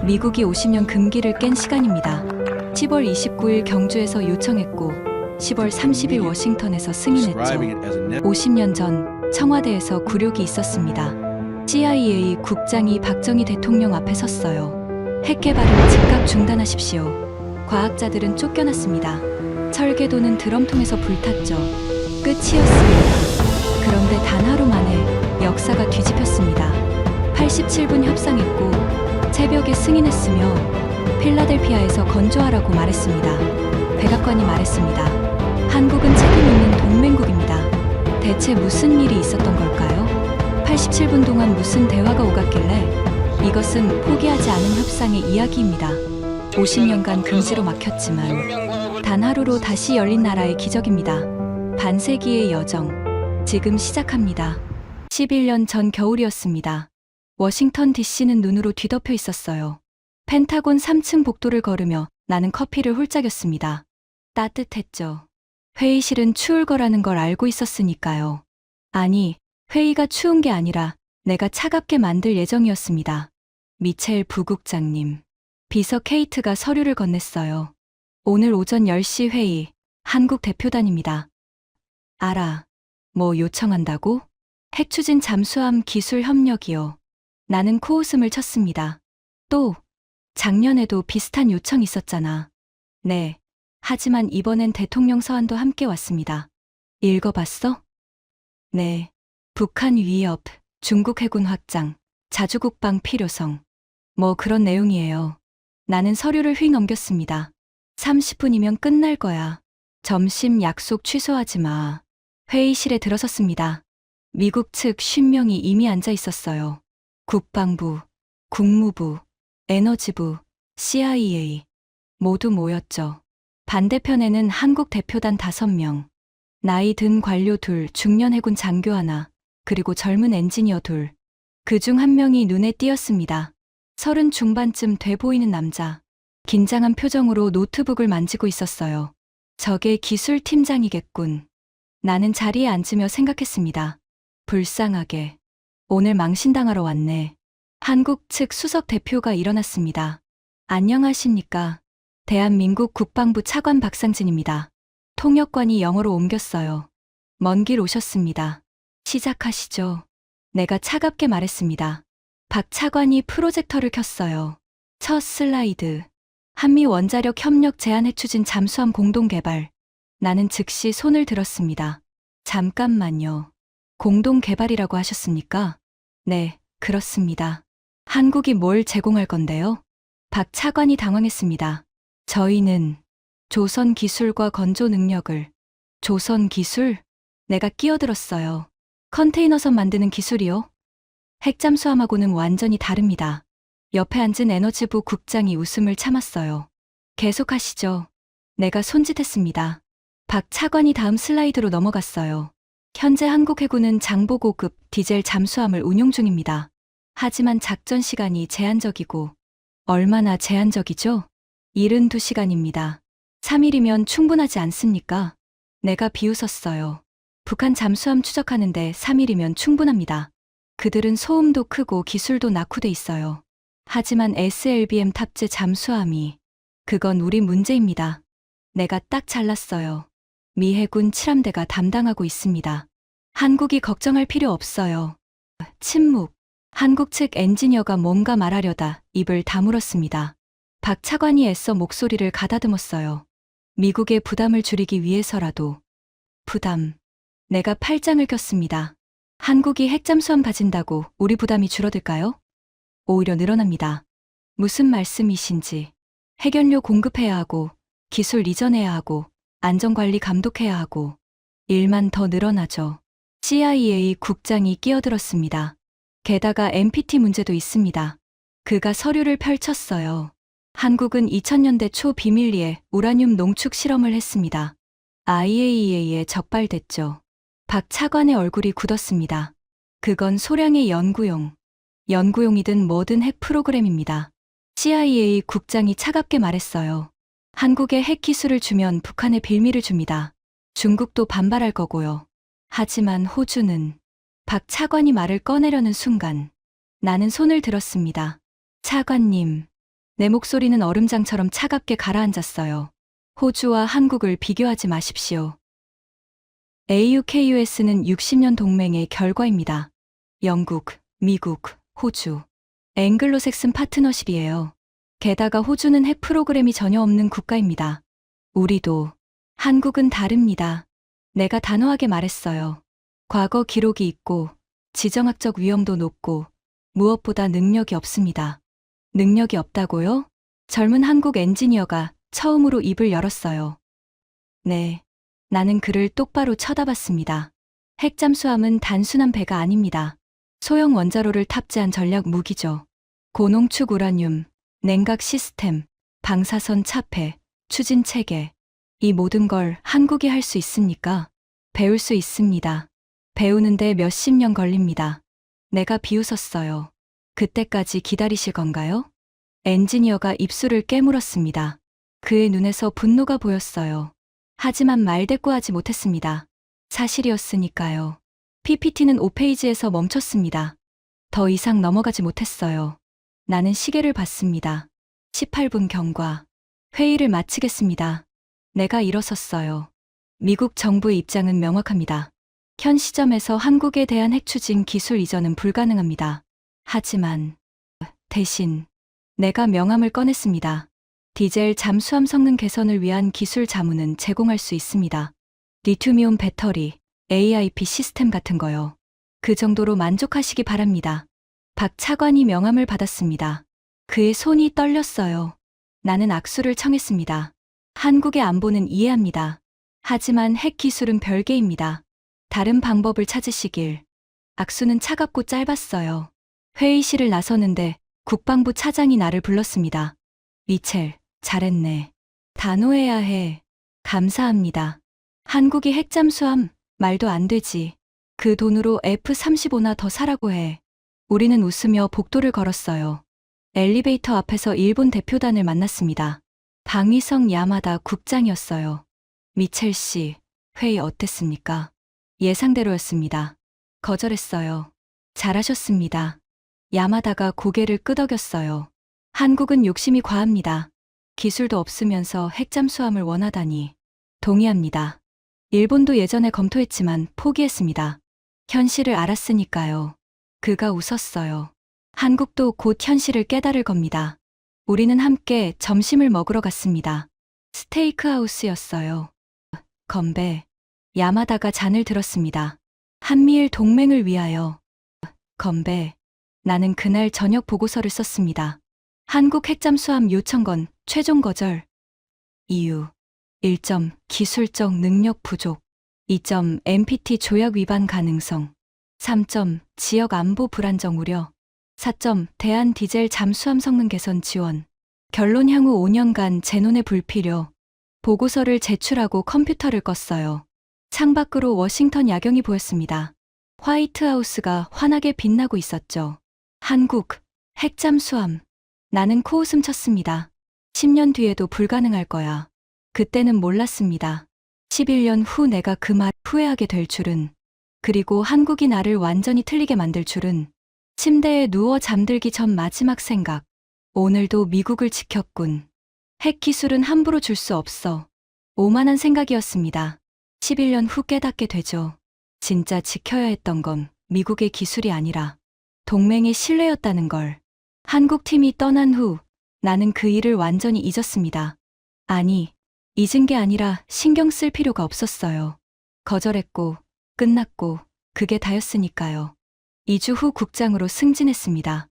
미국이 50년 금기를 깬 시간입니다. 10월 29일 경주에서 요청했고 10월 30일 워싱턴에서 승인했죠. 50년 전 청와대에서 굴욕이 있었습니다. CIA 국장이 박정희 대통령 앞에 섰어요. 핵 개발을 즉각 중단하십시오. 과학자들은 쫓겨났습니다. 설계도는 드럼통에서 불탔죠. 끝이었습니다. 그런데 단 하루 만에 역사가 뒤집혔습니다. 87분 협상했고 새벽에 승인했으며 필라델피아에서 건조하라고 말했습니다. 백악관이 말했습니다. 한국은 책임 있는 동맹국입니다. 대체 무슨 일이 있었던 걸까요? 87분 동안 무슨 대화가 오갔길래 이것은 포기하지 않은 협상의 이야기입니다. 50년간 금지로 막혔지만 단 하루로 다시 열린 나라의 기적입니다. 반세기의 여정, 지금 시작합니다. 11년 전 겨울이었습니다. 워싱턴 DC는 눈으로 뒤덮여 있었어요. 펜타곤 3층 복도를 걸으며 나는 커피를 홀짝였습니다. 따뜻했죠. 회의실은 추울 거라는 걸 알고 있었으니까요. 아니, 회의가 추운 게 아니라 내가 차갑게 만들 예정이었습니다. 미첼 부국장님. 비서 케이트가 서류를 건넸어요. 오늘 오전 10시 회의, 한국 대표단입니다. 알아. 뭐 요청한다고? 핵추진 잠수함 기술 협력이요. 나는 코웃음을 쳤습니다. 또, 작년에도 비슷한 요청 있었잖아. 네. 하지만 이번엔 대통령 서한도 함께 왔습니다. 읽어봤어? 네. 북한 위협, 중국 해군 확장, 자주국방 필요성. 뭐 그런 내용이에요. 나는 서류를 휙 넘겼습니다. 30분이면 끝날 거야. 점심 약속 취소하지 마. 회의실에 들어섰습니다. 미국 측 50명이 이미 앉아 있었어요. 국방부, 국무부, 에너지부, CIA 모두 모였죠. 반대편에는 한국 대표단 5명, 나이 든 관료 2, 중년 해군 장교 1, 그리고 젊은 엔지니어 2. 그중 한 명이 눈에 띄었습니다. 30 중반쯤 돼 보이는 남자. 긴장한 표정으로 노트북을 만지고 있었어요. 저게 기술팀장이겠군. 나는 자리에 앉으며 생각했습니다. 불쌍하게. 오늘 망신당하러 왔네. 한국 측 수석 대표가 일어났습니다. 안녕하십니까. 대한민국 국방부 차관 박상진입니다. 통역관이 영어로 옮겼어요. 먼 길 오셨습니다. 시작하시죠. 내가 차갑게 말했습니다. 박 차관이 프로젝터를 켰어요. 첫 슬라이드. 한미 원자력 협력 제한 핵추진 잠수함 공동 개발. 나는 즉시 손을 들었습니다. 잠깐만요. 공동 개발이라고 하셨습니까? 네, 그렇습니다. 한국이 뭘 제공할 건데요? 박 차관이 당황했습니다. 저희는 조선 기술과 건조 능력을. 조선 기술? 내가 끼어들었어요. 컨테이너선 만드는 기술이요? 핵잠수함하고는 완전히 다릅니다. 옆에 앉은 에너지부 국장이 웃음을 참았어요. 계속하시죠. 내가 손짓했습니다. 박 차관이 다음 슬라이드로 넘어갔어요. 현재 한국 해군은 장보 고급 디젤 잠수함을 운용 중입니다. 하지만 작전 시간이 제한적이고. 얼마나 제한적이죠? 72시간입니다. 3일이면 충분하지 않습니까? 내가 비웃었어요. 북한 잠수함 추적하는데 3일이면 충분합니다. 그들은 소음도 크고 기술도 낙후돼 있어요. 하지만 SLBM 탑재 잠수함이. 그건 우리 문제입니다. 내가 딱 잘랐어요. 미 해군 7함대가 담당하고 있습니다. 한국이 걱정할 필요 없어요. 침묵. 한국 측 엔지니어가 뭔가 말하려다 입을 다물었습니다. 박 차관이 애써 목소리를 가다듬었어요. 미국의 부담을 줄이기 위해서라도. 부담. 내가 팔짱을 꼈습니다. 한국이 핵잠수함 가진다고 우리 부담이 줄어들까요? 오히려 늘어납니다. 무슨 말씀이신지. 핵연료 공급해야 하고, 기술 이전해야 하고, 안전관리 감독해야 하고, 일만 더 늘어나죠. CIA 국장이 끼어들었습니다. 게다가 NPT 문제도 있습니다. 그가 서류를 펼쳤어요. 한국은 2000년대 초 비밀리에 우라늄 농축 실험을 했습니다. IAEA에 적발됐죠. 박 차관의 얼굴이 굳었습니다. 그건 소량의 연구용이든 뭐든 핵 프로그램입니다. CIA 국장이 차갑게 말했어요. 한국에 핵 기술을 주면 북한에 빌미를 줍니다. 중국도 반발할 거고요. 하지만 호주는. 박 차관이 말을 꺼내려는 순간 나는 손을 들었습니다. 차관님, 내 목소리는 얼음장처럼 차갑게 가라앉았어요. 호주와 한국을 비교하지 마십시오. AUKUS는 60년 동맹의 결과입니다. 영국, 미국, 호주. 앵글로색슨 파트너십이에요. 게다가 호주는 핵 프로그램이 전혀 없는 국가입니다. 우리도. 한국은 다릅니다. 내가 단호하게 말했어요. 과거 기록이 있고 지정학적 위험도 높고 무엇보다 능력이 없습니다. 능력이 없다고요? 젊은 한국 엔지니어가 처음으로 입을 열었어요. 네. 나는 그를 똑바로 쳐다봤습니다. 핵잠수함은 단순한 배가 아닙니다. 소형 원자로를 탑재한 전략 무기죠. 고농축 우라늄, 냉각 시스템, 방사선 차폐, 추진 체계. 이 모든 걸 한국이 할 수 있습니까? 배울 수 있습니다. 배우는데 몇십 년 걸립니다. 내가 비웃었어요. 그때까지 기다리실 건가요? 엔지니어가 입술을 깨물었습니다. 그의 눈에서 분노가 보였어요. 하지만 말대꾸하지 못했습니다. 사실이었으니까요. PPT는 5페이지에서 멈췄습니다. 더 이상 넘어가지 못했어요. 나는 시계를 봤습니다. 18분 경과. 회의를 마치겠습니다. 내가 일어섰어요. 미국 정부의 입장은 명확합니다. 현 시점에서 한국에 대한 핵추진 기술 이전은 불가능합니다. 하지만 대신 내가 명함을 꺼냈습니다. 디젤 잠수함 성능 개선을 위한 기술 자문은 제공할 수 있습니다. 리튬이온 배터리, AIP 시스템 같은 거요. 그 정도로 만족하시기 바랍니다. 박 차관이 명함을 받았습니다. 그의 손이 떨렸어요. 나는 악수를 청했습니다. 한국의 안보는 이해합니다. 하지만 핵 기술은 별개입니다. 다른 방법을 찾으시길. 악수는 차갑고 짧았어요. 회의실을 나서는데 국방부 차장이 나를 불렀습니다. 미첼, 잘했네. 단호해야 해. 감사합니다. 한국이 핵잠수함, 말도 안 되지. 그 돈으로 F-35나 더 사라고 해. 우리는 웃으며 복도를 걸었어요. 엘리베이터 앞에서 일본 대표단을 만났습니다. 방위성 야마다 국장이었어요. 미첼 씨, 회의 어땠습니까? 예상대로였습니다. 거절했어요. 잘하셨습니다. 야마다가 고개를 끄덕였어요. 한국은 욕심이 과합니다. 기술도 없으면서 핵잠수함을 원하다니. 동의합니다. 일본도 예전에 검토했지만 포기했습니다. 현실을 알았으니까요. 그가 웃었어요. 한국도 곧 현실을 깨달을 겁니다. 우리는 함께 점심을 먹으러 갔습니다. 스테이크하우스였어요. 건배. 야마다가 잔을 들었습니다. 한미일 동맹을 위하여. 건배. 나는 그날 저녁 보고서를 썼습니다. 한국 핵잠수함 요청건 최종 거절. 이유. 1점 기술적 능력 부족. 2점 NPT 조약 위반 가능성. 3점 지역 안보 불안정 우려. 4점 대한 디젤 잠수함 성능 개선 지원. 결론 향후 5년간 재논의 불필요. 보고서를 제출하고 컴퓨터를 껐어요. 창밖으로 워싱턴 야경이 보였습니다. 화이트하우스가 환하게 빛나고 있었죠. 한국, 핵잠수함. 나는 코웃음 쳤습니다. 10년 뒤에도 불가능할 거야. 그때는 몰랐습니다. 11년 후 내가 그 말 후회하게 될 줄은. 그리고 한국이 나를 완전히 틀리게 만들 줄은. 침대에 누워 잠들기 전 마지막 생각. 오늘도 미국을 지켰군. 핵 기술은 함부로 줄 수 없어. 오만한 생각이었습니다. 11년 후 깨닫게 되죠. 진짜 지켜야 했던 건 미국의 기술이 아니라 동맹의 신뢰였다는 걸. 한국 팀이 떠난 후 나는 그 일을 완전히 잊었습니다. 아니, 잊은 게 아니라 신경 쓸 필요가 없었어요. 거절했고, 끝났고, 그게 다였으니까요. 2주 후 국장으로 승진했습니다.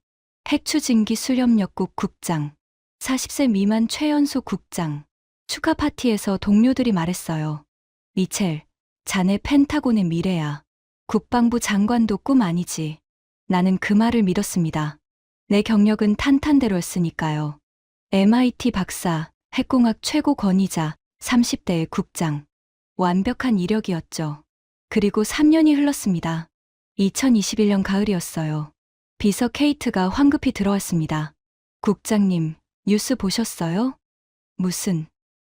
핵추진기술협력국 국장. 40세 미만 최연소 국장. 축하 파티에서 동료들이 말했어요. 미첼, 자네 펜타곤의 미래야. 국방부 장관도 꿈 아니지. 나는 그 말을 믿었습니다. 내 경력은 탄탄대로였으니까요. MIT 박사, 핵공학 최고 권위자, 30대의 국장. 완벽한 이력이었죠. 그리고 3년이 흘렀습니다. 2021년 가을이었어요. 비서 케이트가 황급히 들어왔습니다. 국장님, 뉴스 보셨어요? 무슨?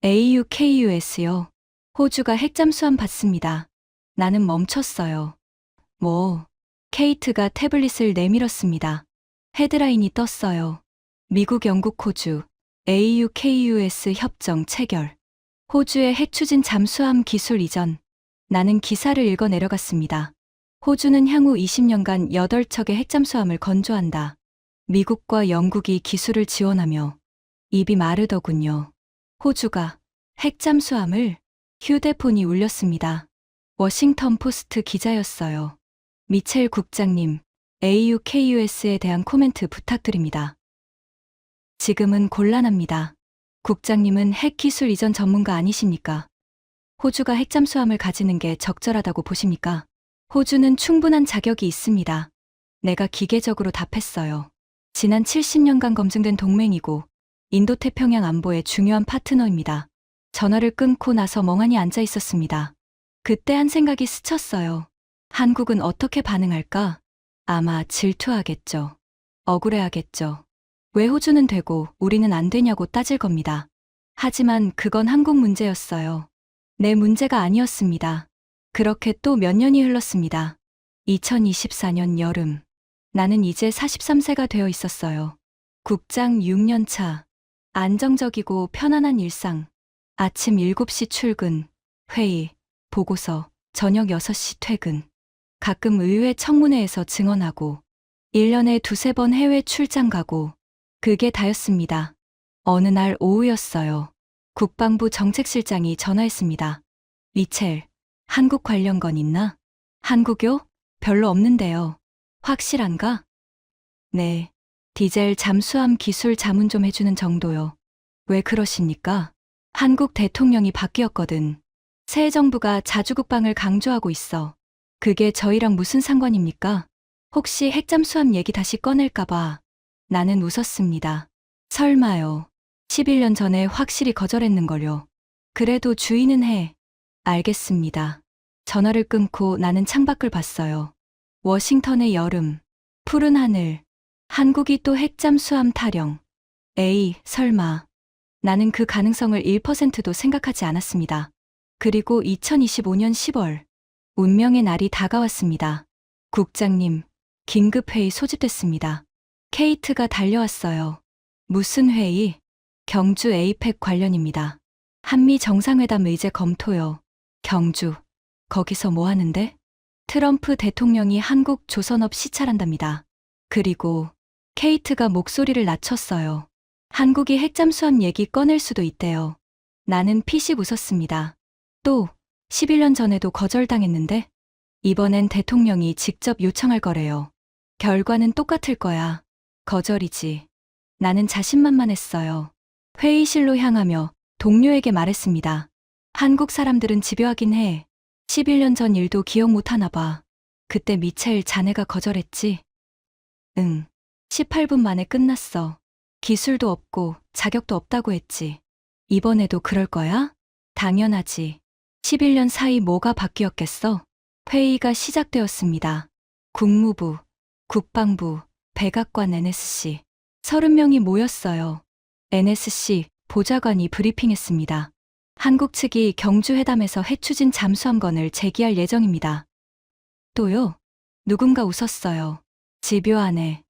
AUKUS요. 호주가 핵잠수함 받습니다. 나는 멈췄어요. 뭐? 케이트가 태블릿을 내밀었습니다. 헤드라인이 떴어요. 미국, 영국, 호주, AUKUS 협정 체결. 호주의 핵추진 잠수함 기술 이전. 나는 기사를 읽어 내려갔습니다. 호주는 향후 20년간 8척의 핵잠수함을 건조한다. 미국과 영국이 기술을 지원하며 입이 마르더군요. 호주가 핵잠수함을. 휴대폰이 울렸습니다. 워싱턴 포스트 기자였어요. 미첼 국장님, AUKUS에 대한 코멘트 부탁드립니다. 지금은 곤란합니다. 국장님은 핵기술 이전 전문가 아니십니까? 호주가 핵잠수함을 가지는 게 적절하다고 보십니까? 호주는 충분한 자격이 있습니다. 내가 기계적으로 답했어요. 지난 70년간 검증된 동맹이고 인도태평양 안보의 중요한 파트너입니다. 전화를 끊고 나서 멍하니 앉아 있었습니다. 그때 한 생각이 스쳤어요. 한국은 어떻게 반응할까? 아마 질투하겠죠. 억울해하겠죠. 왜 호주는 되고 우리는 안 되냐고 따질 겁니다. 하지만 그건 한국 문제였어요. 내 문제가 아니었습니다. 그렇게 또 몇 년이 흘렀습니다. 2024년 여름. 나는 이제 43세가 되어 있었어요. 국장 6년 차. 안정적이고 편안한 일상. 아침 7시 출근, 회의, 보고서, 저녁 6시 퇴근. 가끔 의회 청문회에서 증언하고 1년에 2~3번 해외 출장 가고 그게 다였습니다. 어느 날 오후였어요. 국방부 정책실장이 전화했습니다. 미첼, 한국 관련 건 있나? 한국요? 별로 없는데요. 확실한가? 네. 디젤 잠수함 기술 자문 좀 해주는 정도요. 왜 그러십니까? 한국 대통령이 바뀌었거든. 새 정부가 자주국방을 강조하고 있어. 그게 저희랑 무슨 상관입니까? 혹시 핵잠수함 얘기 다시 꺼낼까봐. 나는 웃었습니다. 설마요. 11년 전에 확실히 거절했는걸요. 그래도 주의는 해. 알겠습니다. 전화를 끊고 나는 창밖을 봤어요. 워싱턴의 여름. 푸른 하늘. 한국이 또 핵잠수함 타령. 에이, 설마. 나는 그 가능성을 1%도 생각하지 않았습니다. 그리고 2025년 10월. 운명의 날이 다가왔습니다. 국장님, 긴급회의 소집됐습니다. 케이트가 달려왔어요. 무슨 회의? 경주 에이펙 관련입니다. 한미 정상회담 의제 검토요. 경주. 거기서 뭐 하는데? 트럼프 대통령이 한국 조선업 시찰한답니다. 그리고 케이트가 목소리를 낮췄어요. 한국이 핵잠수함 얘기 꺼낼 수도 있대요. 나는 피식 웃었습니다. 또 11년 전에도 거절당했는데 이번엔 대통령이 직접 요청할 거래요. 결과는 똑같을 거야. 거절이지. 나는 자신만만했어요. 회의실로 향하며 동료에게 말했습니다. 한국 사람들은 집요하긴 해. 11년 전 일도 기억 못하나 봐. 그때 미첼 자네가 거절했지? 응. 18분 만에 끝났어. 기술도 없고 자격도 없다고 했지. 이번에도 그럴 거야? 당연하지. 11년 사이 뭐가 바뀌었겠어? 회의가 시작되었습니다. 국무부, 국방부, 백악관 NSC. 30명이 모였어요. NSC 보좌관이 브리핑했습니다. 한국 측이 경주 회담에서 핵추진 잠수함건을 제기할 예정입니다. 또요? 누군가 웃었어요. 집요하네.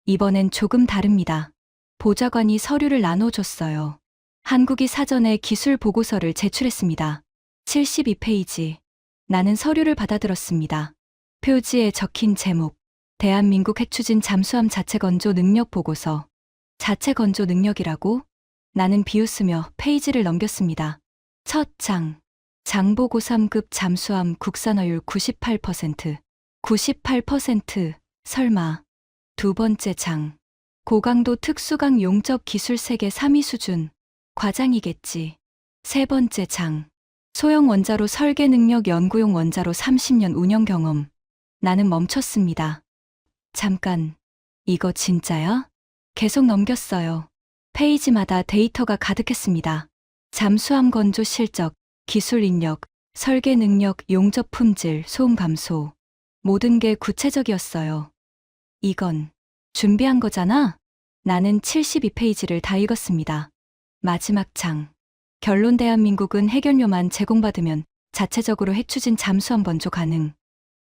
이번엔 조금 다릅니다. 보좌관이 서류를 나눠줬어요. 한국이 사전에 기술 보고서를 제출했습니다. 72페이지. 나는 서류를 받아들었습니다. 표지에 적힌 제목. 대한민국 핵추진 잠수함 자체 건조 능력 보고서. 자체 건조 능력이라고? 나는 비웃으며 페이지를 넘겼습니다. 첫 장. 장보고 3급 잠수함 국산화율 98%. 98%. 설마. 두 번째 장. 고강도 특수강 용접 기술 세계 3위 수준. 과장이겠지. 세 번째 장. 소형 원자로 설계 능력 연구용 원자로 30년 운영 경험. 나는 멈췄습니다. 잠깐. 이거 진짜야? 계속 넘겼어요. 페이지마다 데이터가 가득했습니다. 잠수함 건조 실적, 기술 인력, 설계 능력, 용접 품질, 소음 감소. 모든 게 구체적이었어요. 이건 준비한 거잖아? 나는 72페이지를 다 읽었습니다. 마지막 장. 결론 대한민국은 핵연료만 제공받으면 자체적으로 핵추진 잠수함 건조 가능.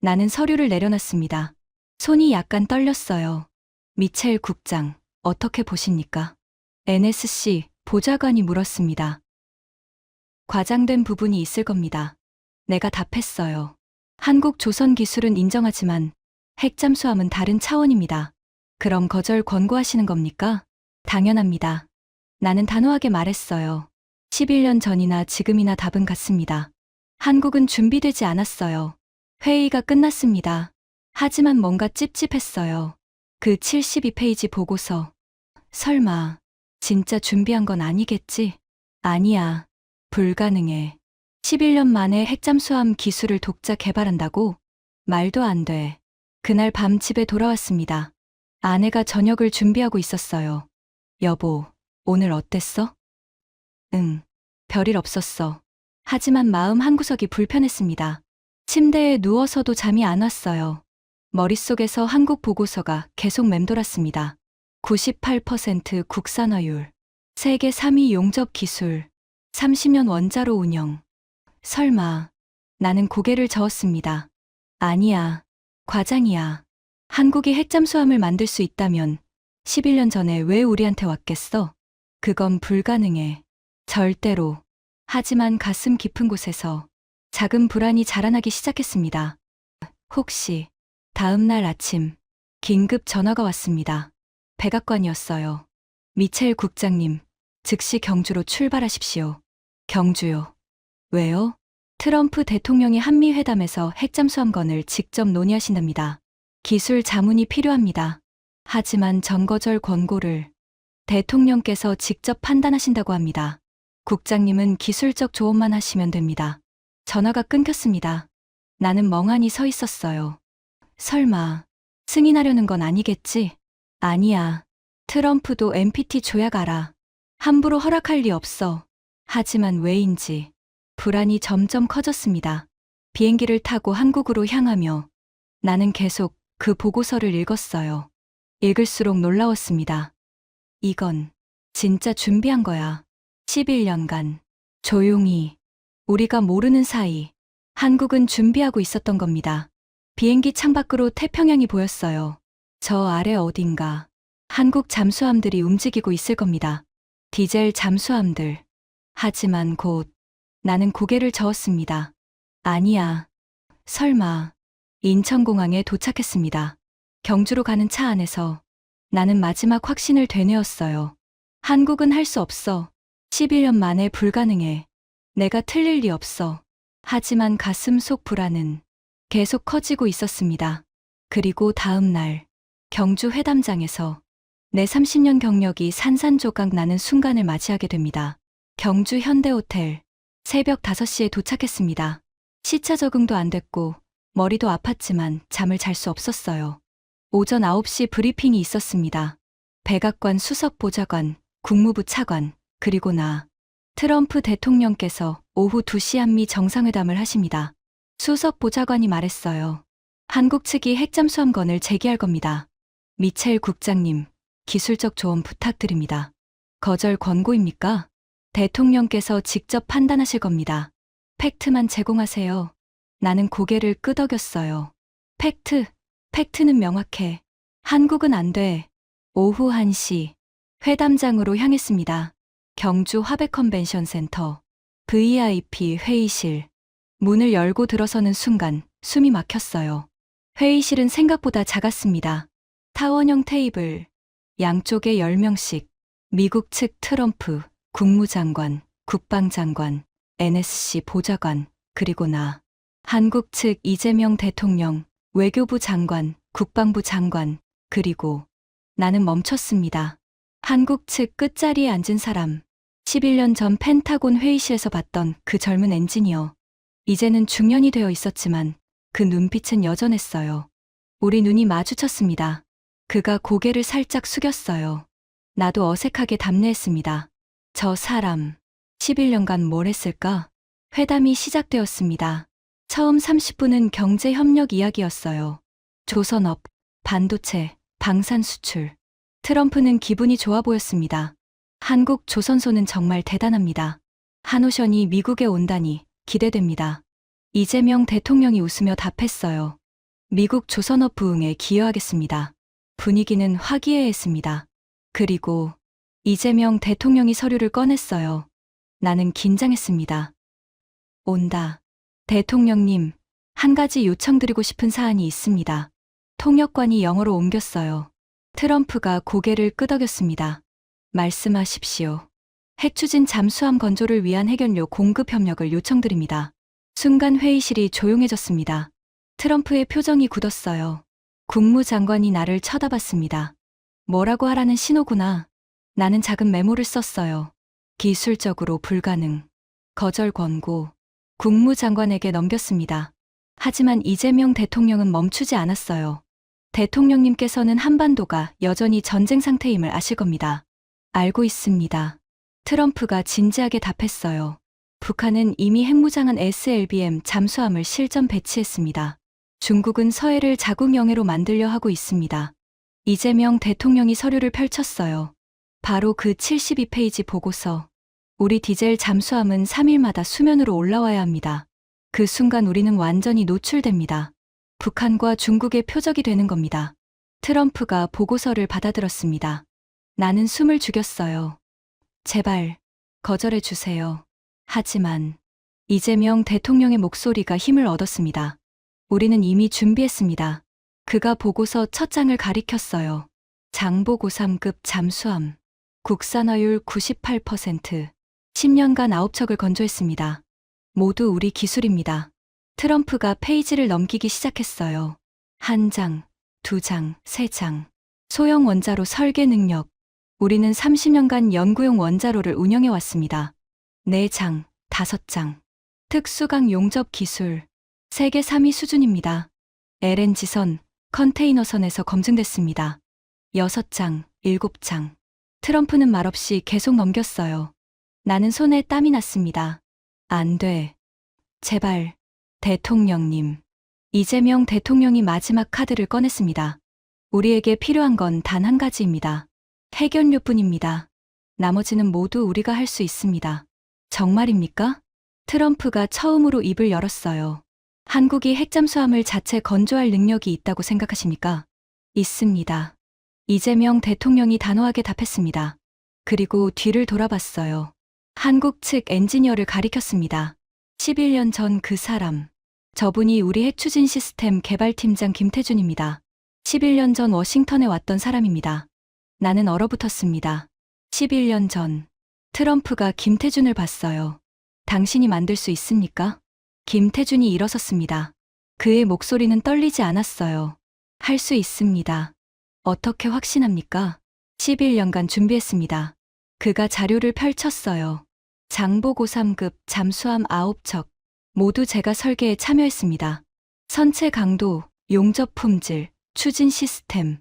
나는 서류를 내려놨습니다. 손이 약간 떨렸어요. 미첼 국장, 어떻게 보십니까? NSC 보좌관이 물었습니다. 과장된 부분이 있을 겁니다. 내가 답했어요. 한국 조선 기술은 인정하지만 핵잠수함은 다른 차원입니다. 그럼 거절 권고하시는 겁니까? 당연합니다. 나는 단호하게 말했어요. 11년 전이나 지금이나 답은 같습니다. 한국은 준비되지 않았어요. 회의가 끝났습니다. 하지만 뭔가 찝찝했어요. 그 72페이지 보고서. 설마 진짜 준비한 건 아니겠지? 아니야. 불가능해. 11년 만에 핵잠수함 기술을 독자 개발한다고? 말도 안 돼. 그날 밤 집에 돌아왔습니다. 아내가 저녁을 준비하고 있었어요. 여보, 오늘 어땠어? 응, 별일 없었어. 하지만 마음 한구석이 불편했습니다. 침대에 누워서도 잠이 안 왔어요. 머릿속에서 한국 보고서가 계속 맴돌았습니다. 98% 국산화율, 세계 3위 용접 기술, 30년 원자로 운영. 설마, 나는 고개를 저었습니다. 아니야, 과장이야. 한국이 핵잠수함을 만들 수 있다면 11년 전에 왜 우리한테 왔겠어? 그건 불가능해. 절대로. 하지만 가슴 깊은 곳에서 작은 불안이 자라나기 시작했습니다. 혹시 다음 날 아침 긴급 전화가 왔습니다. 백악관이었어요. 미첼 국장님, 즉시 경주로 출발하십시오. 경주요. 왜요? 트럼프 대통령이 한미회담에서 핵잠수함건을 직접 논의하신답니다. 기술 자문이 필요합니다. 하지만 전거절 권고를 대통령께서 직접 판단하신다고 합니다. 국장님은 기술적 조언만 하시면 됩니다. 전화가 끊겼습니다. 나는 멍하니 서 있었어요. 설마 승인하려는 건 아니겠지? 아니야. 트럼프도 NPT 조약 알아. 함부로 허락할 리 없어. 하지만 왜인지 불안이 점점 커졌습니다. 비행기를 타고 한국으로 향하며 나는 계속 그 보고서를 읽었어요. 읽을수록 놀라웠습니다. 이건 진짜 준비한 거야. 11년간 조용히 우리가 모르는 사이 한국은 준비하고 있었던 겁니다. 비행기 창밖으로 태평양이 보였어요. 저 아래 어딘가 한국 잠수함들이 움직이고 있을 겁니다. 디젤 잠수함들. 하지만 곧 나는 고개를 저었습니다. 아니야. 설마. 인천공항에 도착했습니다. 경주로 가는 차 안에서 나는 마지막 확신을 되뇌었어요. 한국은 할 수 없어. 11년 만에 불가능해. 내가 틀릴 리 없어. 하지만 가슴 속 불안은 계속 커지고 있었습니다. 그리고 다음 날 경주 회담장에서 내 30년 경력이 산산조각 나는 순간을 맞이하게 됩니다. 경주 현대호텔. 새벽 5시에 도착했습니다. 시차 적응도 안 됐고 머리도 아팠지만 잠을 잘 수 없었어요. 오전 9시 브리핑이 있었습니다. 백악관 수석보좌관, 국무부 차관, 그리고 나. 트럼프 대통령께서 오후 2시 한미 정상회담을 하십니다. 수석보좌관이 말했어요. 한국 측이 핵잠수함건을 제기할 겁니다. 미첼 국장님, 기술적 조언 부탁드립니다. 거절 권고입니까? 대통령께서 직접 판단하실 겁니다. 팩트만 제공하세요. 나는 고개를 끄덕였어요. 팩트는 명확해. 한국은 안 돼. 오후 1시, 회담장으로 향했습니다. 경주 화백 컨벤션 센터, VIP 회의실. 문을 열고 들어서는 순간 숨이 막혔어요. 회의실은 생각보다 작았습니다. 타원형 테이블, 양쪽에 10명씩, 미국 측 트럼프, 국무장관, 국방장관, NSC 보좌관, 그리고 나. 한국 측 이재명 대통령, 외교부 장관, 국방부 장관, 그리고 나는 멈췄습니다. 한국 측 끝자리에 앉은 사람, 11년 전 펜타곤 회의실에서 봤던 그 젊은 엔지니어. 이제는 중년이 되어 있었지만 그 눈빛은 여전했어요. 우리 눈이 마주쳤습니다. 그가 고개를 살짝 숙였어요. 나도 어색하게 답례했습니다. 저 사람, 11년간 뭘 했을까? 회담이 시작되었습니다. 처음 30분은 경제협력 이야기였어요. 조선업, 반도체, 방산 수출. 트럼프는 기분이 좋아 보였습니다. 한국 조선소는 정말 대단합니다. 한오션이 미국에 온다니 기대됩니다. 이재명 대통령이 웃으며 답했어요. 미국 조선업 부흥에 기여하겠습니다. 분위기는 화기애애했습니다. 그리고 이재명 대통령이 서류를 꺼냈어요. 나는 긴장했습니다. 온다. 대통령님, 한 가지 요청드리고 싶은 사안이 있습니다. 통역관이 영어로 옮겼어요. 트럼프가 고개를 끄덕였습니다. 말씀하십시오. 핵추진 잠수함 건조를 위한 해결료 공급 협력을 요청드립니다. 순간 회의실이 조용해졌습니다. 트럼프의 표정이 굳었어요. 국무장관이 나를 쳐다봤습니다. 뭐라고 하라는 신호구나. 나는 작은 메모를 썼어요. 기술적으로 불가능. 거절 권고. 국무장관에게 넘겼습니다. 하지만 이재명 대통령은 멈추지 않았어요. 대통령님께서는 한반도가 여전히 전쟁 상태임을 아실 겁니다. 알고 있습니다. 트럼프가 진지하게 답했어요. 북한은 이미 핵무장한 SLBM 잠수함을 실전 배치했습니다. 중국은 서해를 자국 영해로 만들려 하고 있습니다. 이재명 대통령이 서류를 펼쳤어요. 바로 그 72페이지 보고서. 우리 디젤 잠수함은 3일마다 수면으로 올라와야 합니다. 그 순간 우리는 완전히 노출됩니다. 북한과 중국의 표적이 되는 겁니다. 트럼프가 보고서를 받아들었습니다. 나는 숨을 죽였어요. 제발, 거절해 주세요. 하지만 이재명 대통령의 목소리가 힘을 얻었습니다. 우리는 이미 준비했습니다. 그가 보고서 첫 장을 가리켰어요. 장보고 3급 잠수함. 국산화율 98%. 10년간 9척을 건조했습니다. 모두 우리 기술입니다. 트럼프가 페이지를 넘기기 시작했어요. 1장, 2장, 3장. 소형 원자로 설계 능력. 우리는 30년간 연구용 원자로를 운영해왔습니다. 4장, 5장. 특수강 용접 기술. 세계 3위 수준입니다. LNG선, 컨테이너선에서 검증됐습니다. 6장, 7장. 트럼프는 말없이 계속 넘겼어요. 나는 손에 땀이 났습니다. 안 돼. 제발. 대통령님. 이재명 대통령이 마지막 카드를 꺼냈습니다. 우리에게 필요한 건 단 한 가지입니다. 해결료뿐입니다. 나머지는 모두 우리가 할 수 있습니다. 정말입니까? 트럼프가 처음으로 입을 열었어요. 한국이 핵잠수함을 자체 건조할 능력이 있다고 생각하십니까? 있습니다. 이재명 대통령이 단호하게 답했습니다. 그리고 뒤를 돌아봤어요. 한국 측 엔지니어를 가리켰습니다. 11년 전 그 사람. 저분이 우리 핵추진 시스템 개발팀장 김태준입니다. 11년 전 워싱턴에 왔던 사람입니다. 나는 얼어붙었습니다. 11년 전. 트럼프가 김태준을 봤어요. 당신이 만들 수 있습니까? 김태준이 일어섰습니다. 그의 목소리는 떨리지 않았어요. 할 수 있습니다. 어떻게 확신합니까? 11년간 준비했습니다. 그가 자료를 펼쳤어요. 장보고 3급 잠수함 9척. 모두 제가 설계에 참여했습니다. 선체 강도, 용접 품질, 추진 시스템.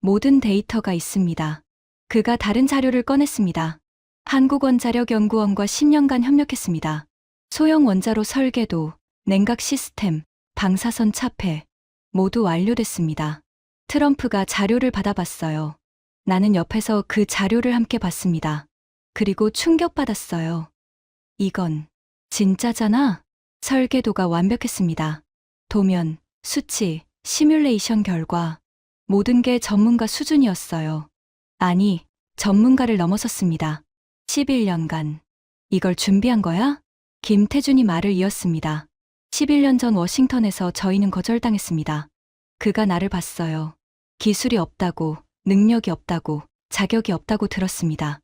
모든 데이터가 있습니다. 그가 다른 자료를 꺼냈습니다. 한국원자력연구원과 10년간 협력했습니다. 소형 원자로 설계도, 냉각 시스템, 방사선 차폐. 모두 완료됐습니다. 트럼프가 자료를 받아봤어요. 나는 옆에서 그 자료를 함께 봤습니다. 그리고 충격받았어요. 이건 진짜잖아? 설계도가 완벽했습니다. 도면, 수치, 시뮬레이션 결과. 모든 게 전문가 수준이었어요. 아니, 전문가를 넘어섰습니다. 11년간. 이걸 준비한 거야? 김태준이 말을 이었습니다. 11년 전 워싱턴에서 저희는 거절당했습니다. 그가 나를 봤어요. 기술이 없다고, 능력이 없다고, 자격이 없다고 들었습니다.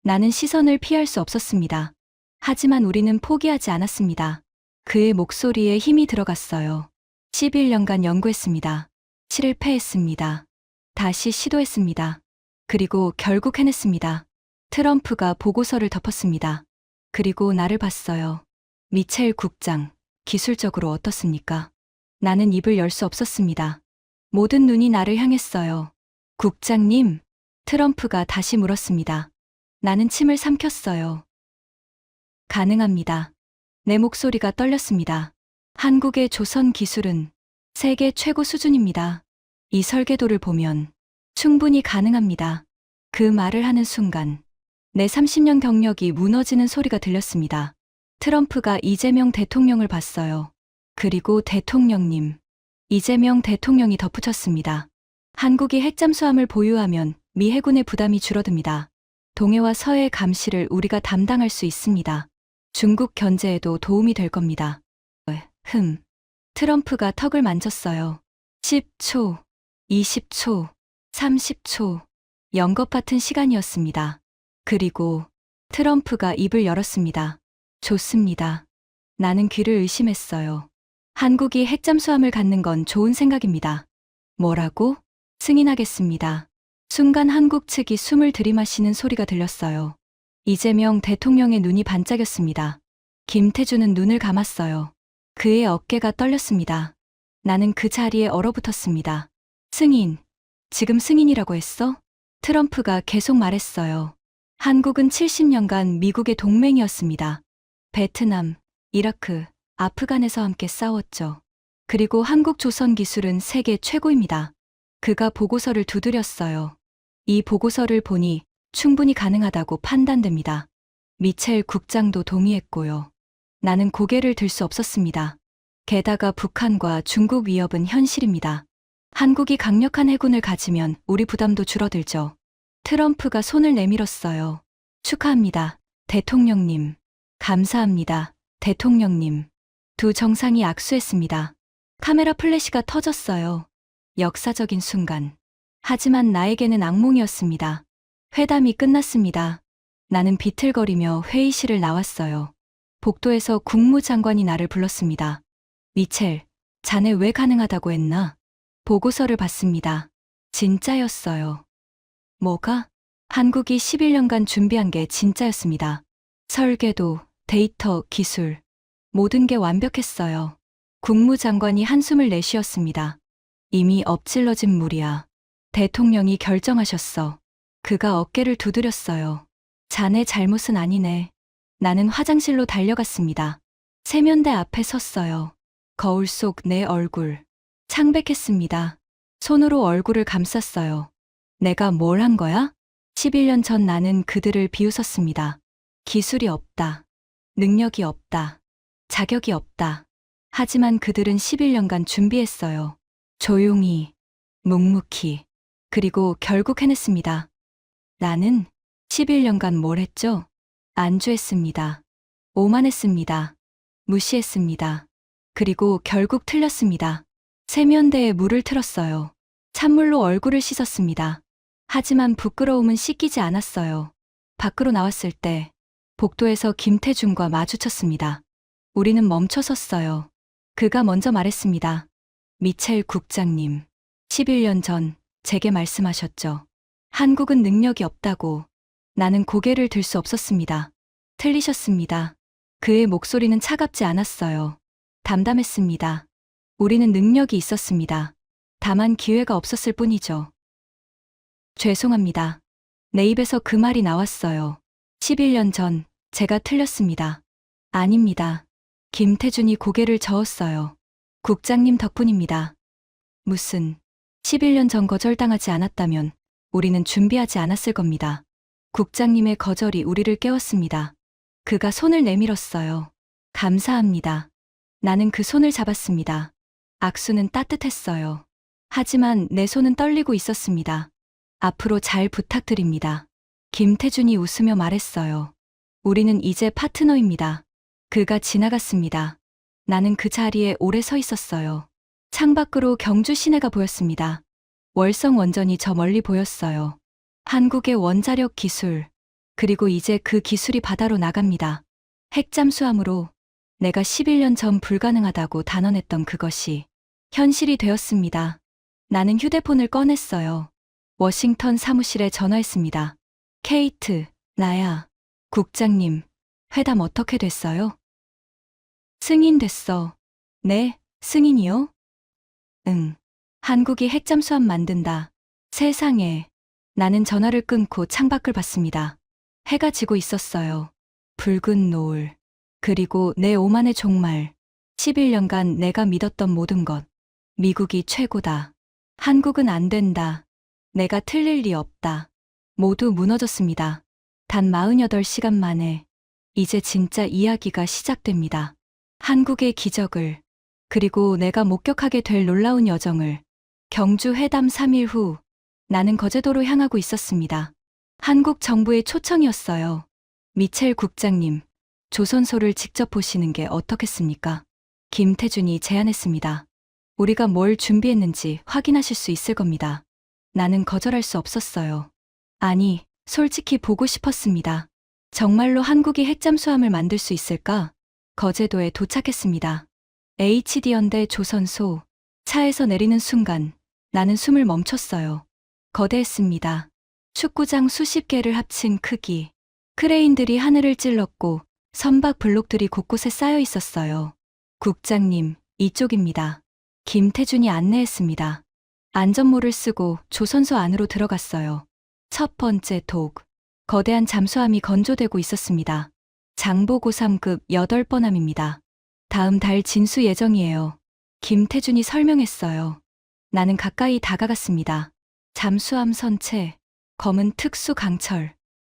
나는 시선을 피할 수 없었습니다. 하지만 우리는 포기하지 않았습니다. 그의 목소리에 힘이 들어갔어요. 11년간 연구했습니다. 실패했습니다. 다시 시도했습니다. 그리고 결국 해냈습니다. 트럼프가 보고서를 덮었습니다. 그리고 나를 봤어요. 미첼 국장, 기술적으로 어떻습니까? 나는 입을 열 수 없었습니다. 모든 눈이 나를 향했어요. 국장님, 트럼프가 다시 물었습니다. 나는 침을 삼켰어요. 가능합니다. 내 목소리가 떨렸습니다. 한국의 조선 기술은 세계 최고 수준입니다. 이 설계도를 보면 충분히 가능합니다. 그 말을 하는 순간 내 30년 경력이 무너지는 소리가 들렸습니다. 트럼프가 이재명 대통령을 봤어요. 그리고 대통령님. 이재명 대통령이 덧붙였습니다. 한국이 핵잠수함을 보유하면 미 해군의 부담이 줄어듭니다. 동해와 서해의 감시를 우리가 담당할 수 있습니다. 중국 견제에도 도움이 될 겁니다. 트럼프가 턱을 만졌어요. 10초, 20초, 30초. 연것 같은 시간이었습니다. 그리고 트럼프가 입을 열었습니다. 좋습니다. 나는 귀를 의심했어요. 한국이 핵잠수함을 갖는 건 좋은 생각입니다. 뭐라고? 승인하겠습니다. 순간 한국 측이 숨을 들이마시는 소리가 들렸어요. 이재명 대통령의 눈이 반짝였습니다. 김태준은 눈을 감았어요. 그의 어깨가 떨렸습니다. 나는 그 자리에 얼어붙었습니다. 승인. 지금 승인이라고 했어? 트럼프가 계속 말했어요. 한국은 70년간 미국의 동맹이었습니다. 베트남, 이라크, 아프간에서 함께 싸웠죠. 그리고 한국 조선 기술은 세계 최고입니다. 그가 보고서를 두드렸어요. 이 보고서를 보니 충분히 가능하다고 판단됩니다. 미첼 국장도 동의했고요. 나는 고개를 들 수 없었습니다. 게다가 북한과 중국 위협은 현실입니다. 한국이 강력한 해군을 가지면 우리 부담도 줄어들죠. 트럼프가 손을 내밀었어요. 축하합니다, 대통령님. 감사합니다, 대통령님. 두 정상이 악수했습니다. 카메라 플래시가 터졌어요. 역사적인 순간. 하지만 나에게는 악몽이었습니다. 회담이 끝났습니다. 나는 비틀거리며 회의실을 나왔어요. 복도에서 국무장관이 나를 불렀습니다. 미첼, 자네 왜 가능하다고 했나? 보고서를 봤습니다. 진짜였어요. 뭐가? 한국이 11년간 준비한 게 진짜였습니다. 설계도, 데이터, 기술. 모든 게 완벽했어요. 국무장관이 한숨을 내쉬었습니다. 이미 엎질러진 물이야. 대통령이 결정하셨어. 그가 어깨를 두드렸어요. 자네 잘못은 아니네. 나는 화장실로 달려갔습니다. 세면대 앞에 섰어요. 거울 속 내 얼굴. 창백했습니다. 손으로 얼굴을 감쌌어요. 내가 뭘 한 거야? 11년 전 나는 그들을 비웃었습니다. 기술이 없다. 능력이 없다. 자격이 없다. 하지만 그들은 11년간 준비했어요. 조용히, 묵묵히. 그리고 결국 해냈습니다. 나는 11년간 뭘 했죠? 안주했습니다. 오만했습니다. 무시했습니다. 그리고 결국 틀렸습니다. 세면대에 물을 틀었어요. 찬물로 얼굴을 씻었습니다. 하지만 부끄러움은 씻기지 않았어요. 밖으로 나왔을 때 복도에서 김태준과 마주쳤습니다. 우리는 멈춰 섰어요. 그가 먼저 말했습니다. 미첼 국장님, 11년 전 제게 말씀하셨죠. 한국은 능력이 없다고. 나는 고개를 들 수 없었습니다. 틀리셨습니다. 그의 목소리는 차갑지 않았어요. 담담했습니다. 우리는 능력이 있었습니다. 다만 기회가 없었을 뿐이죠. 죄송합니다. 내 입에서 그 말이 나왔어요. 11년 전 제가 틀렸습니다. 아닙니다. 김태준이 고개를 저었어요. 국장님 덕분입니다. 무슨 11년 전 거절당하지 않았다면 우리는 준비하지 않았을 겁니다. 국장님의 거절이 우리를 깨웠습니다. 그가 손을 내밀었어요. 감사합니다. 나는 그 손을 잡았습니다. 악수는 따뜻했어요. 하지만 내 손은 떨리고 있었습니다. 앞으로 잘 부탁드립니다. 김태준이 웃으며 말했어요. 우리는 이제 파트너입니다. 그가 지나갔습니다. 나는 그 자리에 오래 서 있었어요. 창밖으로 경주 시내가 보였습니다. 월성 원전이 저 멀리 보였어요. 한국의 원자력 기술, 그리고 이제 그 기술이 바다로 나갑니다. 핵잠수함으로 내가 11년 전 불가능하다고 단언했던 그것이 현실이 되었습니다. 나는 휴대폰을 꺼냈어요. 워싱턴 사무실에 전화했습니다. 케이트, 나야. 국장님, 회담 어떻게 됐어요? 승인됐어. 네, 승인이요? 응. 한국이 핵잠수함 만든다. 세상에. 나는 전화를 끊고 창밖을 봤습니다. 해가 지고 있었어요. 붉은 노을. 그리고 내 오만의 종말. 11년간 내가 믿었던 모든 것. 미국이 최고다. 한국은 안 된다. 내가 틀릴 리 없다. 모두 무너졌습니다. 단 48시간 만에. 이제 진짜 이야기가 시작됩니다. 한국의 기적을, 그리고 내가 목격하게 될 놀라운 여정을. 경주 회담 3일 후, 나는 거제도로 향하고 있었습니다. 한국 정부의 초청이었어요. 미첼 국장님, 조선소를 직접 보시는 게 어떻겠습니까? 김태준이 제안했습니다. 우리가 뭘 준비했는지 확인하실 수 있을 겁니다. 나는 거절할 수 없었어요. 아니, 솔직히 보고 싶었습니다. 정말로 한국이 핵잠수함을 만들 수 있을까? 거제도에 도착했습니다. HD연대 조선소. 차에서 내리는 순간 나는 숨을 멈췄어요. 거대했습니다. 축구장 수십 개를 합친 크기. 크레인들이 하늘을 찔렀고 선박 블록들이 곳곳에 쌓여 있었어요. 국장님, 이쪽입니다. 김태준이 안내했습니다. 안전모를 쓰고 조선소 안으로 들어갔어요. 첫 번째 독. 거대한 잠수함이 건조되고 있었습니다. 장보고 3급 8번함입니다. 다음 달 진수 예정이에요. 김태준이 설명했어요. 나는 가까이 다가갔습니다. 잠수함 선체, 검은 특수 강철,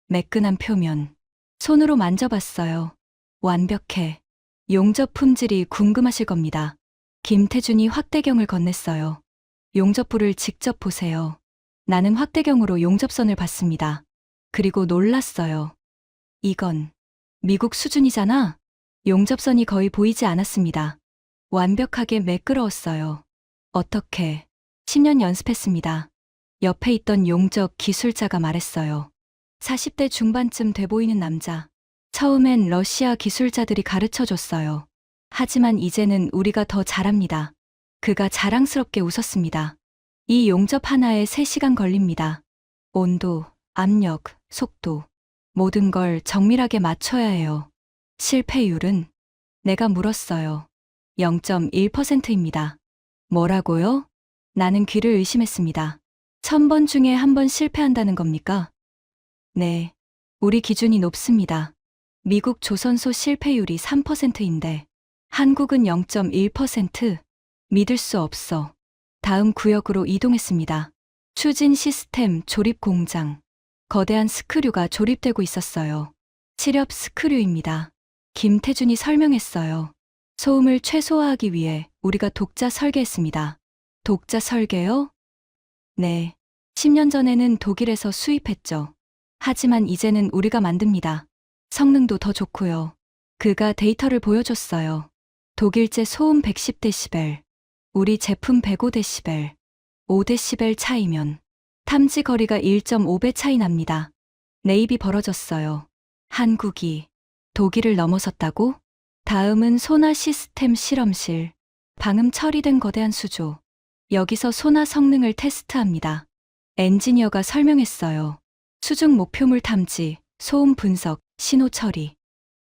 매끈한 표면. 손으로 만져봤어요. 완벽해. 용접 품질이 궁금하실 겁니다. 김태준이 확대경을 건넸어요. 용접부를 직접 보세요. 나는 확대경으로 용접선을 봤습니다. 그리고 놀랐어요. 이건 미국 수준이잖아? 용접선이 거의 보이지 않았습니다. 완벽하게 매끄러웠어요. 어떻게? 10년 연습했습니다. 옆에 있던 용접 기술자가 말했어요. 40대 중반쯤 돼 보이는 남자. 처음엔 러시아 기술자들이 가르쳐 줬어요. 하지만 이제는 우리가 더 잘합니다. 그가 자랑스럽게 웃었습니다. 이 용접 하나에 3시간 걸립니다. 온도, 압력, 속도. 모든 걸 정밀하게 맞춰야 해요. 실패율은? 내가 물었어요. 0.1%입니다. 뭐라고요? 나는 귀를 의심했습니다. 1000번 중에 1번 실패한다는 겁니까? 네. 우리 기준이 높습니다. 미국 조선소 실패율이 3%인데 한국은 0.1%? 믿을 수 없어. 다음 구역으로 이동했습니다. 추진 시스템 조립 공장. 거대한 스크류가 조립되고 있었어요. 치렵 스크류입니다. 김태준이 설명했어요. 소음을 최소화하기 위해 우리가 독자 설계했습니다. 독자 설계요? 네. 10년 전에는 독일에서 수입했죠. 하지만 이제는 우리가 만듭니다. 성능도 더 좋고요. 그가 데이터를 보여줬어요. 독일제 소음 110데시벨, 우리 제품 105데시벨, 5데시벨 차이면 탐지 거리가 1.5배 차이 납니다. 내 입이 벌어졌어요. 한국이 독일을 넘어섰다고? 다음은 소나 시스템 실험실. 방음 처리된 거대한 수조. 여기서 소나 성능을 테스트합니다. 엔지니어가 설명했어요. 수중 목표물 탐지, 소음 분석, 신호 처리.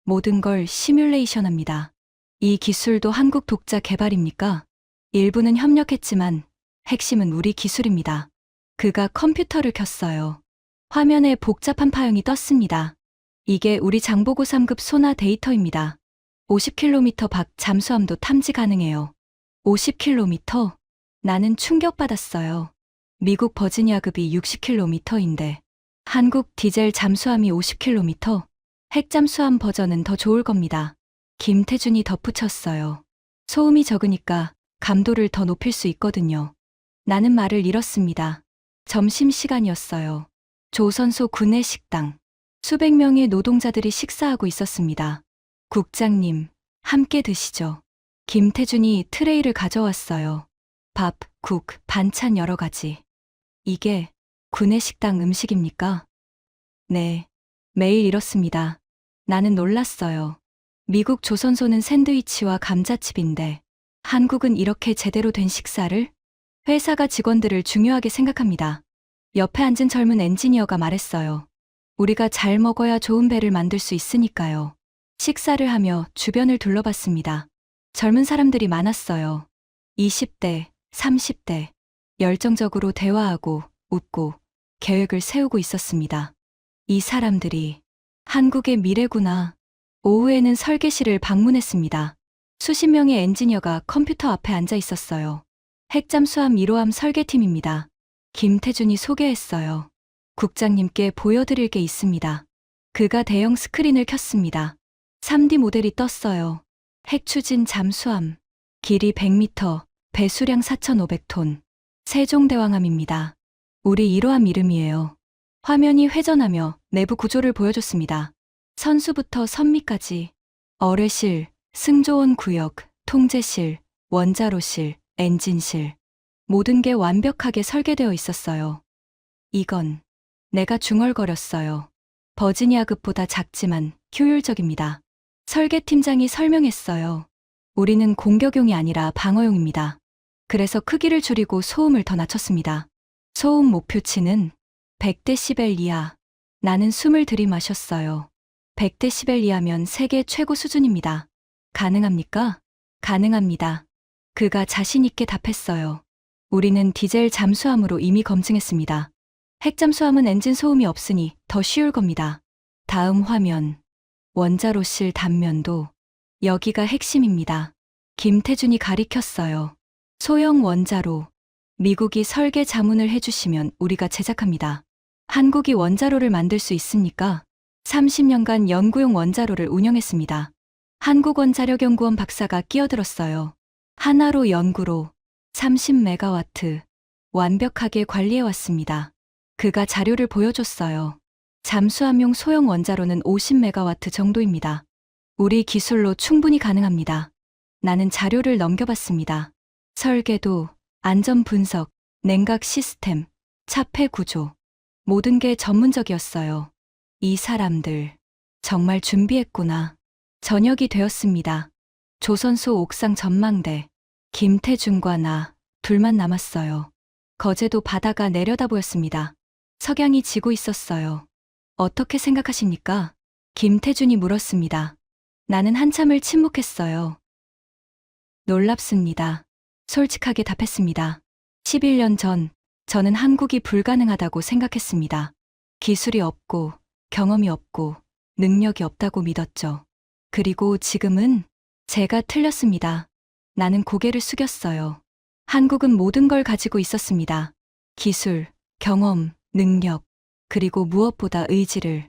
모든 걸 시뮬레이션합니다. 이 기술도 한국 독자 개발입니까? 일부는 협력했지만 핵심은 우리 기술입니다. 그가 컴퓨터를 켰어요. 화면에 복잡한 파형이 떴습니다. 이게 우리 장보고 3급 소나 데이터입니다. 50km 밖 잠수함도 탐지 가능해요. 50km? 나는 충격받았어요. 미국 버지니아급이 60km인데 한국 디젤 잠수함이 50km? 핵잠수함 버전은 더 좋을 겁니다. 김태준이 덧붙였어요. 소음이 적으니까 감도를 더 높일 수 있거든요. 나는 말을 잃었습니다. 점심시간이었어요. 조선소 구내 식당. 수백 명의 노동자들이 식사하고 있었습니다. 국장님, 함께 드시죠. 김태준이 트레이를 가져왔어요. 밥, 국, 반찬 여러 가지. 이게 구내식당 음식입니까? 네, 매일 이렇습니다. 나는 놀랐어요. 미국 조선소는 샌드위치와 감자칩인데 한국은 이렇게 제대로 된 식사를? 회사가 직원들을 중요하게 생각합니다. 옆에 앉은 젊은 엔지니어가 말했어요. 우리가 잘 먹어야 좋은 배를 만들 수 있으니까요. 식사를 하며 주변을 둘러봤습니다. 젊은 사람들이 많았어요. 20대, 30대. 열정적으로 대화하고 웃고 계획을 세우고 있었습니다. 이 사람들이 한국의 미래구나. 오후에는 설계실을 방문했습니다. 수십 명의 엔지니어가 컴퓨터 앞에 앉아 있었어요. 핵잠수함 1호함 설계팀입니다. 김태준이 소개했어요. 국장님께 보여드릴 게 있습니다. 그가 대형 스크린을 켰습니다. 3D 모델이 떴어요. 핵추진 잠수함. 길이 100m, 배수량 4,500톤. 세종대왕함입니다. 우리 이러한 이름이에요. 화면이 회전하며 내부 구조를 보여줬습니다. 선수부터 선미까지 어뢰실, 승조원 구역, 통제실, 원자로실, 엔진실 모든 게 완벽하게 설계되어 있었어요. 이건 내가 중얼거렸어요. 버지니아급보다 작지만 효율적입니다. 설계팀장이 설명했어요. 우리는 공격용이 아니라 방어용입니다. 그래서 크기를 줄이고 소음을 더 낮췄습니다. 소음 목표치는 100데시벨 이하. 나는 숨을 들이마셨어요. 100데시벨 이하면 세계 최고 수준입니다. 가능합니까? 가능합니다. 그가 자신있게 답했어요. 우리는 디젤 잠수함으로 이미 검증했습니다. 핵 잠수함은 엔진 소음이 없으니 더 쉬울 겁니다. 다음 화면. 원자로실 단면도 여기가 핵심입니다. 김태준이 가리켰어요. 소형 원자로. 미국이 설계 자문을 해주시면 우리가 제작합니다. 한국이 원자로를 만들 수 있습니까? 30년간 연구용 원자로를 운영했습니다. 한국원자력연구원 박사가 끼어들었어요. 하나로 연구로 30메가와트 완벽하게 관리해왔습니다. 그가 자료를 보여줬어요. 잠수함용 소형 원자로는 50메가와트 정도입니다. 우리 기술로 충분히 가능합니다. 나는 자료를 넘겨봤습니다. 설계도, 안전 분석, 냉각 시스템, 차폐 구조 모든 게 전문적이었어요. 이 사람들 정말 준비했구나. 저녁이 되었습니다. 조선소 옥상 전망대. 김태준과 나 둘만 남았어요. 거제도 바다가 내려다 보였습니다. 석양이 지고 있었어요. 어떻게 생각하십니까? 김태준이 물었습니다. 나는 한참을 침묵했어요. 놀랍습니다. 솔직하게 답했습니다. 11년 전 저는 한국이 불가능하다고 생각했습니다. 기술이 없고 경험이 없고 능력이 없다고 믿었죠. 그리고 지금은 제가 틀렸습니다. 나는 고개를 숙였어요. 한국은 모든 걸 가지고 있었습니다. 기술, 경험, 능력, 그리고 무엇보다 의지를.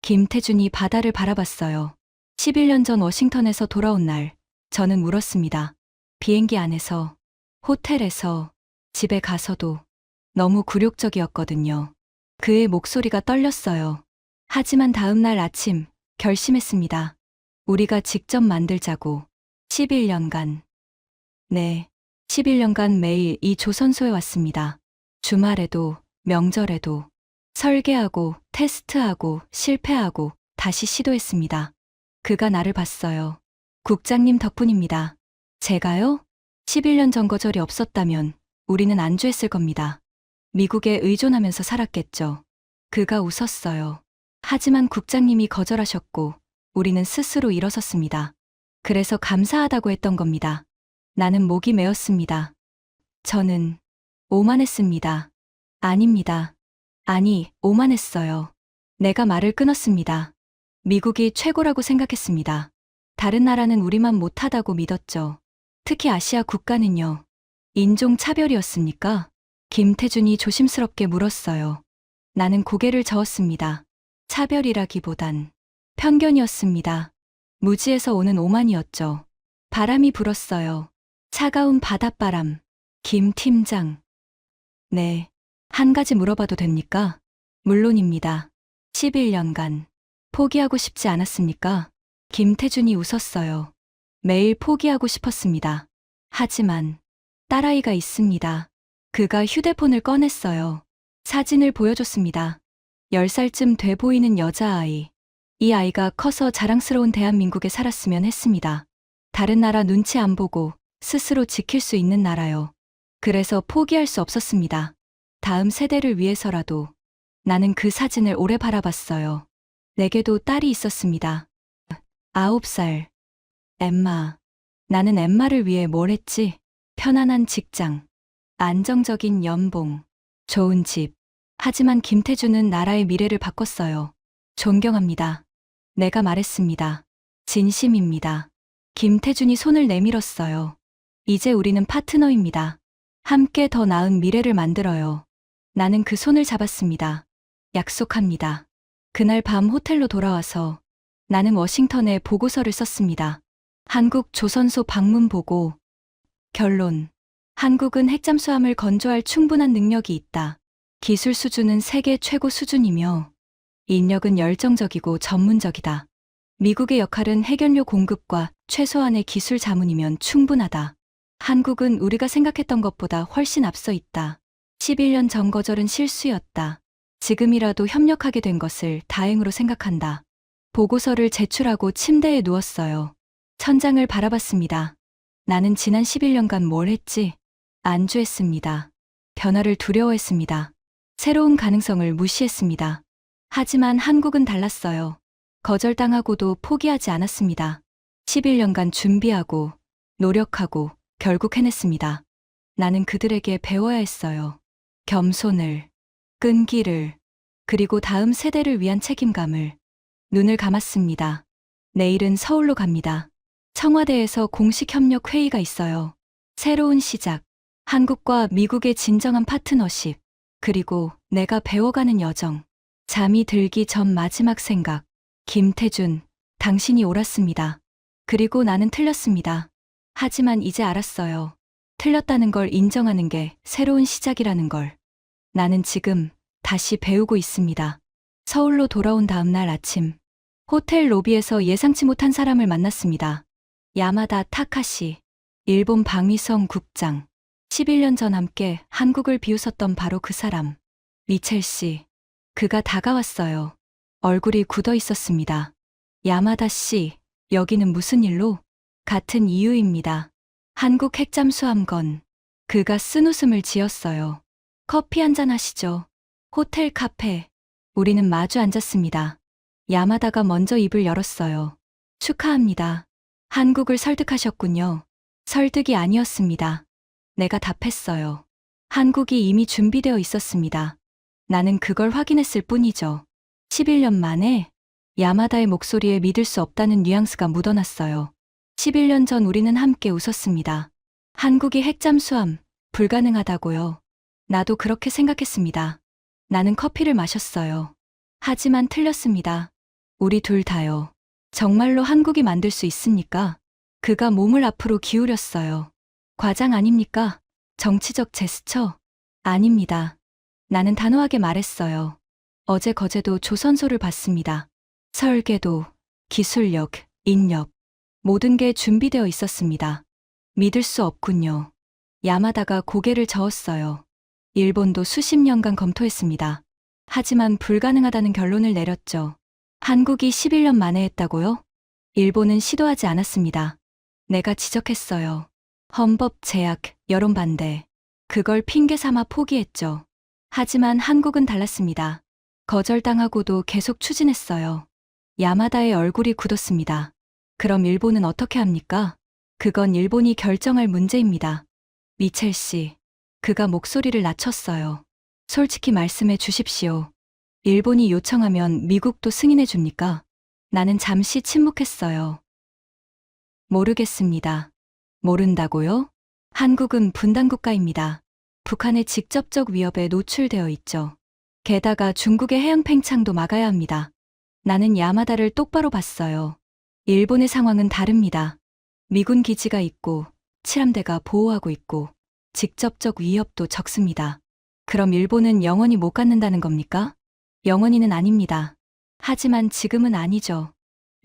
김태준이 바다를 바라봤어요. 11년 전 워싱턴에서 돌아온 날, 저는 울었습니다. 비행기 안에서, 호텔에서, 집에 가서도 너무 굴욕적이었거든요. 그의 목소리가 떨렸어요. 하지만 다음 날 아침 결심했습니다. 우리가 직접 만들자고. 11년간. 네, 11년간 매일 이 조선소에 왔습니다. 주말에도, 명절에도 설계하고, 테스트하고, 실패하고, 다시 시도했습니다. 그가 나를 봤어요. 국장님 덕분입니다. 제가요? 11년 전 거절이 없었다면 우리는 안주했을 겁니다. 미국에 의존하면서 살았겠죠. 그가 웃었어요. 하지만 국장님이 거절하셨고 우리는 스스로 일어섰습니다. 그래서 감사하다고 했던 겁니다. 나는 목이 메었습니다. 저는 오만했습니다. 아닙니다. 아니, 오만했어요. 내가 말을 끊었습니다. 미국이 최고라고 생각했습니다. 다른 나라는 우리만 못하다고 믿었죠. 특히 아시아 국가는요. 인종 차별이었습니까? 김태준이 조심스럽게 물었어요. 나는 고개를 저었습니다. 차별이라기보단 편견이었습니다. 무지에서 오는 오만이었죠. 바람이 불었어요. 차가운 바닷바람. 김 팀장. 네. 한 가지 물어봐도 됩니까? 물론입니다. 11년간 포기하고 싶지 않았습니까? 김태준이 웃었어요. 매일 포기하고 싶었습니다. 하지만 딸아이가 있습니다. 그가 휴대폰을 꺼냈어요. 사진을 보여줬습니다. 10살쯤 돼 보이는 여자아이. 이 아이가 커서 자랑스러운 대한민국에 살았으면 했습니다. 다른 나라 눈치 안 보고 스스로 지킬 수 있는 나라요. 그래서 포기할 수 없었습니다. 다음 세대를 위해서라도. 나는 그 사진을 오래 바라봤어요. 내게도 딸이 있었습니다. 9살. 엠마. 나는 엠마를 위해 뭘 했지? 편안한 직장, 안정적인 연봉, 좋은 집. 하지만 김태준은 나라의 미래를 바꿨어요. 존경합니다. 내가 말했습니다. 진심입니다. 김태준이 손을 내밀었어요. 이제 우리는 파트너입니다. 함께 더 나은 미래를 만들어요. 나는 그 손을 잡았습니다. 약속합니다. 그날 밤 호텔로 돌아와서 나는 워싱턴에 보고서를 썼습니다. 한국 조선소 방문 보고. 결론. 한국은 핵잠수함을 건조할 충분한 능력이 있다. 기술 수준은 세계 최고 수준이며 인력은 열정적이고 전문적이다. 미국의 역할은 해결료 공급과 최소한의 기술 자문이면 충분하다. 한국은 우리가 생각했던 것보다 훨씬 앞서 있다. 11년 전 거절은 실수였다. 지금이라도 협력하게 된 것을 다행으로 생각한다. 보고서를 제출하고 침대에 누웠어요. 천장을 바라봤습니다. 나는 지난 11년간 뭘 했지? 안주했습니다. 변화를 두려워했습니다. 새로운 가능성을 무시했습니다. 하지만 한국은 달랐어요. 거절당하고도 포기하지 않았습니다. 11년간 준비하고 노력하고 결국 해냈습니다. 나는 그들에게 배워야 했어요. 겸손을, 끈기를, 그리고 다음 세대를 위한 책임감을. 눈을 감았습니다. 내일은 서울로 갑니다. 청와대에서 공식 협력 회의가 있어요. 새로운 시작, 한국과 미국의 진정한 파트너십, 그리고 내가 배워가는 여정. 잠이 들기 전 마지막 생각. 김태준, 당신이 옳았습니다. 그리고 나는 틀렸습니다. 하지만 이제 알았어요. 틀렸다는 걸 인정하는 게 새로운 시작이라는 걸. 나는 지금 다시 배우고 있습니다. 서울로 돌아온 다음 날 아침, 호텔 로비에서 예상치 못한 사람을 만났습니다. 야마다 타카시, 일본 방위성 국장. 11년 전 함께 한국을 비웃었던 바로 그 사람. 미첼 씨. 그가 다가왔어요. 얼굴이 굳어 있었습니다. 야마다 씨, 여기는 무슨 일로? 같은 이유입니다. 한국 핵잠수함건. 그가 쓴 웃음을 지었어요. 커피 한잔 하시죠. 호텔 카페. 우리는 마주 앉았습니다. 야마다가 먼저 입을 열었어요. 축하합니다. 한국을 설득하셨군요. 설득이 아니었습니다. 내가 답했어요. 한국이 이미 준비되어 있었습니다. 나는 그걸 확인했을 뿐이죠. 11년 만에 야마다의 목소리에 믿을 수 없다는 뉘앙스가 묻어났어요. 11년 전 우리는 함께 웃었습니다. 한국이 핵잠수함, 불가능하다고요. 나도 그렇게 생각했습니다. 나는 커피를 마셨어요. 하지만 틀렸습니다. 우리 둘 다요. 정말로 한국이 만들 수 있습니까? 그가 몸을 앞으로 기울였어요. 과장 아닙니까? 정치적 제스처? 아닙니다. 나는 단호하게 말했어요. 어제 거제도 조선소를 봤습니다. 설계도, 기술력, 인력, 모든 게 준비되어 있었습니다. 믿을 수 없군요. 야마다가 고개를 저었어요. 일본도 수십 년간 검토했습니다. 하지만 불가능하다는 결론을 내렸죠. 한국이 11년 만에 했다고요? 일본은 시도하지 않았습니다. 내가 지적했어요. 헌법 제약, 여론 반대. 그걸 핑계 삼아 포기했죠. 하지만 한국은 달랐습니다. 거절당하고도 계속 추진했어요. 야마다의 얼굴이 굳었습니다. 그럼 일본은 어떻게 합니까? 그건 일본이 결정할 문제입니다. 미첼 씨, 그가 목소리를 낮췄어요. 솔직히 말씀해 주십시오. 일본이 요청하면 미국도 승인해 줍니까? 나는 잠시 침묵했어요. 모르겠습니다. 모른다고요? 한국은 분단국가입니다. 북한의 직접적 위협에 노출되어 있죠. 게다가 중국의 해양 팽창도 막아야 합니다. 나는 야마다를 똑바로 봤어요. 일본의 상황은 다릅니다. 미군 기지가 있고 칠함대가 보호하고 있고 직접적 위협도 적습니다. 그럼 일본은 영원히 못 갖는다는 겁니까? 영원히는 아닙니다. 하지만 지금은 아니죠.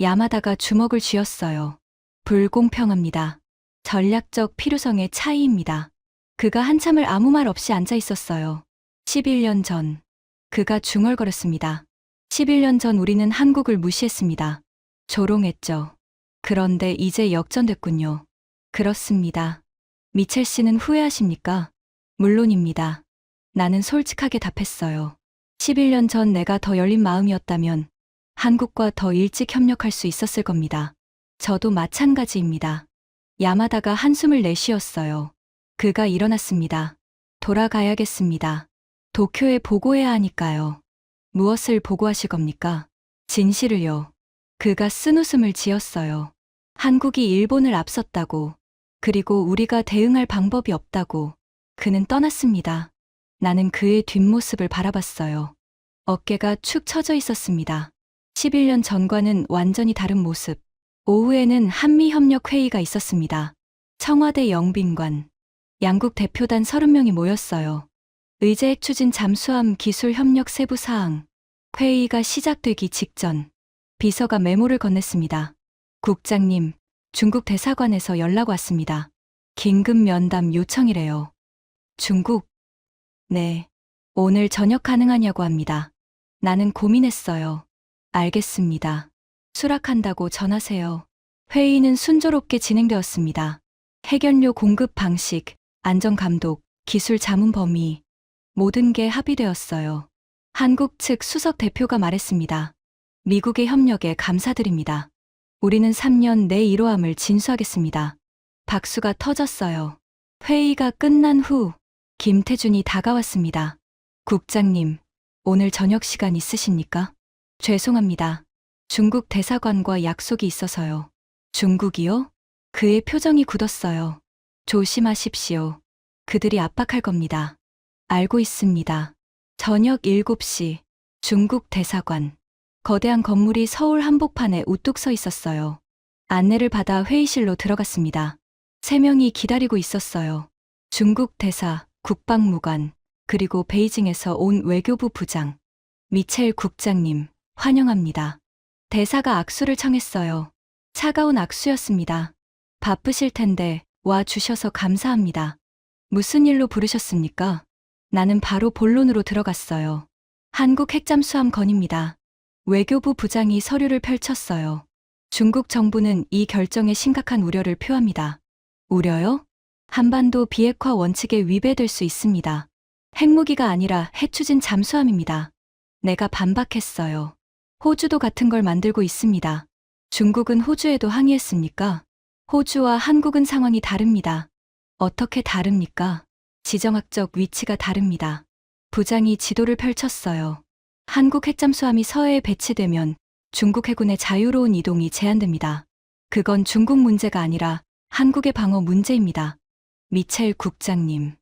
야마다가 주먹을 쥐었어요. 불공평합니다. 전략적 필요성의 차이입니다. 그가 한참을 아무 말 없이 앉아 있었어요. 11년 전. 그가 중얼거렸습니다. 11년 전 우리는 한국을 무시했습니다. 조롱했죠. 그런데 이제 역전됐군요. 그렇습니다. 미첼 씨는 후회하십니까? 물론입니다. 나는 솔직하게 답했어요. 11년 전 내가 더 열린 마음이었다면 한국과 더 일찍 협력할 수 있었을 겁니다. 저도 마찬가지입니다. 야마다가 한숨을 내쉬었어요. 그가 일어났습니다. 돌아가야겠습니다. 도쿄에 보고해야 하니까요. 무엇을 보고하실 겁니까? 진실을요. 그가 쓴 웃음을 지었어요. 한국이 일본을 앞섰다고, 그리고 우리가 대응할 방법이 없다고. 그는 떠났습니다. 나는 그의 뒷모습을 바라봤어요. 어깨가 축 처져 있었습니다. 11년 전과는 완전히 다른 모습. 오후에는 한미협력회의가 있었습니다. 청와대 영빈관. 양국 대표단 30명이 모였어요. 의제핵 추진 잠수함 기술 협력 세부 사항. 회의가 시작되기 직전 비서가 메모를 건넸습니다. 국장님, 중국 대사관에서 연락 왔습니다. 긴급 면담 요청이래요. 중국? 네. 오늘 저녁 가능하냐고 합니다. 나는 고민했어요. 알겠습니다. 수락한다고 전하세요. 회의는 순조롭게 진행되었습니다. 핵연료 공급 방식, 안전 감독, 기술 자문 범위, 모든 게 합의되었어요. 한국 측 수석 대표가 말했습니다. 미국의 협력에 감사드립니다. 우리는 3년 내 이로함을 진수하겠습니다. 박수가 터졌어요. 회의가 끝난 후 김태준이 다가왔습니다. 국장님, 오늘 저녁 시간 있으십니까? 죄송합니다. 중국 대사관과 약속이 있어서요. 중국이요? 그의 표정이 굳었어요. 조심하십시오. 그들이 압박할 겁니다. 알고 있습니다. 저녁 7시, 중국 대사관. 거대한 건물이 서울 한복판에 우뚝 서 있었어요. 안내를 받아 회의실로 들어갔습니다. 3명이 기다리고 있었어요. 중국 대사, 국방무관, 그리고 베이징에서 온 외교부 부장. 미첼 국장님, 환영합니다. 대사가 악수를 청했어요. 차가운 악수였습니다. 바쁘실 텐데 와 주셔서 감사합니다. 무슨 일로 부르셨습니까? 나는 바로 본론으로 들어갔어요. 한국 핵잠수함 건입니다. 외교부 부장이 서류를 펼쳤어요. 중국 정부는 이 결정에 심각한 우려를 표합니다. 우려요? 한반도 비핵화 원칙에 위배될 수 있습니다. 핵무기가 아니라 핵추진 잠수함입니다. 내가 반박했어요. 호주도 같은 걸 만들고 있습니다. 중국은 호주에도 항의했습니까? 호주와 한국은 상황이 다릅니다. 어떻게 다릅니까? 지정학적 위치가 다릅니다. 부장이 지도를 펼쳤어요. 한국 핵잠수함이 서해에 배치되면 중국 해군의 자유로운 이동이 제한됩니다. 그건 중국 문제가 아니라 한국의 방어 문제입니다. 미첼 국장님.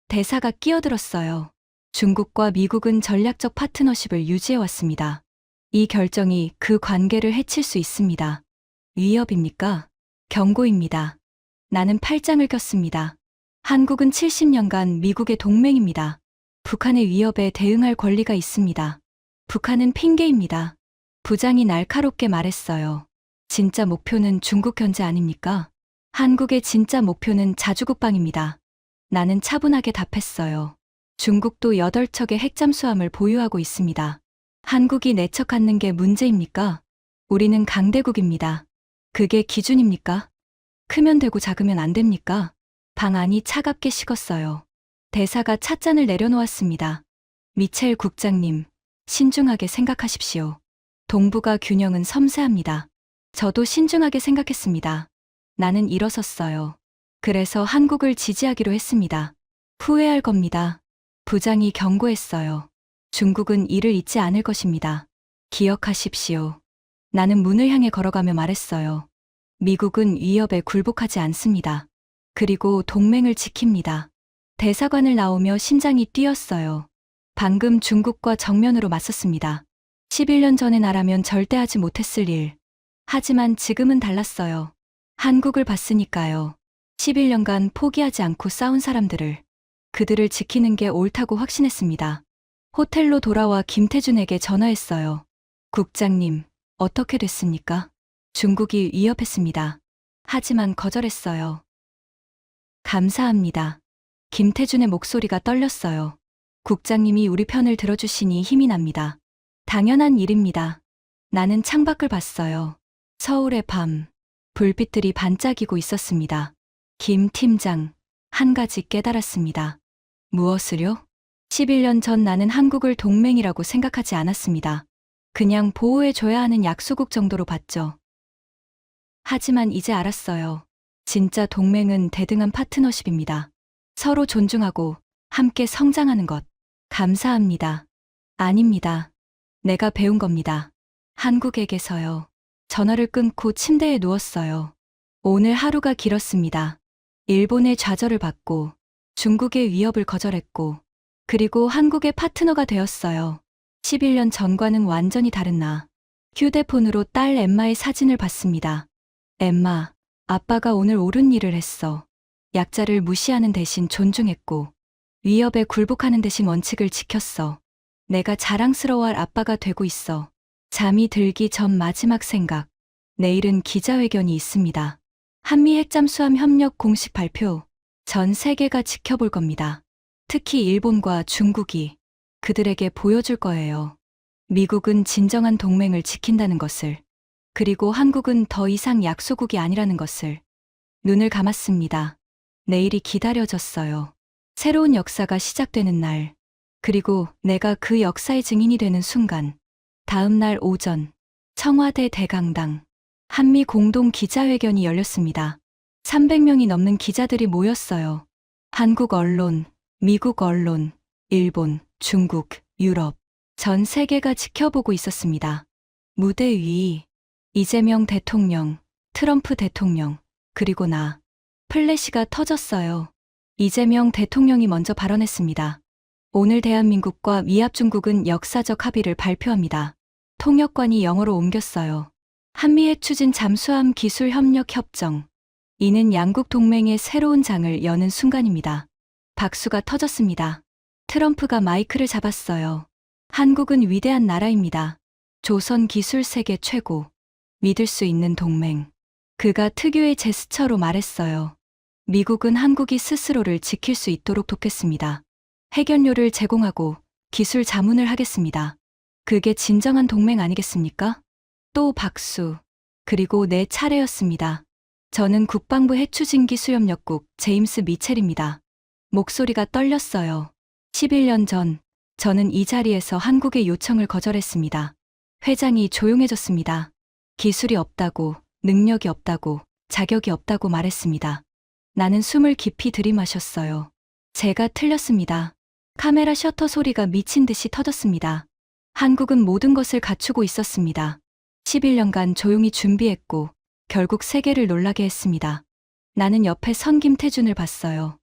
대사가 끼어들었어요. 중국과 미국은 전략적 파트너십을 유지해왔습니다. 이 결정이 그 관계를 해칠 수 있습니다. 위협입니까? 경고입니다. 나는 팔짱을 꼈습니다. 한국은 70년간 미국의 동맹입니다. 북한의 위협에 대응할 권리가 있습니다. 북한은 핑계입니다. 부장이 날카롭게 말했어요. 진짜 목표는 중국 견제 아닙니까? 한국의 진짜 목표는 자주국방입니다. 나는 차분하게 답했어요. 중국도 8척의 핵잠수함을 보유하고 있습니다. 한국이 4척 갖는 게 문제입니까? 우리는 강대국입니다. 그게 기준입니까? 크면 되고 작으면 안 됩니까? 방 안이 차갑게 식었어요. 대사가 찻잔을 내려놓았습니다. 미첼 국장님, 신중하게 생각하십시오. 동북아 균형은 섬세합니다. 저도 신중하게 생각했습니다. 나는 일어섰어요. 그래서 한국을 지지하기로 했습니다. 후회할 겁니다. 부장이 경고했어요. 중국은 이를 잊지 않을 것입니다. 기억하십시오. 나는 문을 향해 걸어가며 말했어요. 미국은 위협에 굴복하지 않습니다. 그리고 동맹을 지킵니다. 대사관을 나오며 심장이 뛰었어요. 방금 중국과 정면으로 맞섰습니다. 11년 전의 나라면 절대 하지 못했을 일. 하지만 지금은 달랐어요. 한국을 봤으니까요. 11년간 포기하지 않고 싸운 사람들을, 그들을 지키는 게 옳다고 확신했습니다. 호텔로 돌아와 김태준에게 전화했어요. 국장님, 어떻게 됐습니까? 중국이 위협했습니다. 하지만 거절했어요. 감사합니다. 김태준의 목소리가 떨렸어요. 국장님이 우리 편을 들어주시니 힘이 납니다. 당연한 일입니다. 나는 창밖을 봤어요. 서울의 밤, 불빛들이 반짝이고 있었습니다. 김 팀장, 한 가지 깨달았습니다. 무엇을요? 11년 전 나는 한국을 동맹이라고 생각하지 않았습니다. 그냥 보호해줘야 하는 약소국 정도로 봤죠. 하지만 이제 알았어요. 진짜 동맹은 대등한 파트너십입니다. 서로 존중하고 함께 성장하는 것. 감사합니다. 아닙니다. 내가 배운 겁니다. 한국에게서요. 전화를 끊고 침대에 누웠어요. 오늘 하루가 길었습니다. 일본의 좌절을 받고 중국의 위협을 거절했고 그리고 한국의 파트너가 되었어요. 11년 전과는 완전히 다른 나. 휴대폰으로 딸 엠마의 사진을 봤습니다. 엠마, 아빠가 오늘 옳은 일을 했어. 약자를 무시하는 대신 존중했고 위협에 굴복하는 대신 원칙을 지켰어. 내가 자랑스러워할 아빠가 되고 있어. 잠이 들기 전 마지막 생각. 내일은 기자회견이 있습니다. 한미 핵잠수함 협력 공식 발표. 전 세계가 지켜볼 겁니다. 특히 일본과 중국이 그들에게 보여줄 거예요. 미국은 진정한 동맹을 지킨다는 것을, 그리고 한국은 더 이상 약소국이 아니라는 것을. 눈을 감았습니다. 내일이 기다려졌어요. 새로운 역사가 시작되는 날, 그리고 내가 그 역사의 증인이 되는 순간. 다음 날 오전, 청와대 대강당, 한미 공동 기자회견이 열렸습니다. 300명이 넘는 기자들이 모였어요. 한국 언론, 미국 언론, 일본, 중국, 유럽, 전 세계가 지켜보고 있었습니다. 무대 위, 이재명 대통령, 트럼프 대통령, 그리고 나. 플래시가 터졌어요. 이재명 대통령이 먼저 발언했습니다. 오늘 대한민국과 미합 중국은 역사적 합의를 발표합니다. 통역관이 영어로 옮겼어요. 한미핵 추진 잠수함 기술 협력 협정. 이는 양국 동맹의 새로운 장을 여는 순간입니다. 박수가 터졌습니다. 트럼프가 마이크를 잡았어요. 한국은 위대한 나라입니다. 조선 기술 세계 최고. 믿을 수 있는 동맹. 그가 특유의 제스처로 말했어요. 미국은 한국이 스스로를 지킬 수 있도록 돕겠습니다. 핵연료를 제공하고 기술 자문을 하겠습니다. 그게 진정한 동맹 아니겠습니까? 또 박수. 그리고 내 차례였습니다. 저는 국방부 핵추진기술협력국 제임스 미첼입니다. 목소리가 떨렸어요. 11년 전, 저는 이 자리에서 한국의 요청을 거절했습니다. 회장이 조용해졌습니다. 기술이 없다고, 능력이 없다고, 자격이 없다고 말했습니다. 나는 숨을 깊이 들이마셨어요. 제가 틀렸습니다. 카메라 셔터 소리가 미친 듯이 터졌습니다. 한국은 모든 것을 갖추고 있었습니다. 11년간 조용히 준비했고 결국 세계를 놀라게 했습니다. 나는 옆에 선 김태준을 봤어요.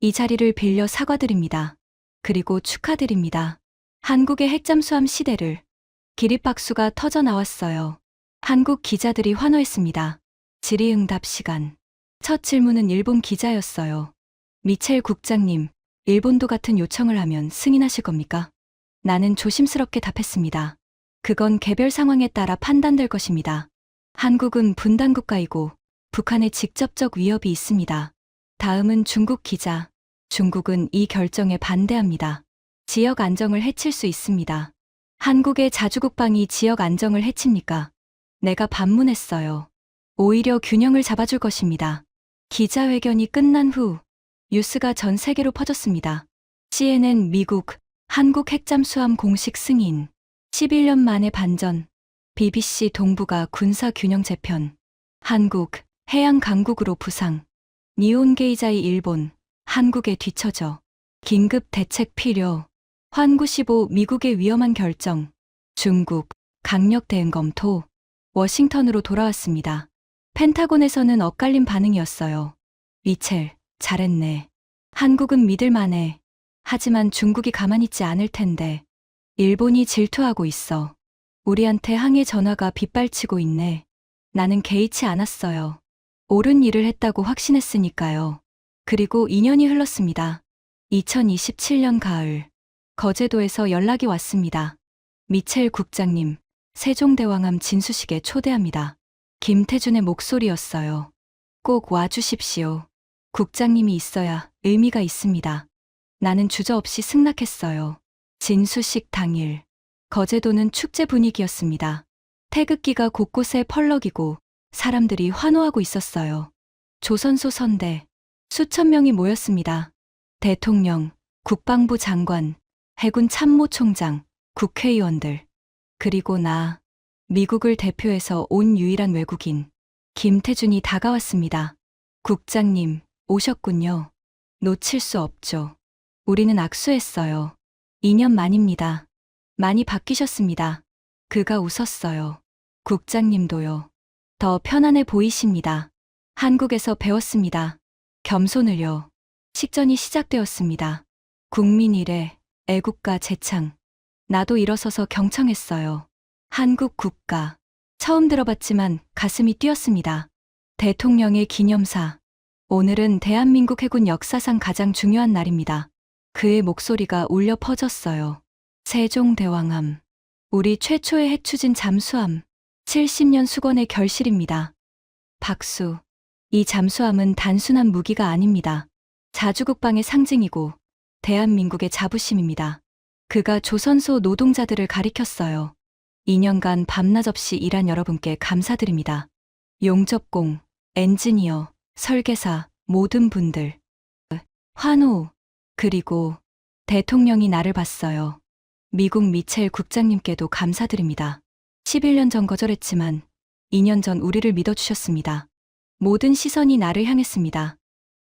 이 자리를 빌려 사과드립니다. 그리고 축하드립니다. 한국의 핵잠수함 시대를. 기립박수가 터져 나왔어요. 한국 기자들이 환호했습니다. 질의응답 시간. 첫 질문은 일본 기자였어요. 미첼 국장님, 일본도 같은 요청을 하면 승인하실 겁니까? 나는 조심스럽게 답했습니다. 그건 개별 상황에 따라 판단될 것입니다. 한국은 분단국가이고 북한에 직접적 위협이 있습니다. 다음은 중국 기자. 중국은 이 결정에 반대합니다. 지역 안정을 해칠 수 있습니다. 한국의 자주국방이 지역 안정을 해칩니까? 내가 반문했어요. 오히려 균형을 잡아줄 것입니다. 기자회견이 끝난 후 뉴스가 전 세계로 퍼졌습니다. CNN 미국, 한국 핵잠수함 공식 승인. 11년 만에 반전. BBC 동북아 군사균형 재편. 한국, 해양 강국으로 부상. 니온게이자이 일본, 한국에 뒤처져. 긴급 대책 필요. 환구 15 미국의 위험한 결정. 중국, 강력 대응 검토. 워싱턴으로 돌아왔습니다. 펜타곤에서는 엇갈린 반응이었어요. 미첼, 잘했네. 한국은 믿을만해. 하지만 중국이 가만히 있지 않을 텐데. 일본이 질투하고 있어. 우리한테 항해 전화가 빗발치고 있네. 나는 개의치 않았어요. 옳은 일을 했다고 확신했으니까요. 그리고 2년이 흘렀습니다. 2027년 가을. 거제도에서 연락이 왔습니다. 미첼 국장님, 세종대왕암 진수식에 초대합니다. 김태준의 목소리였어요. 꼭 와주십시오. 국장님이 있어야 의미가 있습니다. 나는 주저없이 승낙했어요. 진수식 당일. 거제도는 축제 분위기였습니다. 태극기가 곳곳에 펄럭이고 사람들이 환호하고 있었어요. 조선소 선대. 수천 명이 모였습니다. 대통령, 국방부 장관, 해군 참모총장, 국회의원들. 그리고 나. 미국을 대표해서 온 유일한 외국인. 김태준이 다가왔습니다. 국장님, 오셨군요. 놓칠 수 없죠. 우리는 악수했어요. 2년 만입니다. 많이 바뀌셨습니다. 그가 웃었어요. 국장님도요. 더 편안해 보이십니다. 한국에서 배웠습니다. 겸손을요. 식전이 시작되었습니다. 국민 일에 애국가 재창. 나도 일어서서 경청했어요. 한국 국가. 처음 들어봤지만 가슴이 뛰었습니다. 대통령의 기념사. 오늘은 대한민국 해군 역사상 가장 중요한 날입니다. 그의 목소리가 울려 퍼졌어요. 세종대왕암. 우리 최초의 핵추진 잠수함. 70년 수건의 결실입니다. 박수. 이 잠수함은 단순한 무기가 아닙니다. 자주국방의 상징이고 대한민국의 자부심입니다. 그가 조선소 노동자들을 가리켰어요. 2년간 밤낮 없이 일한 여러분께 감사드립니다. 용접공, 엔지니어, 설계사, 모든 분들. 환호. 그리고 대통령이 나를 봤어요. 미국 미첼 국장님께도 감사드립니다. 11년 전 거절했지만 2년 전 우리를 믿어주셨습니다. 모든 시선이 나를 향했습니다.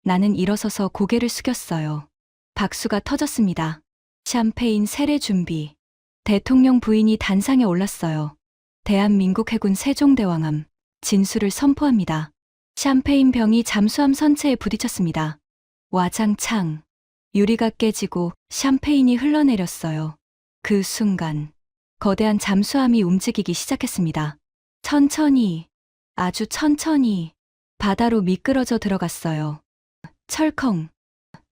나는 일어서서 고개를 숙였어요. 박수가 터졌습니다. 샴페인 세례 준비. 대통령 부인이 단상에 올랐어요. 대한민국 해군 세종대왕함 진수를 선포합니다. 샴페인 병이 잠수함 선체에 부딪혔습니다. 와장창. 유리가 깨지고 샴페인이 흘러내렸어요. 그 순간 거대한 잠수함이 움직이기 시작했습니다. 천천히, 아주 천천히 바다로 미끄러져 들어갔어요. 철컹,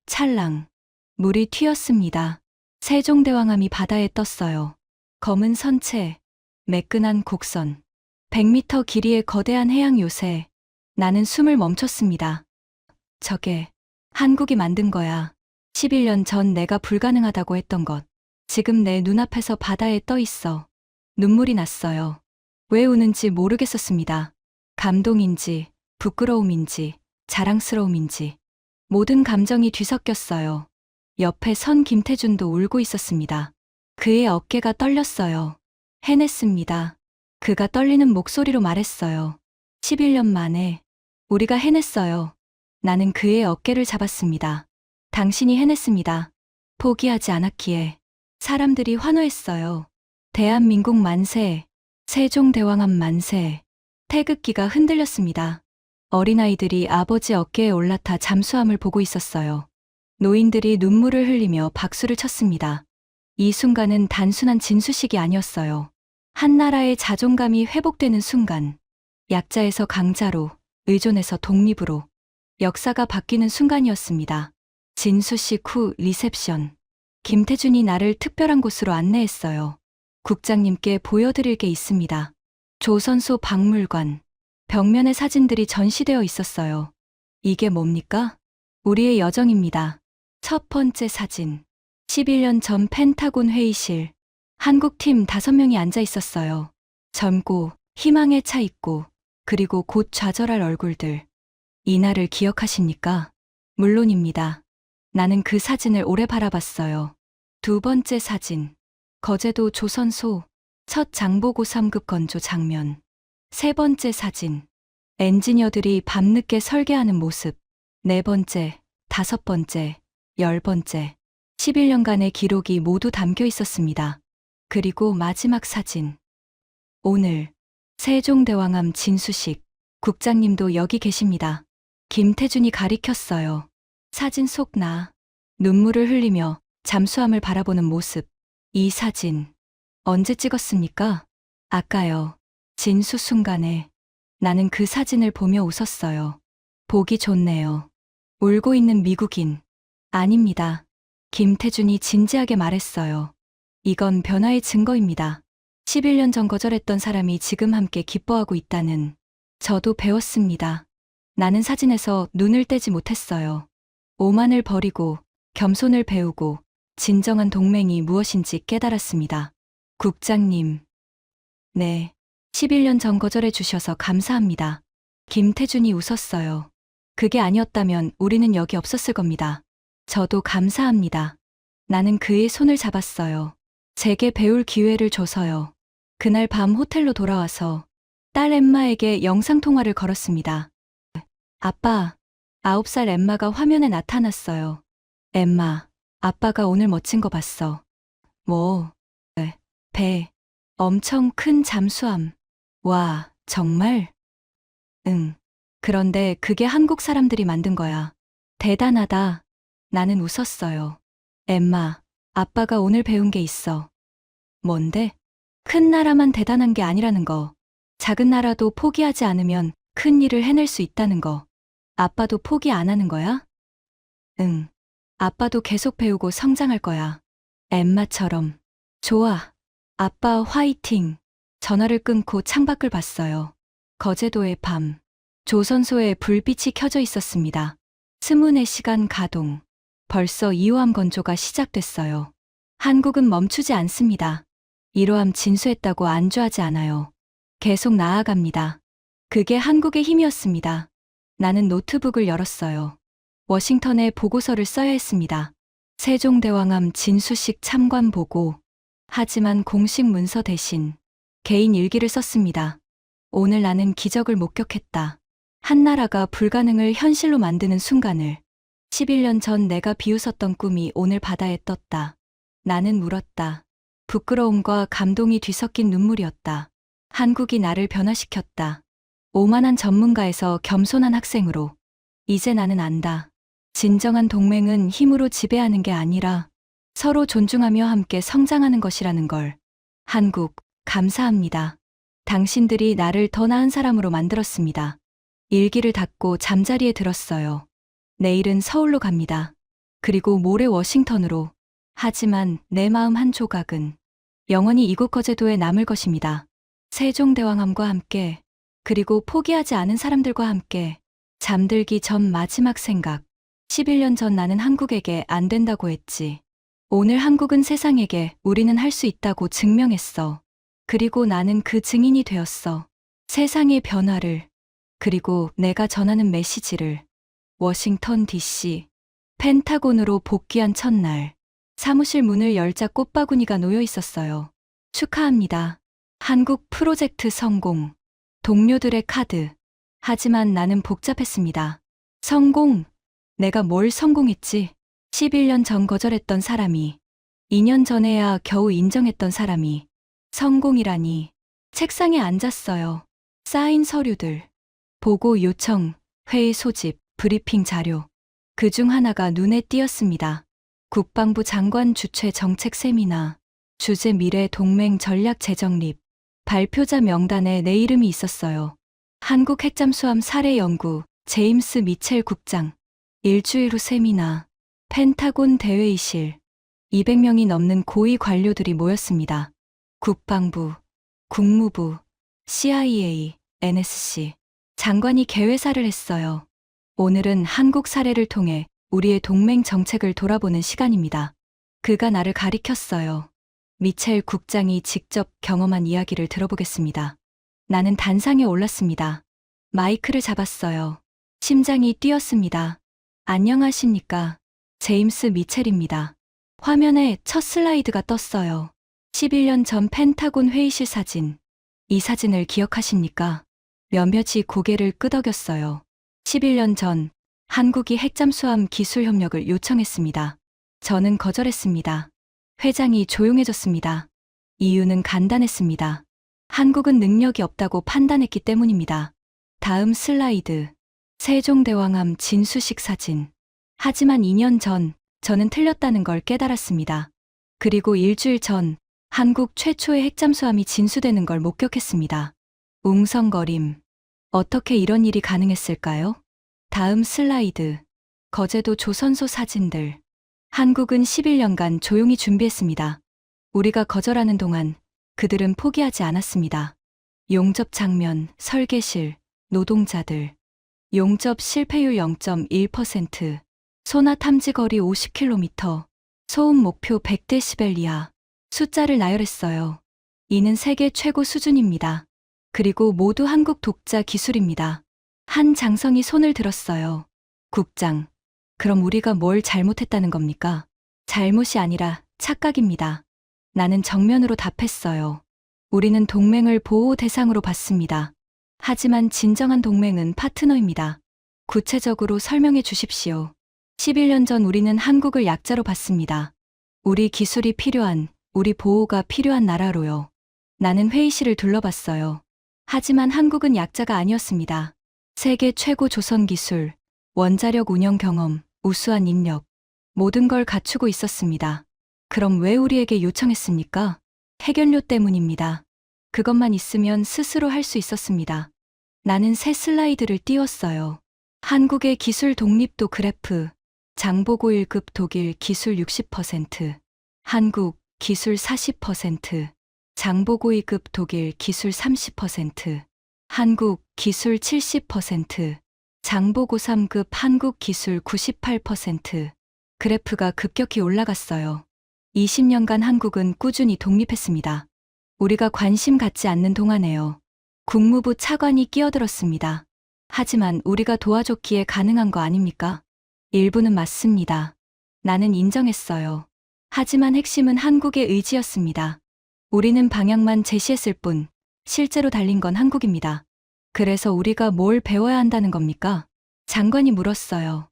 찰랑, 물이 튀었습니다. 세종대왕함이 바다에 떴어요. 검은 선체, 매끈한 곡선, 100m 길이의 거대한 해양 요새. 나는 숨을 멈췄습니다. 저게 한국이 만든 거야. 11년 전 내가 불가능하다고 했던 것. 지금 내 눈앞에서 바다에 떠 있어. 눈물이 났어요. 왜 우는지 모르겠었습니다. 감동인지, 부끄러움인지, 자랑스러움인지. 모든 감정이 뒤섞였어요. 옆에 선 김태준도 울고 있었습니다. 그의 어깨가 떨렸어요. 해냈습니다. 그가 떨리는 목소리로 말했어요. 11년 만에 우리가 해냈어요. 나는 그의 어깨를 잡았습니다. 당신이 해냈습니다. 포기하지 않았기에. 사람들이 환호했어요. 대한민국 만세, 세종대왕함 만세. 태극기가 흔들렸습니다. 어린아이들이 아버지 어깨에 올라타 잠수함을 보고 있었어요. 노인들이 눈물을 흘리며 박수를 쳤습니다. 이 순간은 단순한 진수식이 아니었어요. 한 나라의 자존감이 회복되는 순간. 약자에서 강자로, 의존에서 독립으로. 역사가 바뀌는 순간이었습니다. 진수식 후 리셉션. 김태준이 나를 특별한 곳으로 안내했어요. 국장님께 보여드릴 게 있습니다. 조선소 박물관. 벽면에 사진들이 전시되어 있었어요. 이게 뭡니까? 우리의 여정입니다. 첫 번째 사진. 11년 전 펜타곤 회의실. 한국팀 5명이 앉아 있었어요. 젊고 희망에 차 있고 그리고 곧 좌절할 얼굴들. 이날을 기억하십니까? 물론입니다. 나는 그 사진을 오래 바라봤어요. 두 번째 사진. 거제도 조선소 첫 장보고 3급 건조 장면. 세 번째 사진. 엔지니어들이 밤늦게 설계하는 모습. 네 번째, 다섯 번째, 10번째. 11년간의 기록이 모두 담겨 있었습니다. 그리고 마지막 사진. 오늘 세종대왕함 진수식. 국장님도 여기 계십니다. 김태준이 가리켰어요. 사진 속 나. 눈물을 흘리며 잠수함을 바라보는 모습. 이 사진. 언제 찍었습니까? 아까요. 진수 순간에. 나는 그 사진을 보며 웃었어요. 보기 좋네요. 울고 있는 미국인. 아닙니다. 김태준이 진지하게 말했어요. 이건 변화의 증거입니다. 11년 전 거절했던 사람이 지금 함께 기뻐하고 있다는. 저도 배웠습니다. 나는 사진에서 눈을 떼지 못했어요. 오만을 버리고 겸손을 배우고 진정한 동맹이 무엇인지 깨달았습니다. 국장님. 네. 11년 전 거절해 주셔서 감사합니다. 김태준이 웃었어요. 그게 아니었다면 우리는 여기 없었을 겁니다. 저도 감사합니다. 나는 그의 손을 잡았어요. 제게 배울 기회를 줘서요. 그날 밤 호텔로 돌아와서 딸 엠마에게 영상통화를 걸었습니다. 아빠, 9살 엠마가 화면에 나타났어요. 엠마, 아빠가 오늘 멋진 거 봤어. 뭐? 배. 엄청 큰 잠수함. 와, 정말? 응. 그런데 그게 한국 사람들이 만든 거야. 대단하다. 나는 웃었어요. 엠마, 아빠가 오늘 배운 게 있어. 뭔데? 큰 나라만 대단한 게 아니라는 거. 작은 나라도 포기하지 않으면 큰 일을 해낼 수 있다는 거. 아빠도 포기 안 하는 거야? 응. 아빠도 계속 배우고 성장할 거야. 엠마처럼. 좋아. 아빠 화이팅. 전화를 끊고 창밖을 봤어요. 거제도의 밤. 조선소에 불빛이 켜져 있었습니다. 스문의 시간 가동. 벌써 2호함 건조가 시작됐어요. 한국은 멈추지 않습니다. 1호함 진수했다고 안주하지 않아요. 계속 나아갑니다. 그게 한국의 힘이었습니다. 나는 노트북을 열었어요. 워싱턴에 보고서를 써야 했습니다. 세종대왕함 진수식 참관 보고. 하지만 공식 문서 대신 개인 일기를 썼습니다. 오늘 나는 기적을 목격했다. 한 나라가 불가능을 현실로 만드는 순간을. 11년 전 내가 비웃었던 꿈이 오늘 바다에 떴다. 나는 울었다. 부끄러움과 감동이 뒤섞인 눈물이었다. 한국이 나를 변화시켰다. 오만한 전문가에서 겸손한 학생으로. 이제 나는 안다. 진정한 동맹은 힘으로 지배하는 게 아니라 서로 존중하며 함께 성장하는 것이라는 걸. 한국, 감사합니다. 당신들이 나를 더 나은 사람으로 만들었습니다. 일기를 닫고 잠자리에 들었어요. 내일은 서울로 갑니다. 그리고 모레 워싱턴으로. 하지만 내 마음 한 조각은 영원히 이곳 거제도에 남을 것입니다. 세종대왕함과 함께, 그리고 포기하지 않은 사람들과 함께. 잠들기 전 마지막 생각. 11년 전 나는 한국에게 안 된다고 했지. 오늘 한국은 세상에게 우리는 할 수 있다고 증명했어. 그리고 나는 그 증인이 되었어. 세상의 변화를. 그리고 내가 전하는 메시지를. 워싱턴 DC. 펜타곤으로 복귀한 첫날. 사무실 문을 열자 꽃바구니가 놓여 있었어요. 축하합니다. 한국 프로젝트 성공. 동료들의 카드. 하지만 나는 복잡했습니다. 성공. 내가 뭘 성공했지? 11년 전 거절했던 사람이, 2년 전에야 겨우 인정했던 사람이, 성공이라니. 책상에 앉았어요. 쌓인 서류들. 보고 요청, 회의 소집, 브리핑 자료. 그중 하나가 눈에 띄었습니다. 국방부 장관 주최 정책 세미나. 주제 미래 동맹 전략 재정립. 발표자 명단에 내 이름이 있었어요. 한국 핵잠수함 사례 연구, 제임스 미첼 국장. 일주일 후 세미나. 펜타곤 대회의실. 200명이 넘는 고위 관료들이 모였습니다. 국방부, 국무부, CIA, NSC. 장관이 개회사를 했어요. 오늘은 한국 사례를 통해 우리의 동맹 정책을 돌아보는 시간입니다. 그가 나를 가리켰어요. 미첼 국장이 직접 경험한 이야기를 들어보겠습니다. 나는 단상에 올랐습니다. 마이크를 잡았어요. 심장이 뛰었습니다. 안녕하십니까. 제임스 미첼입니다. 화면에 첫 슬라이드가 떴어요. 11년 전 펜타곤 회의실 사진. 이 사진을 기억하십니까? 몇몇이 고개를 끄덕였어요. 11년 전 한국이 핵잠수함 기술 협력을 요청했습니다. 저는 거절했습니다. 회장이 조용해졌습니다. 이유는 간단했습니다. 한국은 능력이 없다고 판단했기 때문입니다. 다음 슬라이드. 세종대왕함 진수식 사진. 하지만 2년 전 저는 틀렸다는 걸 깨달았습니다. 그리고 일주일 전 한국 최초의 핵잠수함이 진수되는 걸 목격했습니다. 웅성거림. 어떻게 이런 일이 가능했을까요? 다음 슬라이드. 거제도 조선소 사진들. 한국은 11년간 조용히 준비했습니다. 우리가 거절하는 동안 그들은 포기하지 않았습니다. 용접 장면, 설계실, 노동자들. 용접 실패율 0.1%. 소나 탐지 거리 50km. 소음 목표 100데시벨 이하. 숫자를 나열했어요. 이는 세계 최고 수준입니다. 그리고 모두 한국 독자 기술입니다. 한 장성이 손을 들었어요. 국장, 그럼 우리가 뭘 잘못했다는 겁니까? 잘못이 아니라 착각입니다. 나는 정면으로 답했어요. 우리는 동맹을 보호 대상으로 봤습니다. 하지만 진정한 동맹은 파트너입니다. 구체적으로 설명해 주십시오. 11년 전 우리는 한국을 약자로 봤습니다. 우리 기술이 필요한, 우리 보호가 필요한 나라로요. 나는 회의실을 둘러봤어요. 하지만 한국은 약자가 아니었습니다. 세계 최고 조선 기술, 원자력 운영 경험, 우수한 인력, 모든 걸 갖추고 있었습니다. 그럼 왜 우리에게 요청했습니까? 해결료 때문입니다. 그것만 있으면 스스로 할 수 있었습니다. 나는 새 슬라이드를 띄웠어요. 한국의 기술 독립도 그래프. 장보고 1급 독일 기술 60%, 한국 기술 40%, 장보고 2급 독일 기술 30%, 한국 기술 70%, 장보고 3급 한국 기술 98%. 그래프가 급격히 올라갔어요. 20년간 한국은 꾸준히 독립했습니다. 우리가 관심 갖지 않는 동안에요. 국무부 차관이 끼어들었습니다. 하지만 우리가 도와줬기에 가능한 거 아닙니까? 일부는 맞습니다. 나는 인정했어요. 하지만 핵심은 한국의 의지였습니다. 우리는 방향만 제시했을 뿐, 실제로 달린 건 한국입니다. 그래서 우리가 뭘 배워야 한다는 겁니까? 장관이 물었어요.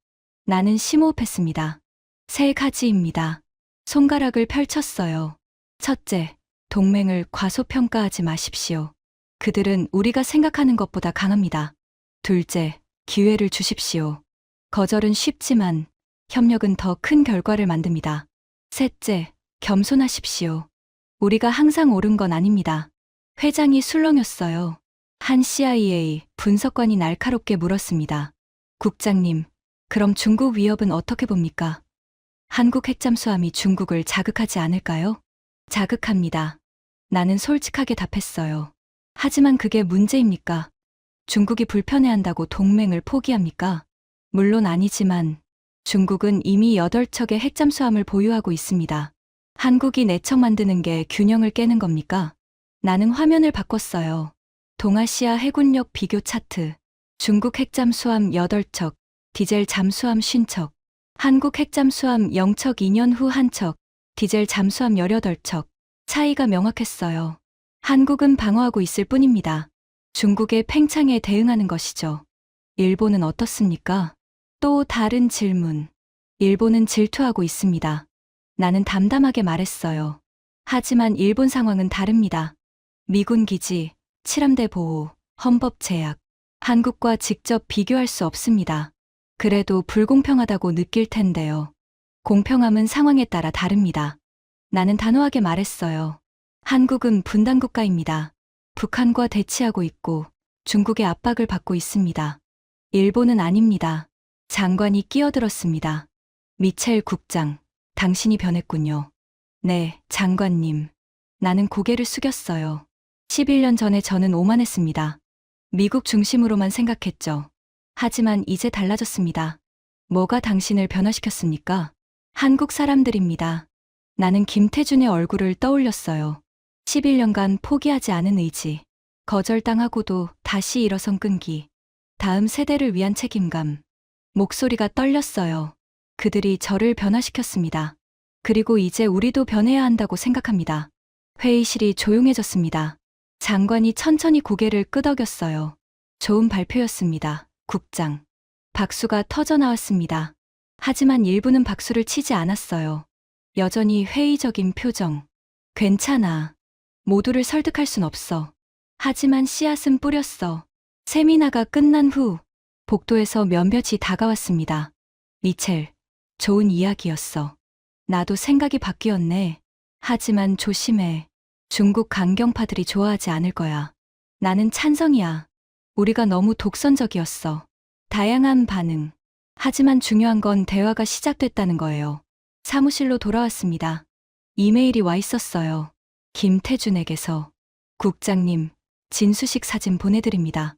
나는 심호흡했습니다. 세 가지입니다. 손가락을 펼쳤어요. 첫째, 동맹을 과소평가하지 마십시오. 그들은 우리가 생각하는 것보다 강합니다. 둘째, 기회를 주십시오. 거절은 쉽지만 협력은 더 큰 결과를 만듭니다. 셋째, 겸손하십시오. 우리가 항상 옳은 건 아닙니다. 회장이 술렁였어요. 한 CIA 분석관이 날카롭게 물었습니다. 국장님, 그럼 중국 위협은 어떻게 봅니까? 한국 핵잠수함이 중국을 자극하지 않을까요? 자극합니다. 나는 솔직하게 답했어요. 하지만 그게 문제입니까? 중국이 불편해한다고 동맹을 포기합니까? 물론 아니지만 중국은 이미 8척의 핵잠수함을 보유하고 있습니다. 한국이 4척 만드는 게 균형을 깨는 겁니까? 나는 화면을 바꿨어요. 동아시아 해군력 비교 차트. 중국 핵잠수함 8척, 디젤 잠수함 50척, 한국 핵잠수함 0척 2년 후 1척, 디젤 잠수함 18척. 차이가 명확했어요. 한국은 방어하고 있을 뿐입니다. 중국의 팽창에 대응하는 것이죠. 일본은 어떻습니까? 또 다른 질문. 일본은 질투하고 있습니다. 나는 담담하게 말했어요. 하지만 일본 상황은 다릅니다. 미군 기지, 칠함대 보호, 헌법 제약. 한국과 직접 비교할 수 없습니다. 그래도 불공평하다고 느낄 텐데요. 공평함은 상황에 따라 다릅니다. 나는 단호하게 말했어요. 한국은 분단국가입니다. 북한과 대치하고 있고 중국의 압박을 받고 있습니다. 일본은 아닙니다. 장관이 끼어들었습니다. 미첼 국장, 당신이 변했군요. 네, 장관님. 나는 고개를 숙였어요. 11년 전에 저는 오만했습니다. 미국 중심으로만 생각했죠. 하지만 이제 달라졌습니다. 뭐가 당신을 변화시켰습니까? 한국 사람들입니다. 나는 김태준의 얼굴을 떠올렸어요. 11년간 포기하지 않은 의지. 거절당하고도 다시 일어선 끈기. 다음 세대를 위한 책임감. 목소리가 떨렸어요. 그들이 저를 변화시켰습니다. 그리고 이제 우리도 변해야 한다고 생각합니다. 회의실이 조용해졌습니다. 장관이 천천히 고개를 끄덕였어요. 좋은 발표였습니다, 국장. 박수가 터져 나왔습니다. 하지만 일부는 박수를 치지 않았어요. 여전히 회의적인 표정. 괜찮아. 모두를 설득할 순 없어. 하지만 씨앗은 뿌렸어. 세미나가 끝난 후 복도에서 몇몇이 다가왔습니다. 미첼, 좋은 이야기였어. 나도 생각이 바뀌었네. 하지만 조심해. 중국 강경파들이 좋아하지 않을 거야. 나는 찬성이야. 우리가 너무 독선적이었어. 다양한 반응. 하지만 중요한 건 대화가 시작됐다는 거예요. 사무실로 돌아왔습니다. 이메일이 와 있었어요. 김태준에게서. 국장님, 진수식 사진 보내드립니다.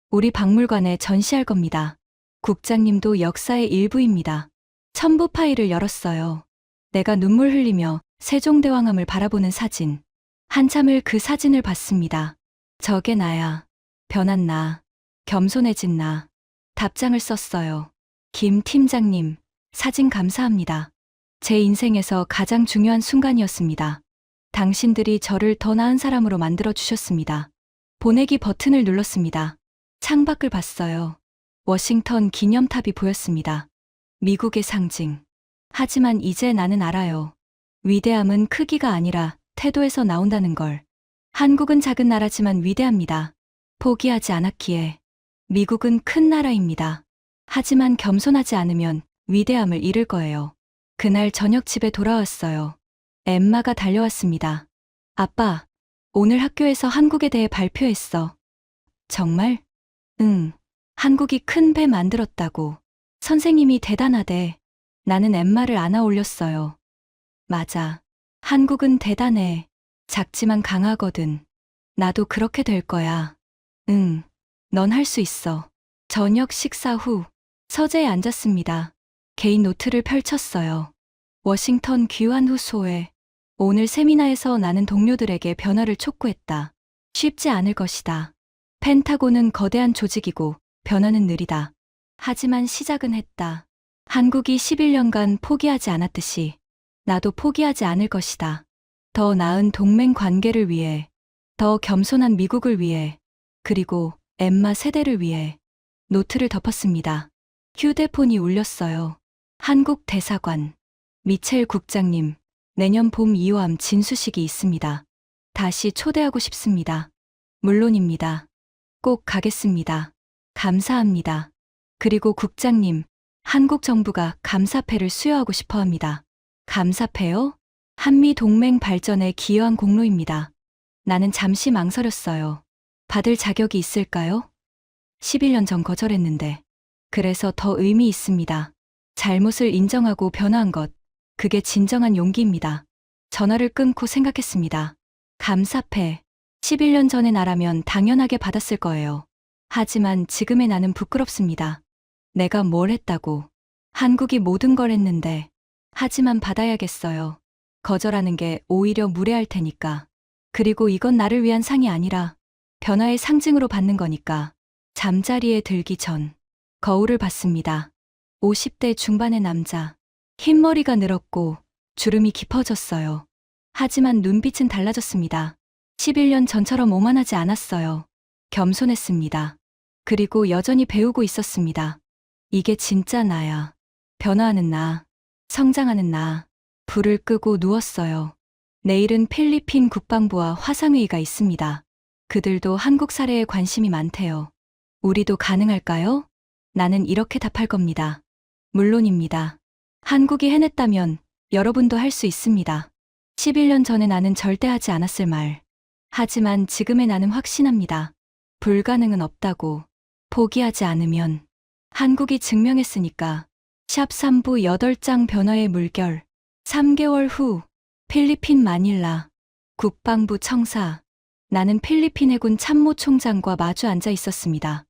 우리 박물관에 전시할 겁니다. 국장님도 역사의 일부입니다. 첨부 파일을 열었어요. 내가 눈물 흘리며 세종대왕함을 바라보는 사진. 한참을 그 사진을 봤습니다. 저게 나야. 변한 나. 겸손해진 나. 답장을 썼어요. 김 팀장님, 사진 감사합니다. 제 인생에서 가장 중요한 순간이었습니다. 당신들이 저를 더 나은 사람으로 만들어 주셨습니다. 보내기 버튼을 눌렀습니다. 창밖을 봤어요. 워싱턴 기념탑이 보였습니다. 미국의 상징. 하지만 이제 나는 알아요. 위대함은 크기가 아니라 태도에서 나온다는 걸. 한국은 작은 나라지만 위대합니다. 포기하지 않았기에. 미국은 큰 나라입니다. 하지만 겸손하지 않으면 위대함을 잃을 거예요. 그날 저녁 집에 돌아왔어요. 엠마가 달려왔습니다. 아빠, 오늘 학교에서 한국에 대해 발표했어. 정말? 응. 한국이 큰 배 만들었다고. 선생님이 대단하대. 나는 엠마를 안아 올렸어요. 맞아. 한국은 대단해. 작지만 강하거든. 나도 그렇게 될 거야. 응. 넌 할 수 있어. 저녁 식사 후 서재에 앉았습니다. 개인 노트를 펼쳤어요. 워싱턴 귀환 후 소회. 오늘 세미나에서 나는 동료들에게 변화를 촉구했다. 쉽지 않을 것이다. 펜타곤은 거대한 조직이고 변화는 느리다. 하지만 시작은 했다. 한국이 11년간 포기하지 않았듯이 나도 포기하지 않을 것이다. 더 나은 동맹 관계를 위해, 더 겸손한 미국을 위해, 그리고 엠마 세대를 위해 노트를 덮었습니다. 휴대폰이 울렸어요. 한국 대사관. 미첼 국장님, 내년 봄 이오암 진수식이 있습니다. 다시 초대하고 싶습니다. 물론입니다. 꼭 가겠습니다. 감사합니다. 그리고 국장님, 한국 정부가 감사패를 수여하고 싶어 합니다. 감사패요? 한미 동맹 발전에 기여한 공로입니다. 나는 잠시 망설였어요. 받을 자격이 있을까요? 11년 전 거절했는데. 그래서 더 의미 있습니다. 잘못을 인정하고 변화한 것. 그게 진정한 용기입니다. 전화를 끊고 생각했습니다. 감사패. 11년 전의 나라면 당연하게 받았을 거예요. 하지만 지금의 나는 부끄럽습니다. 내가 뭘 했다고. 한국이 모든 걸 했는데. 하지만 받아야겠어요. 거절하는 게 오히려 무례할 테니까. 그리고 이건 나를 위한 상이 아니라 변화의 상징으로 받는 거니까. 잠자리에 들기 전 거울을 봤습니다. 50대 중반의 남자. 흰머리가 늘었고 주름이 깊어졌어요. 하지만 눈빛은 달라졌습니다. 11년 전처럼 오만하지 않았어요. 겸손했습니다. 그리고 여전히 배우고 있었습니다. 이게 진짜 나야. 변화하는 나. 성장하는 나. 불을 끄고 누웠어요. 내일은 필리핀 국방부와 화상회의가 있습니다. 그들도 한국 사례에 관심이 많대요. 우리도 가능할까요? 나는 이렇게 답할 겁니다. 물론입니다. 한국이 해냈다면 여러분도 할 수 있습니다. 11년 전에 나는 절대 하지 않았을 말. 하지만 지금의 나는 확신합니다. 불가능은 없다고. 포기하지 않으면. 한국이 증명했으니까. 샵 3부 8장 변화의 물결. 3개월 후 필리핀 마닐라. 국방부 청사. 나는 필리핀 해군 참모총장과 마주 앉아 있었습니다.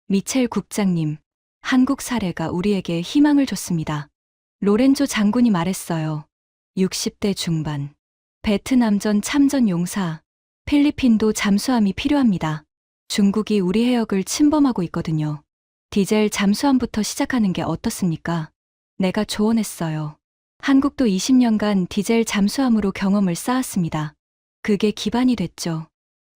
미첼 국장님, 한국 사례가 우리에게 희망을 줬습니다. 로렌조 장군이 말했어요. 60대 중반. 베트남전 참전 용사. 필리핀도 잠수함이 필요합니다. 중국이 우리 해역을 침범하고 있거든요. 디젤 잠수함부터 시작하는 게 어떻습니까? 내가 조언했어요. 한국도 20년간 디젤 잠수함으로 경험을 쌓았습니다. 그게 기반이 됐죠.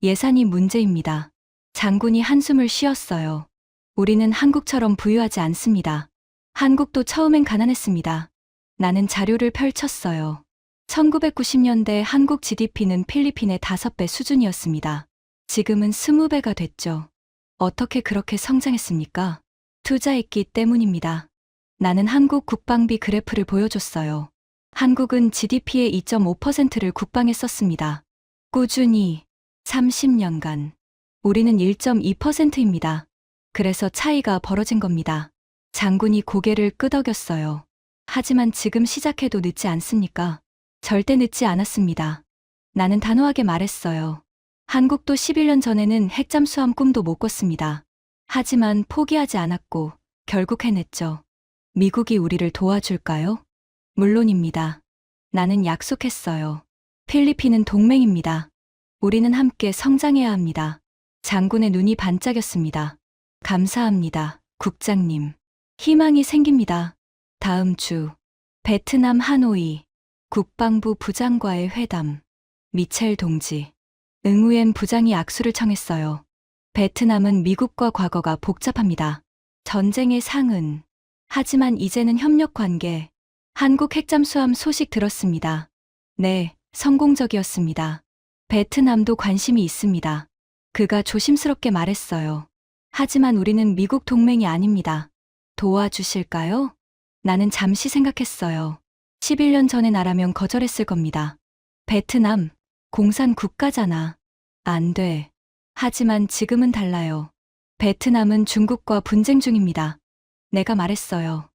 예산이 문제입니다. 장군이 한숨을 쉬었어요. 우리는 한국처럼 부유하지 않습니다. 한국도 처음엔 가난했습니다. 나는 자료를 펼쳤어요. 1990년대 한국 GDP는 필리핀의 5배 수준이었습니다. 지금은 20배가 됐죠. 어떻게 그렇게 성장했습니까? 투자했기 때문입니다. 나는 한국 국방비 그래프를 보여줬어요. 한국은 GDP의 2.5%를 국방에 썼습니다. 꾸준히 30년간. 우리는 1.2%입니다. 그래서 차이가 벌어진 겁니다. 장군이 고개를 끄덕였어요. 하지만 지금 시작해도 늦지 않습니까? 절대 늦지 않았습니다. 나는 단호하게 말했어요. 한국도 11년 전에는 핵잠수함 꿈도 못 꿨습니다. 하지만 포기하지 않았고 결국 해냈죠. 미국이 우리를 도와줄까요? 물론입니다. 나는 약속했어요. 필리핀은 동맹입니다. 우리는 함께 성장해야 합니다. 장군의 눈이 반짝였습니다. 감사합니다, 국장님. 희망이 생깁니다. 다음 주 베트남 하노이 국방부 부장과의 회담. 미첼 동지. 응우엔 부장이 악수를 청했어요. 베트남은 미국과 과거가 복잡합니다. 전쟁의 상흔. 하지만 이제는 협력 관계. 한국 핵잠수함 소식 들었습니다. 네, 성공적이었습니다. 베트남도 관심이 있습니다. 그가 조심스럽게 말했어요. 하지만 우리는 미국 동맹이 아닙니다. 도와주실까요? 나는 잠시 생각했어요. 11년 전의 나라면 거절했을 겁니다. 베트남, 공산 국가잖아. 안 돼. 하지만 지금은 달라요. 베트남은 중국과 분쟁 중입니다. 내가 말했어요.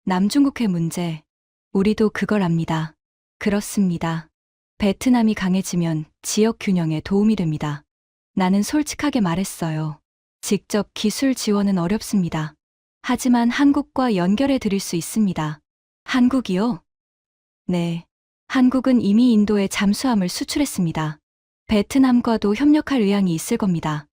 남중국해 문제. 우리도 그걸 압니다. 그렇습니다. 베트남이 강해지면 지역 균형에 도움이 됩니다. 나는 솔직하게 말했어요. 직접 기술 지원은 어렵습니다. 하지만 한국과 연결해 드릴 수 있습니다. 한국이요? 네. 한국은 이미 인도에 잠수함을 수출했습니다. 베트남과도 협력할 의향이 있을 겁니다.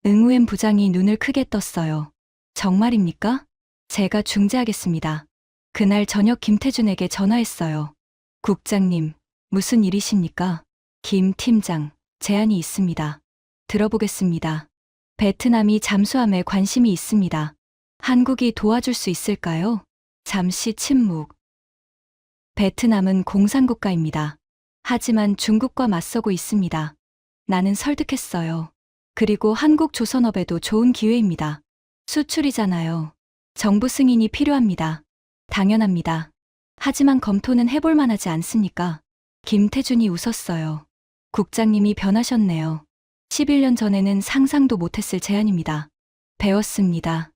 응우엠 부장이 눈을 크게 떴어요. 정말입니까? 제가 중재하겠습니다. 그날 저녁 김태준에게 전화했어요. 국장님, 무슨 일이십니까? 김 팀장, 제안이 있습니다. 들어보겠습니다. 베트남이 잠수함에 관심이 있습니다. 한국이 도와줄 수 있을까요? 잠시 침묵. 베트남은 공산국가입니다. 하지만 중국과 맞서고 있습니다. 나는 설득했어요. 그리고 한국 조선업에도 좋은 기회입니다. 수출이잖아요. 정부 승인이 필요합니다. 당연합니다. 하지만 검토는 해볼 만하지 않습니까? 김태준이 웃었어요. 국장님이 변하셨네요. 11년 전에는 상상도 못했을 제안입니다. 배웠습니다.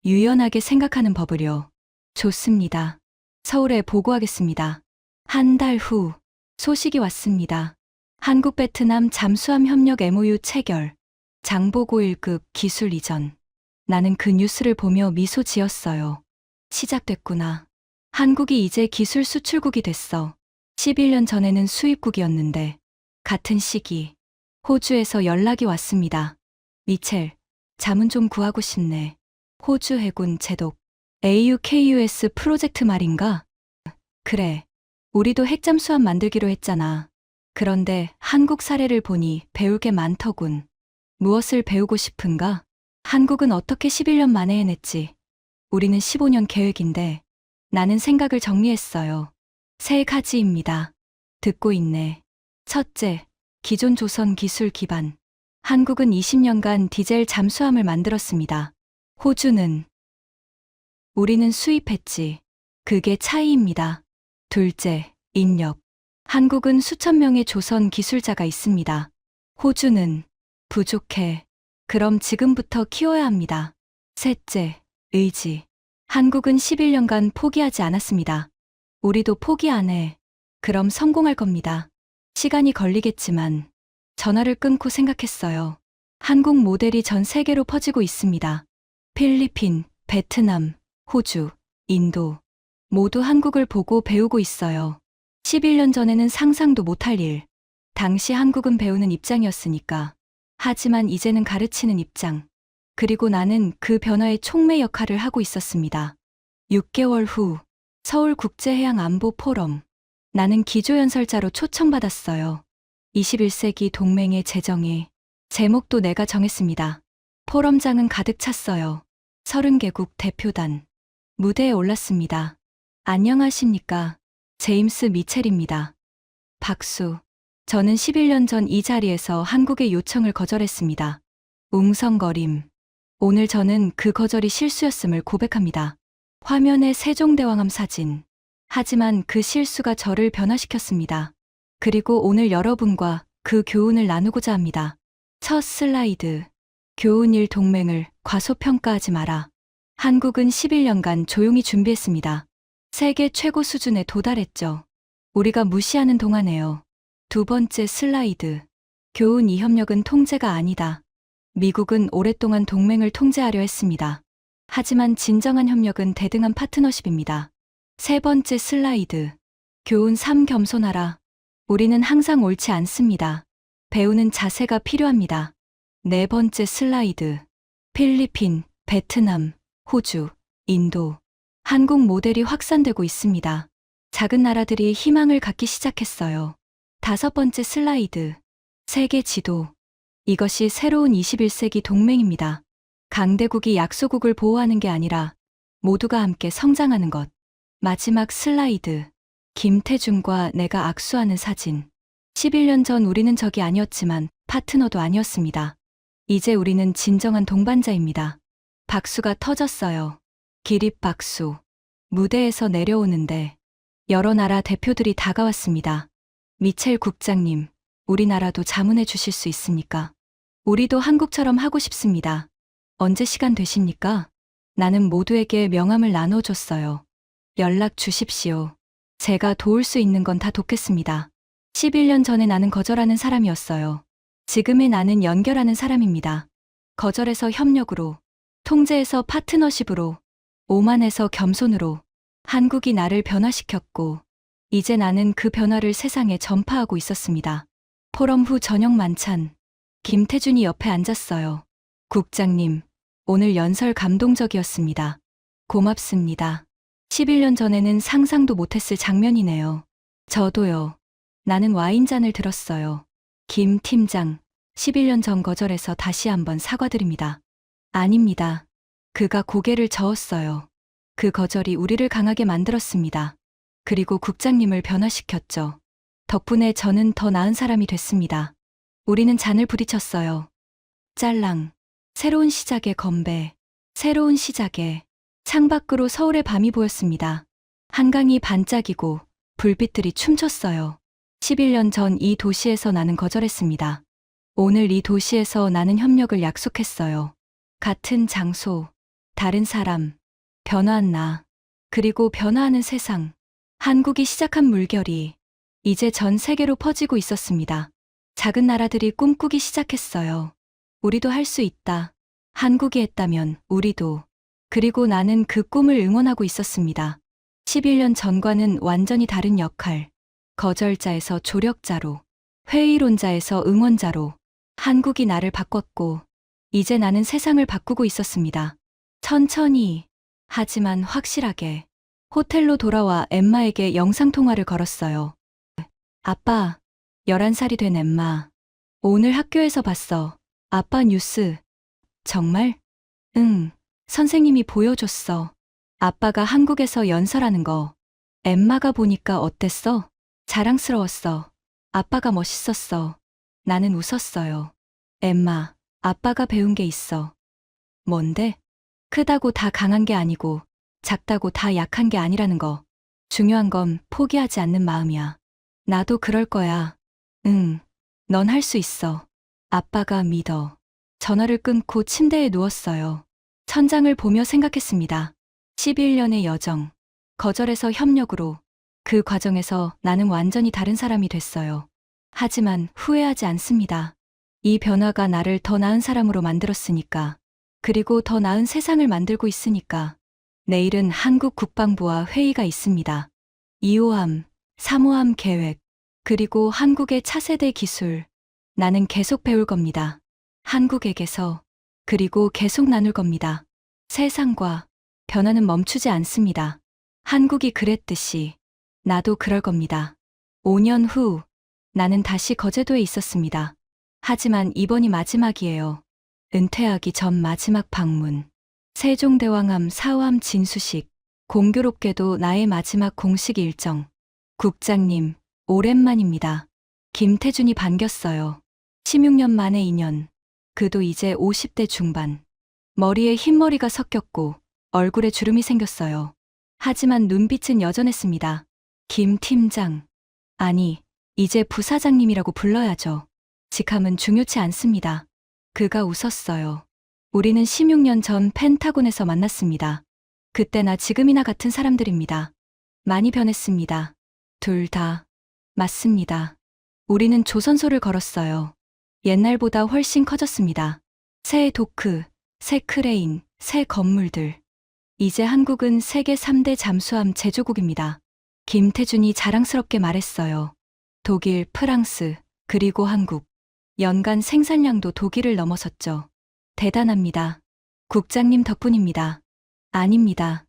유연하게 생각하는 법을요. 좋습니다. 서울에 보고하겠습니다. 한 달 후 소식이 왔습니다. 한국 베트남 잠수함 협력 MOU 체결. 장보고 1급 기술 이전. 나는 그 뉴스를 보며 미소 지었어요. 시작됐구나. 한국이 이제 기술 수출국이 됐어. 11년 전에는 수입국이었는데 같은 시기 호주에서 연락이 왔습니다. 미첼, 자문 좀 구하고 싶네. 호주 해군 제독. AUKUS 프로젝트 말인가? 그래. 우리도 핵잠수함 만들기로 했잖아. 그런데 한국 사례를 보니 배울 게 많더군. 무엇을 배우고 싶은가? 한국은 어떻게 11년 만에 해냈지? 우리는 15년 계획인데 나는 생각을 정리했어요. 세 가지입니다. 듣고 있네. 첫째, 기존 조선 기술 기반. 한국은 20년간 디젤 잠수함을 만들었습니다. 호주는 우리는 수입했지. 그게 차이입니다. 둘째, 인력. 한국은 수천 명의 조선 기술자가 있습니다. 호주는 부족해. 그럼 지금부터 키워야 합니다. 셋째, 의지. 한국은 11년간 포기하지 않았습니다. 우리도 포기 안 해. 그럼 성공할 겁니다. 시간이 걸리겠지만 전화를 끊고 생각했어요. 한국 모델이 전 세계로 퍼지고 있습니다. 필리핀, 베트남, 호주, 인도. 모두 한국을 보고 배우고 있어요. 11년 전에는 상상도 못할 일. 당시 한국은 배우는 입장이었으니까. 하지만 이제는 가르치는 입장. 그리고 나는 그 변화의 촉매 역할을 하고 있었습니다. 6개월 후 서울국제해양안보 포럼. 나는 기조연설자로 초청받았어요. 21세기 동맹의 재정에 제목도 내가 정했습니다. 포럼장은 가득 찼어요. 30개국 대표단. 무대에 올랐습니다. 안녕하십니까. 제임스 미첼입니다. 박수. 저는 11년 전 이 자리에서 한국의 요청을 거절했습니다. 웅성거림. 오늘 저는 그 거절이 실수였음을 고백합니다. 화면에 세종대왕암 사진. 하지만 그 실수가 저를 변화시켰습니다. 그리고 오늘 여러분과 그 교훈을 나누고자 합니다. 첫 슬라이드. 교훈 1 동맹을 과소평가하지 마라. 한국은 11년간 조용히 준비했습니다. 세계 최고 수준에 도달했죠. 우리가 무시하는 동안에요. 두 번째 슬라이드. 교훈 2 협력은 통제가 아니다. 미국은 오랫동안 동맹을 통제하려 했습니다. 하지만 진정한 협력은 대등한 파트너십입니다. 세 번째 슬라이드. 교훈 3 겸손하라. 우리는 항상 옳지 않습니다. 배우는 자세가 필요합니다. 네 번째 슬라이드. 필리핀, 베트남, 호주, 인도. 한국 모델이 확산되고 있습니다. 작은 나라들이 희망을 갖기 시작했어요. 다섯 번째 슬라이드. 세계 지도. 이것이 새로운 21세기 동맹입니다. 강대국이 약소국을 보호하는 게 아니라 모두가 함께 성장하는 것. 마지막 슬라이드. 김태준과 내가 악수하는 사진. 11년 전 우리는 적이 아니었지만 파트너도 아니었습니다. 이제 우리는 진정한 동반자입니다. 박수가 터졌어요. 기립박수. 무대에서 내려오는데 여러 나라 대표들이 다가왔습니다. 미첼 국장님, 우리나라도 자문해 주실 수 있습니까? 우리도 한국처럼 하고 싶습니다. 언제 시간 되십니까? 나는 모두에게 명함을 나눠줬어요. 연락 주십시오. 제가 도울 수 있는 건 다 돕겠습니다. 11년 전에 나는 거절하는 사람이었어요. 지금의 나는 연결하는 사람입니다. 거절에서 협력으로, 통제에서 파트너십으로, 오만에서 겸손으로 한국이 나를 변화시켰고, 이제 나는 그 변화를 세상에 전파하고 있었습니다. 포럼 후 저녁 만찬. 김태준이 옆에 앉았어요. 국장님, 오늘 연설 감동적이었습니다. 고맙습니다. 11년 전에는 상상도 못했을 장면이네요. 저도요. 나는 와인잔을 들었어요. 김 팀장, 11년 전 거절해서 다시 한번 사과드립니다. 아닙니다. 그가 고개를 저었어요. 그 거절이 우리를 강하게 만들었습니다. 그리고 국장님을 변화시켰죠. 덕분에 저는 더 나은 사람이 됐습니다. 우리는 잔을 부딪혔어요. 짤랑. 새로운 시작의 건배. 새로운 시작에. 창밖으로 서울의 밤이 보였습니다. 한강이 반짝이고 불빛들이 춤췄어요. 11년 전 이 도시에서 나는 거절했습니다. 오늘 이 도시에서 나는 협력을 약속했어요. 같은 장소, 다른 사람, 변화한 나, 그리고 변화하는 세상. 한국이 시작한 물결이 이제 전 세계로 퍼지고 있었습니다. 작은 나라들이 꿈꾸기 시작했어요. 우리도 할 수 있다. 한국이 했다면 우리도. 그리고 나는 그 꿈을 응원하고 있었습니다. 11년 전과는 완전히 다른 역할. 거절자에서 조력자로, 회의론자에서 응원자로 한국이 나를 바꿨고, 이제 나는 세상을 바꾸고 있었습니다. 천천히, 하지만 확실하게. 호텔로 돌아와 엠마에게 영상통화를 걸었어요. 아빠, 11살이 된 엠마. 오늘 학교에서 봤어. 아빠 뉴스. 정말? 응, 선생님이 보여줬어. 아빠가 한국에서 연설하는 거. 엠마가 보니까 어땠어? 자랑스러웠어. 아빠가 멋있었어. 나는 웃었어요. 엠마, 아빠가 배운 게 있어. 뭔데? 크다고 다 강한 게 아니고, 작다고 다 약한 게 아니라는 거. 중요한 건 포기하지 않는 마음이야. 나도 그럴 거야. 응, 넌 할 수 있어. 아빠가 믿어. 전화를 끊고 침대에 누웠어요. 천장을 보며 생각했습니다. 11년의 여정. 거절에서 협력으로. 그 과정에서 나는 완전히 다른 사람이 됐어요. 하지만 후회하지 않습니다. 이 변화가 나를 더 나은 사람으로 만들었으니까. 그리고 더 나은 세상을 만들고 있으니까. 내일은 한국 국방부와 회의가 있습니다. 2호함, 3호함 계획, 그리고 한국의 차세대 기술. 나는 계속 배울 겁니다. 한국에게서, 그리고 계속 나눌 겁니다. 세상과 변화는 멈추지 않습니다. 한국이 그랬듯이 나도 그럴 겁니다. 5년 후 나는 다시 거제도에 있었습니다. 하지만 이번이 마지막이에요. 은퇴하기 전 마지막 방문. 세종대왕암 4호암 진수식. 공교롭게도 나의 마지막 공식 일정. 국장님, 오랜만입니다. 김태준이 반겼어요. 16년 만에 인연. 그도 이제 50대 중반. 머리에 흰머리가 섞였고 얼굴에 주름이 생겼어요. 하지만 눈빛은 여전했습니다. 김 팀장. 아니, 이제 부사장님이라고 불러야죠. 직함은 중요치 않습니다. 그가 웃었어요. 우리는 16년 전 펜타곤에서 만났습니다. 그때나 지금이나 같은 사람들입니다. 많이 변했습니다. 둘 다. 맞습니다. 우리는 조선소를 걸었어요. 옛날보다 훨씬 커졌습니다. 새 도크, 새 크레인, 새 건물들. 이제 한국은 세계 3대 잠수함 제조국입니다. 김태준이 자랑스럽게 말했어요. 독일, 프랑스, 그리고 한국. 연간 생산량도 독일을 넘어섰죠. 대단합니다. 국장님 덕분입니다. 아닙니다.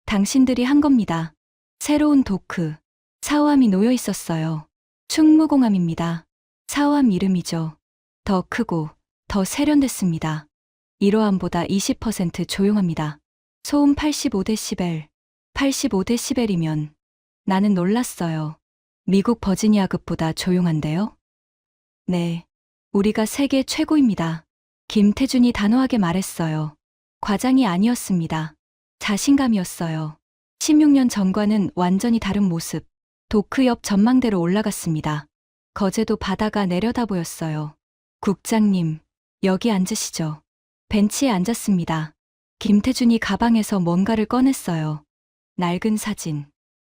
당신들이 한 겁니다. 새로운 도크, 사호함이 놓여 있었어요. 충무공함입니다. 사호함 이름이죠. 더 크고 더 세련됐습니다. 1호함보다 20% 조용합니다. 소음 85데시벨. 85데시벨이면 나는 놀랐어요. 미국 버지니아급보다 조용한데요? 네, 우리가 세계 최고입니다. 김태준이 단호하게 말했어요. 과장이 아니었습니다. 자신감이었어요. 16년 전과는 완전히 다른 모습. 도크 옆 전망대로 올라갔습니다. 거제도 바다가 내려다 보였어요. 국장님, 여기 앉으시죠. 벤치에 앉았습니다. 김태준이 가방에서 뭔가를 꺼냈어요. 낡은 사진.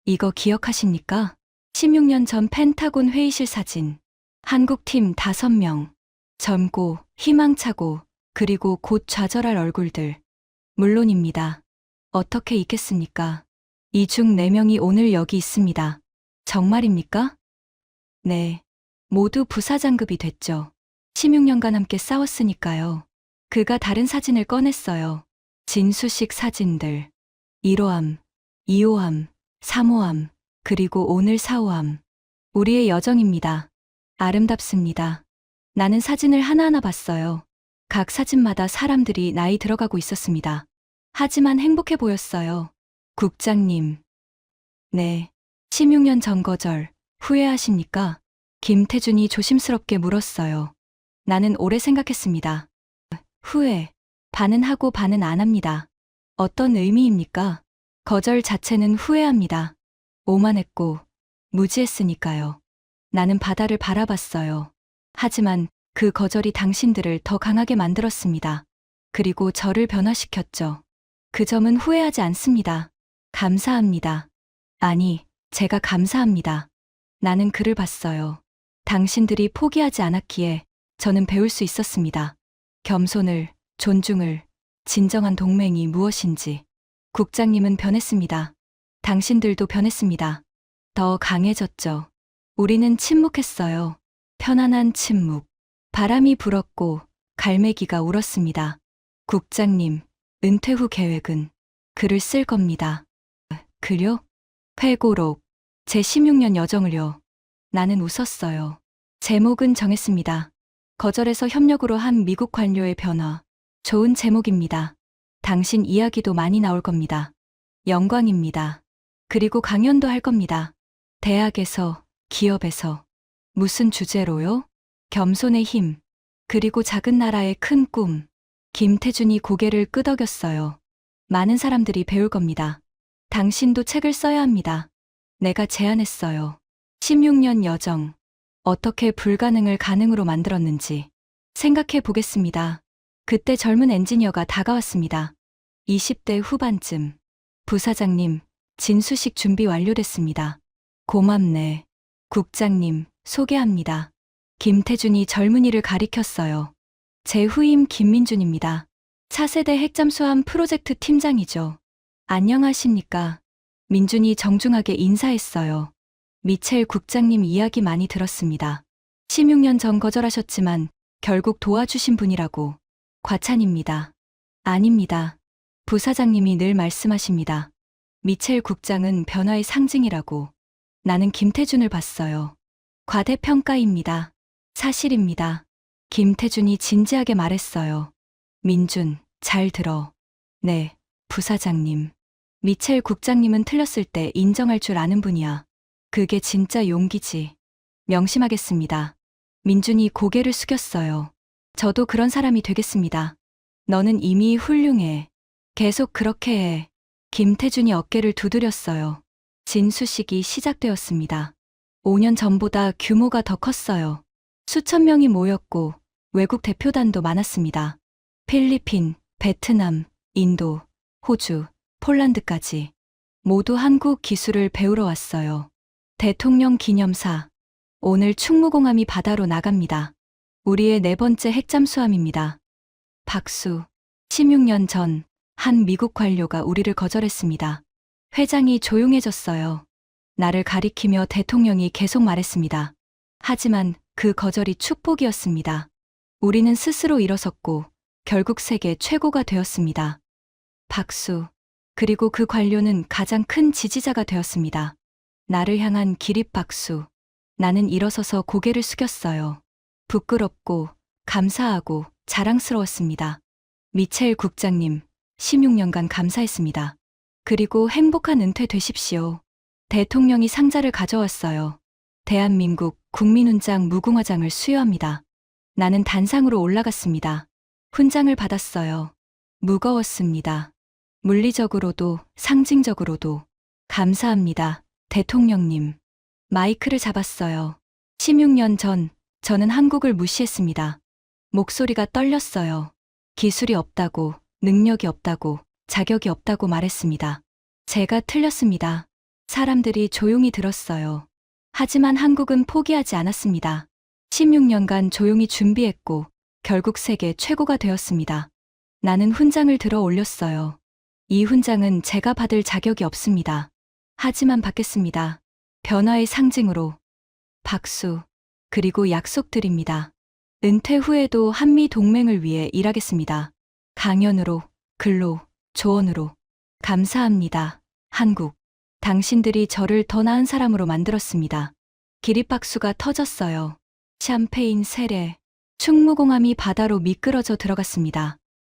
이거 기억하십니까? 16년 전 펜타곤 회의실 사진. 한국팀 5명. 젊고 희망차고 그리고 곧 좌절할 얼굴들. 물론입니다. 어떻게 있겠습니까? 이 중 4명이 오늘 여기 있습니다. 정말입니까? 네. 모두 부사장급이 됐죠. 16년간 함께 싸웠으니까요. 그가 다른 사진을 꺼냈어요. 진수식 사진들. 1호함, 2호함, 3호함, 그리고 오늘 4호함. 우리의 여정입니다. 아름답습니다. 나는 사진을 하나하나 봤어요. 각 사진마다 사람들이 나이 들어가고 있었습니다. 하지만 행복해 보였어요. 국장님. 네. 16년 전 거절, 후회하십니까? 김태준이 조심스럽게 물었어요. 나는 오래 생각했습니다. 후회. 반은 하고 반은 안 합니다. 어떤 의미입니까? 거절 자체는 후회합니다. 오만했고, 무지했으니까요. 나는 바다를 바라봤어요. 하지만 그 거절이 당신들을 더 강하게 만들었습니다. 그리고 저를 변화시켰죠. 그 점은 후회하지 않습니다. 감사합니다. 아니, 제가 감사합니다. 나는 그를 봤어요. 당신들이 포기하지 않았기에 저는 배울 수 있었습니다. 겸손을, 존중을, 진정한 동맹이 무엇인지. 국장님은 변했습니다. 당신들도 변했습니다. 더 강해졌죠. 우리는 침묵했어요. 편안한 침묵. 바람이 불었고 갈매기가 울었습니다. 국장님, 은퇴 후 계획은 글을 쓸 겁니다. 글요? 회고록. 제 16년 여정을요. 나는 웃었어요. 제목은 정했습니다. 거절에서 협력으로 한 미국 관료의 변화. 좋은 제목입니다. 당신 이야기도 많이 나올 겁니다. 영광입니다. 그리고 강연도 할 겁니다. 대학에서, 기업에서. 무슨 주제로요? 겸손의 힘. 그리고 작은 나라의 큰 꿈. 김태준이 고개를 끄덕였어요. 많은 사람들이 배울 겁니다. 당신도 책을 써야 합니다. 내가 제안했어요. 16년 여정. 어떻게 불가능을 가능으로 만들었는지 생각해 보겠습니다. 그때 젊은 엔지니어가 다가왔습니다. 20대 후반쯤. 부사장님, 진수식 준비 완료됐습니다. 고맙네. 국장님, 소개합니다. 김태준이 젊은이를 가리켰어요. 제 후임 김민준입니다. 차세대 핵잠수함 프로젝트 팀장이죠. 안녕하십니까. 민준이 정중하게 인사했어요. 미첼 국장님 이야기 많이 들었습니다. 16년 전 거절하셨지만 결국 도와주신 분이라고. 과찬입니다. 아닙니다. 부사장님이 늘 말씀하십니다. 미첼 국장은 변화의 상징이라고. 나는 김태준을 봤어요. 과대평가입니다. 사실입니다. 김태준이 진지하게 말했어요. 민준, 잘 들어. 네, 부사장님. 미첼 국장님은 틀렸을 때 인정할 줄 아는 분이야. 그게 진짜 용기지. 명심하겠습니다. 민준이 고개를 숙였어요. 저도 그런 사람이 되겠습니다. 너는 이미 훌륭해. 계속 그렇게 해. 김태준이 어깨를 두드렸어요. 진수식이 시작되었습니다. 5년 전보다 규모가 더 컸어요. 수천 명이 모였고 외국 대표단도 많았습니다. 필리핀, 베트남, 인도, 호주, 폴란드까지 모두 한국 기술을 배우러 왔어요. 대통령 기념사. 오늘 충무공함이 바다로 나갑니다. 우리의 4번째 핵잠수함입니다. 박수. 16년 전 한 미국 관료가 우리를 거절했습니다. 회장이 조용해졌어요. 나를 가리키며 대통령이 계속 말했습니다. 하지만 그 거절이 축복이었습니다. 우리는 스스로 일어섰고 결국 세계 최고가 되었습니다. 박수. 그리고 그 관료는 가장 큰 지지자가 되었습니다. 나를 향한 기립박수. 나는 일어서서 고개를 숙였어요. 부끄럽고 감사하고 자랑스러웠습니다. 미첼 국장님, 16년간 감사했습니다. 그리고 행복한 은퇴 되십시오. 대통령이 상자를 가져왔어요. 대한민국 국민훈장 무궁화장을 수여합니다. 나는 단상으로 올라갔습니다. 훈장을 받았어요. 무거웠습니다. 물리적으로도 상징적으로도. 감사합니다, 대통령님. 마이크를 잡았어요. 16년 전 저는 한국을 무시했습니다. 목소리가 떨렸어요. 기술이 없다고, 능력이 없다고, 자격이 없다고 말했습니다. 제가 틀렸습니다. 사람들이 조용히 들었어요. 하지만 한국은 포기하지 않았습니다. 16년간 조용히 준비했고 결국 세계 최고가 되었습니다. 나는 훈장을 들어 올렸어요. 이 훈장은 제가 받을 자격이 없습니다. 하지만 받겠습니다. 변화의 상징으로. 박수. 그리고 약속드립니다. 은퇴 후에도 한미 동맹을 위해 일하겠습니다. 강연으로, 글로, 조언으로. 감사합니다. 한국. 당신들이 저를 더 나은 사람으로 만들었습니다. 기립박수가 터졌어요. 샴페인 세례. 충무공함이 바다로 미끄러져 들어갔습니다.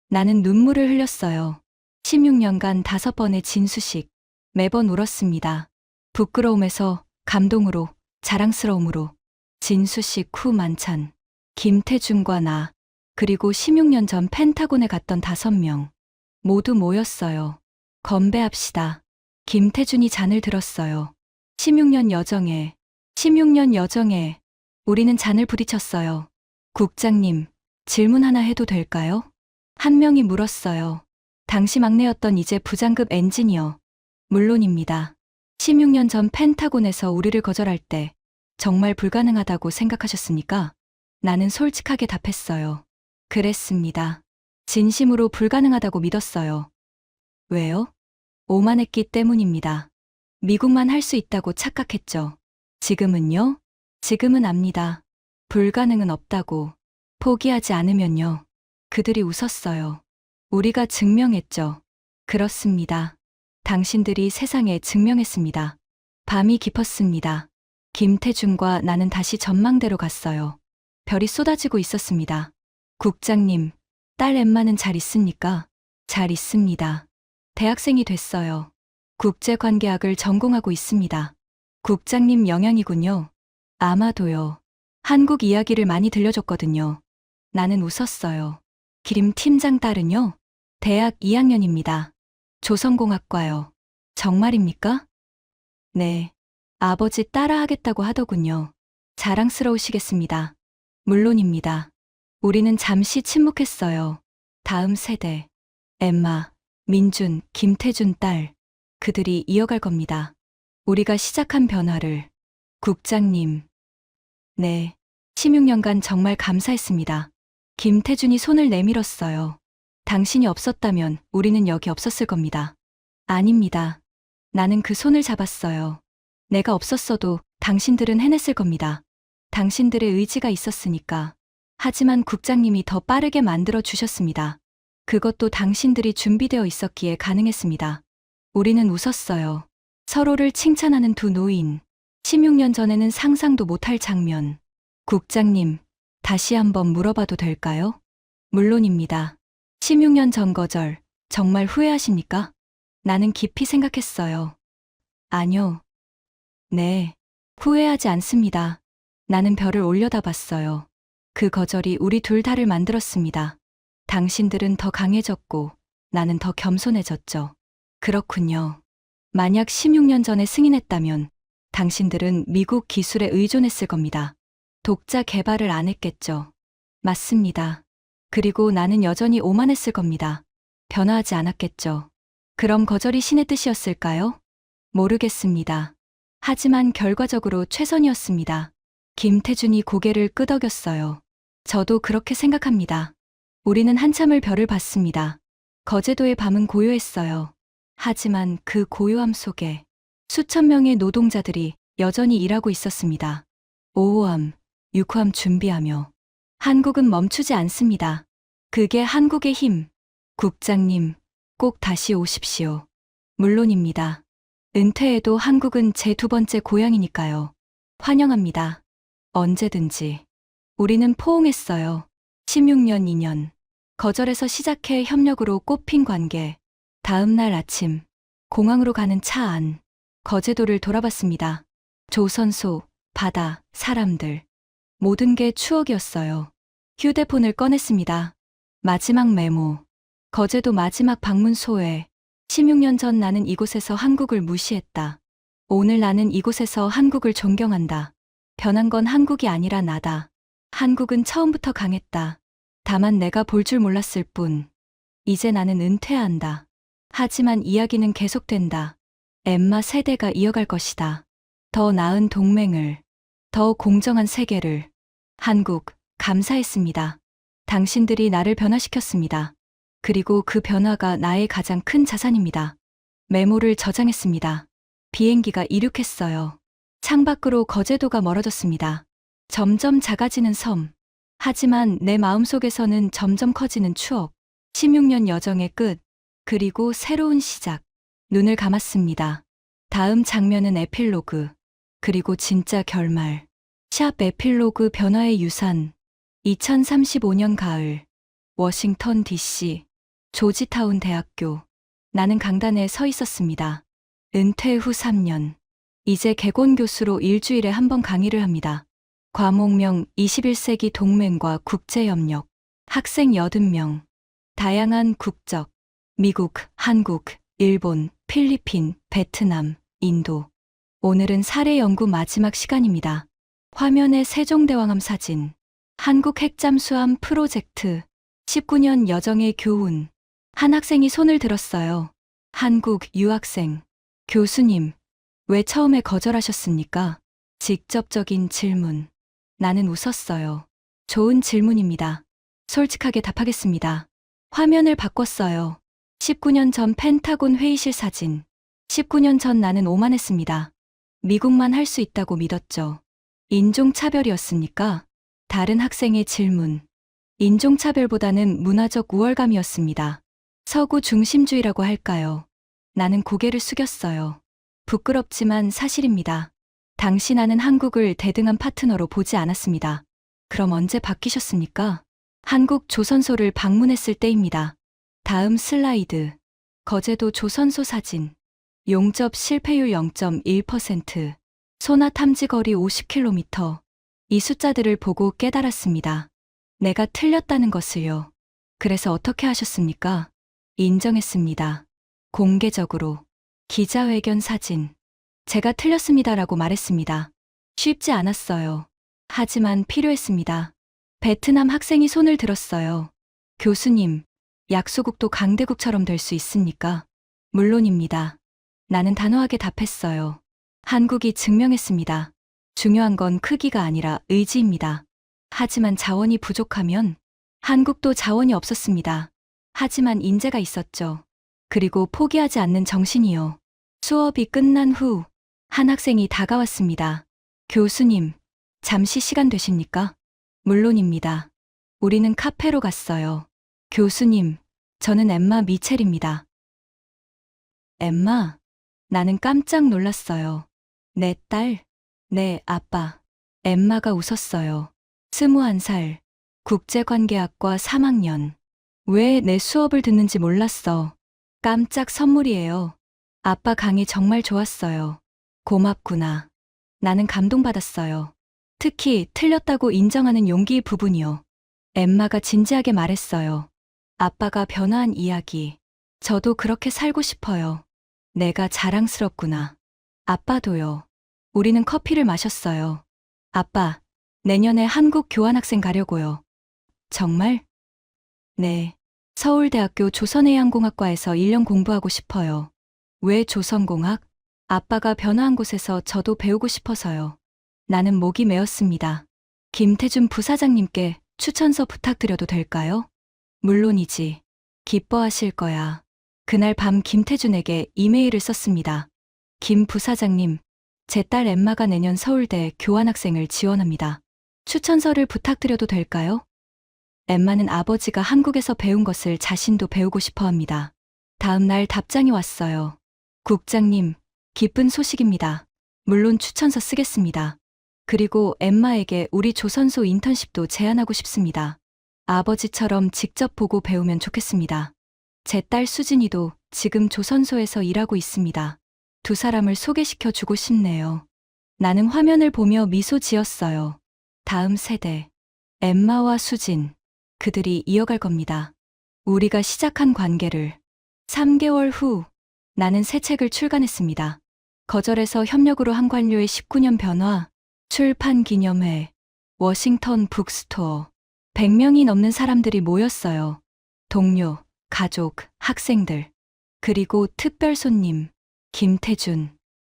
나는 눈물을 흘렸어요. 16년간 5번의 진수식. 매번 울었습니다. 부끄러움에서 감동으로, 자랑스러움으로. 진수식 후 만찬. 김태준과 나, 그리고 16년 전 펜타곤에 갔던 5명. 모두 모였어요. 건배합시다. 김태준이 잔을 들었어요. 16년 여정에 우리는 잔을 부딪혔어요. 국장님, 질문 하나 해도 될까요? 한 명이 물었어요. 당시 막내였던 이제 부장급 엔지니어. 물론입니다. 16년 전 펜타곤에서 우리를 거절할 때 정말 불가능하다고 생각하셨습니까? 나는 솔직하게 답했어요. 그랬습니다. 진심으로 불가능하다고 믿었어요. 왜요? 오만했기 때문입니다. 미국만 할 수 있다고 착각했죠. 지금은요? 지금은 압니다. 불가능은 없다고. 포기하지 않으면요. 그들이 웃었어요. 우리가 증명했죠. 그렇습니다. 당신들이 세상에 증명했습니다. 밤이 깊었습니다. 김태준과 나는 다시 전망대로 갔어요. 별이 쏟아지고 있었습니다. 국장님, 딸 엠마는 잘 있습니까? 잘 있습니다. 대학생이 됐어요. 국제관계학을 전공하고 있습니다. 국장님 영향이군요. 아마도요. 한국 이야기를 많이 들려줬거든요. 나는 웃었어요. 기림 팀장 딸은요? 대학 2학년입니다. 조선공학과요. 정말입니까? 네. 아버지 따라하겠다고 하더군요. 자랑스러우시겠습니다. 물론입니다. 우리는 잠시 침묵했어요. 다음 세대. 엠마, 민준, 김태준 딸. 그들이 이어갈 겁니다. 우리가 시작한 변화를. 국장님. 네. 16년간 정말 감사했습니다. 김태준이 손을 내밀었어요. 당신이 없었다면 우리는 여기 없었을 겁니다. 아닙니다. 나는 그 손을 잡았어요. 내가 없었어도 당신들은 해냈을 겁니다. 당신들의 의지가 있었으니까. 하지만 국장님이 더 빠르게 만들어 주셨습니다. 그것도 당신들이 준비되어 있었기에 가능했습니다. 우리는 웃었어요. 서로를 칭찬하는 두 노인. 16년 전에는 상상도 못할 장면. 국장님, 다시 한번 물어봐도 될까요? 물론입니다. 16년 전 거절, 정말 후회하십니까? 나는 깊이 생각했어요. 아니요. 네, 후회하지 않습니다. 나는 별을 올려다봤어요. 그 거절이 우리 둘 다를 만들었습니다. 당신들은 더 강해졌고 나는 더 겸손해졌죠. 그렇군요. 만약 16년 전에 승인했다면 당신들은 미국 기술에 의존했을 겁니다. 독자 개발을 안 했겠죠. 맞습니다. 그리고 나는 여전히 오만했을 겁니다. 변화하지 않았겠죠. 그럼 거절이 신의 뜻이었을까요? 모르겠습니다. 하지만 결과적으로 최선이었습니다. 김태준이 고개를 끄덕였어요. 저도 그렇게 생각합니다. 우리는 한참을 별을 봤습니다. 거제도의 밤은 고요했어요. 하지만 그 고요함 속에 수천 명의 노동자들이 여전히 일하고 있었습니다. 5호함, 6호함 준비하며. 한국은 멈추지 않습니다. 그게 한국의 힘. 국장님, 꼭 다시 오십시오. 물론입니다. 은퇴해도 한국은 제 2번째 고향이니까요. 환영합니다. 언제든지. 우리는 포옹했어요. 16년 2년. 거절에서 시작해 협력으로 꽃핀 관계. 다음 날 아침. 공항으로 가는 차 안. 거제도를 돌아봤습니다. 조선소, 바다, 사람들. 모든 게 추억이었어요. 휴대폰을 꺼냈습니다. 마지막 메모. 거제도 마지막 방문 소회. 16년 전 나는 이곳에서 한국을 무시했다. 오늘 나는 이곳에서 한국을 존경한다. 변한 건 한국이 아니라 나다. 한국은 처음부터 강했다. 다만 내가 볼 줄 몰랐을 뿐. 이제 나는 은퇴한다. 하지만 이야기는 계속된다. 엠마 세대가 이어갈 것이다. 더 나은 동맹을, 더 공정한 세계를. 한국, 감사했습니다. 당신들이 나를 변화시켰습니다. 그리고 그 변화가 나의 가장 큰 자산입니다. 메모를 저장했습니다. 비행기가 이륙했어요. 창밖으로 거제도가 멀어졌습니다. 점점 작아지는 섬. 하지만 내 마음속에서는 점점 커지는 추억. 16년 여정의 끝. 그리고 새로운 시작. 눈을 감았습니다. 다음 장면은 에필로그. 그리고 진짜 결말. 샵 에필로그 변화의 유산. 2035년 가을. 워싱턴 DC. 조지타운 대학교. 나는 강단에 서 있었습니다. 은퇴 후 3년. 이제 개곤 교수로 일주일에 한 번 강의를 합니다. 과목명 21세기 동맹과 국제협력. 학생 80명. 다양한 국적. 미국, 한국, 일본, 필리핀, 베트남, 인도. 오늘은 사례 연구 마지막 시간입니다. 화면에 세종대왕함 사진. 한국 핵잠수함 프로젝트. 19년 여정의 교훈. 한 학생이 손을 들었어요. 한국 유학생. 교수님, 왜 처음에 거절하셨습니까? 직접적인 질문. 나는 웃었어요. 좋은 질문입니다. 솔직하게 답하겠습니다. 화면을 바꿨어요. 19년 전 펜타곤 회의실 사진. 19년 전 나는 오만했습니다. 미국만 할 수 있다고 믿었죠. 인종차별이었습니까? 다른 학생의 질문. 인종차별보다는 문화적 우월감이었습니다. 서구 중심주의라고 할까요? 나는 고개를 숙였어요. 부끄럽지만 사실입니다. 당신아는 한국을 대등한 파트너로 보지 않았습니다. 그럼 언제 바뀌셨습니까? 한국 조선소를 방문했을 때입니다. 다음 슬라이드. 거제도 조선소 사진. 용접 실패율 0.1%. 소나 탐지 거리 50km. 이 숫자들을 보고 깨달았습니다. 내가 틀렸다는 것을요. 그래서 어떻게 하셨습니까? 인정했습니다. 공개적으로. 기자회견 사진. 제가 틀렸습니다라고 말했습니다. 쉽지 않았어요. 하지만 필요했습니다. 베트남 학생이 손을 들었어요. 교수님, 약소국도 강대국처럼 될 수 있습니까? 물론입니다. 나는 단호하게 답했어요. 한국이 증명했습니다. 중요한 건 크기가 아니라 의지입니다. 하지만 자원이 부족하면 한국도 자원이 없었습니다. 하지만 인재가 있었죠. 그리고 포기하지 않는 정신이요. 수업이 끝난 후 한 학생이 다가왔습니다. 교수님, 잠시 시간 되십니까? 물론입니다. 우리는 카페로 갔어요. 교수님, 저는 엠마 미첼입니다. 엠마? 나는 깜짝 놀랐어요. 내 딸? 네, 아빠. 엠마가 웃었어요. 21살. 국제관계학과 3학년. 왜 내 수업을 듣는지 몰랐어. 깜짝 선물이에요. 아빠 강의 정말 좋았어요. 고맙구나. 나는 감동받았어요. 특히 틀렸다고 인정하는 용기 부분이요. 엠마가 진지하게 말했어요. 아빠가 변화한 이야기. 저도 그렇게 살고 싶어요. 내가 자랑스럽구나. 아빠도요. 우리는 커피를 마셨어요. 아빠, 내년에 한국 교환학생 가려고요. 정말? 네. 서울대학교 조선해양공학과에서 1년 공부하고 싶어요. 왜 조선공학? 아빠가 변화한 곳에서 저도 배우고 싶어서요. 나는 목이 메었습니다. 김태준 부사장님께 추천서 부탁드려도 될까요? 물론이지. 기뻐하실 거야. 그날 밤 김태준에게 이메일을 썼습니다. 김 부사장님, 제 딸 엠마가 내년 서울대 교환학생을 지원합니다. 추천서를 부탁드려도 될까요? 엠마는 아버지가 한국에서 배운 것을 자신도 배우고 싶어 합니다. 다음 날 답장이 왔어요. 국장님, 기쁜 소식입니다. 물론 추천서 쓰겠습니다. 그리고 엠마에게 우리 조선소 인턴십도 제안하고 싶습니다. 아버지처럼 직접 보고 배우면 좋겠습니다. 제 딸 수진이도 지금 조선소에서 일하고 있습니다. 두 사람을 소개시켜 주고 싶네요. 나는 화면을 보며 미소 지었어요. 다음 세대. 엠마와 수진. 그들이 이어갈 겁니다. 우리가 시작한 관계를. 3개월 후, 나는 새 책을 출간했습니다. 거절에서 협력으로 한 관료의 19년 변화. 출판 기념회. 워싱턴 북스토어. 100명이 넘는 사람들이 모였어요. 동료, 가족, 학생들. 그리고 특별 손님. 김태준.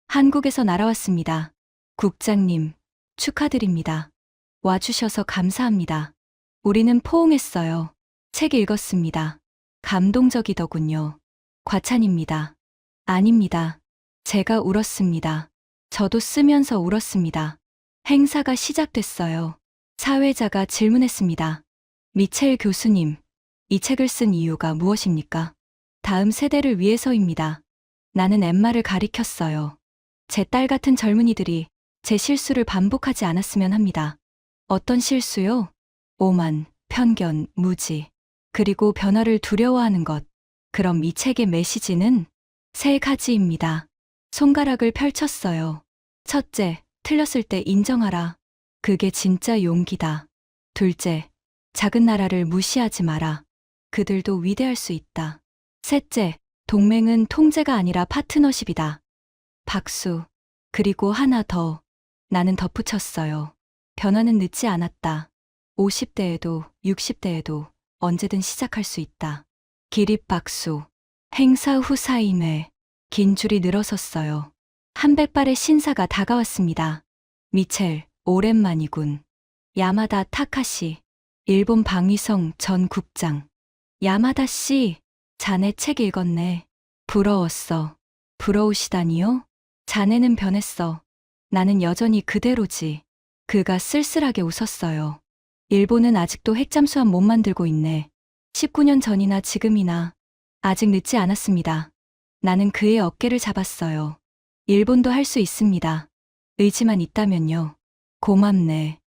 한국에서 날아왔습니다. 국장님, 축하드립니다. 와주셔서 감사합니다. 우리는 포옹했어요. 책 읽었습니다. 감동적이더군요. 과찬입니다. 아닙니다. 제가 울었습니다. 저도 쓰면서 울었습니다. 행사가 시작됐어요. 사회자가 질문했습니다. 미첼 교수님, 이 책을 쓴 이유가 무엇입니까? 다음 세대를 위해서입니다. 나는 엠마를 가리켰어요. 제 딸 같은 젊은이들이 제 실수를 반복하지 않았으면 합니다. 어떤 실수요? 오만, 편견, 무지, 그리고 변화를 두려워하는 것. 그럼 이 책의 메시지는 3가지입니다. 손가락을 펼쳤어요. 첫째, 틀렸을 때 인정하라. 그게 진짜 용기다. 둘째, 작은 나라를 무시하지 마라. 그들도 위대할 수 있다. 셋째, 동맹은 통제가 아니라 파트너십이다. 박수. 그리고 하나 더. 나는 덧붙였어요. 변화는 늦지 않았다. 50대에도 60대에도 언제든 시작할 수 있다. 기립박수. 행사 후 사임회. 긴 줄이 늘어섰어요. 100발의 신사가 다가왔습니다. 미첼, 오랜만이군. 야마다 타카시. 일본 방위성 전 국장. 야마다 씨, 자네 책 읽었네. 부러웠어. 부러우시다니요? 자네는 변했어. 나는 여전히 그대로지. 그가 쓸쓸하게 웃었어요. 일본은 아직도 핵잠수함 못 만들고 있네. 19년 전이나 지금이나 아직 늦지 않았습니다. 나는 그의 어깨를 잡았어요. 일본도 할 수 있습니다. 의지만 있다면요. 고맙네.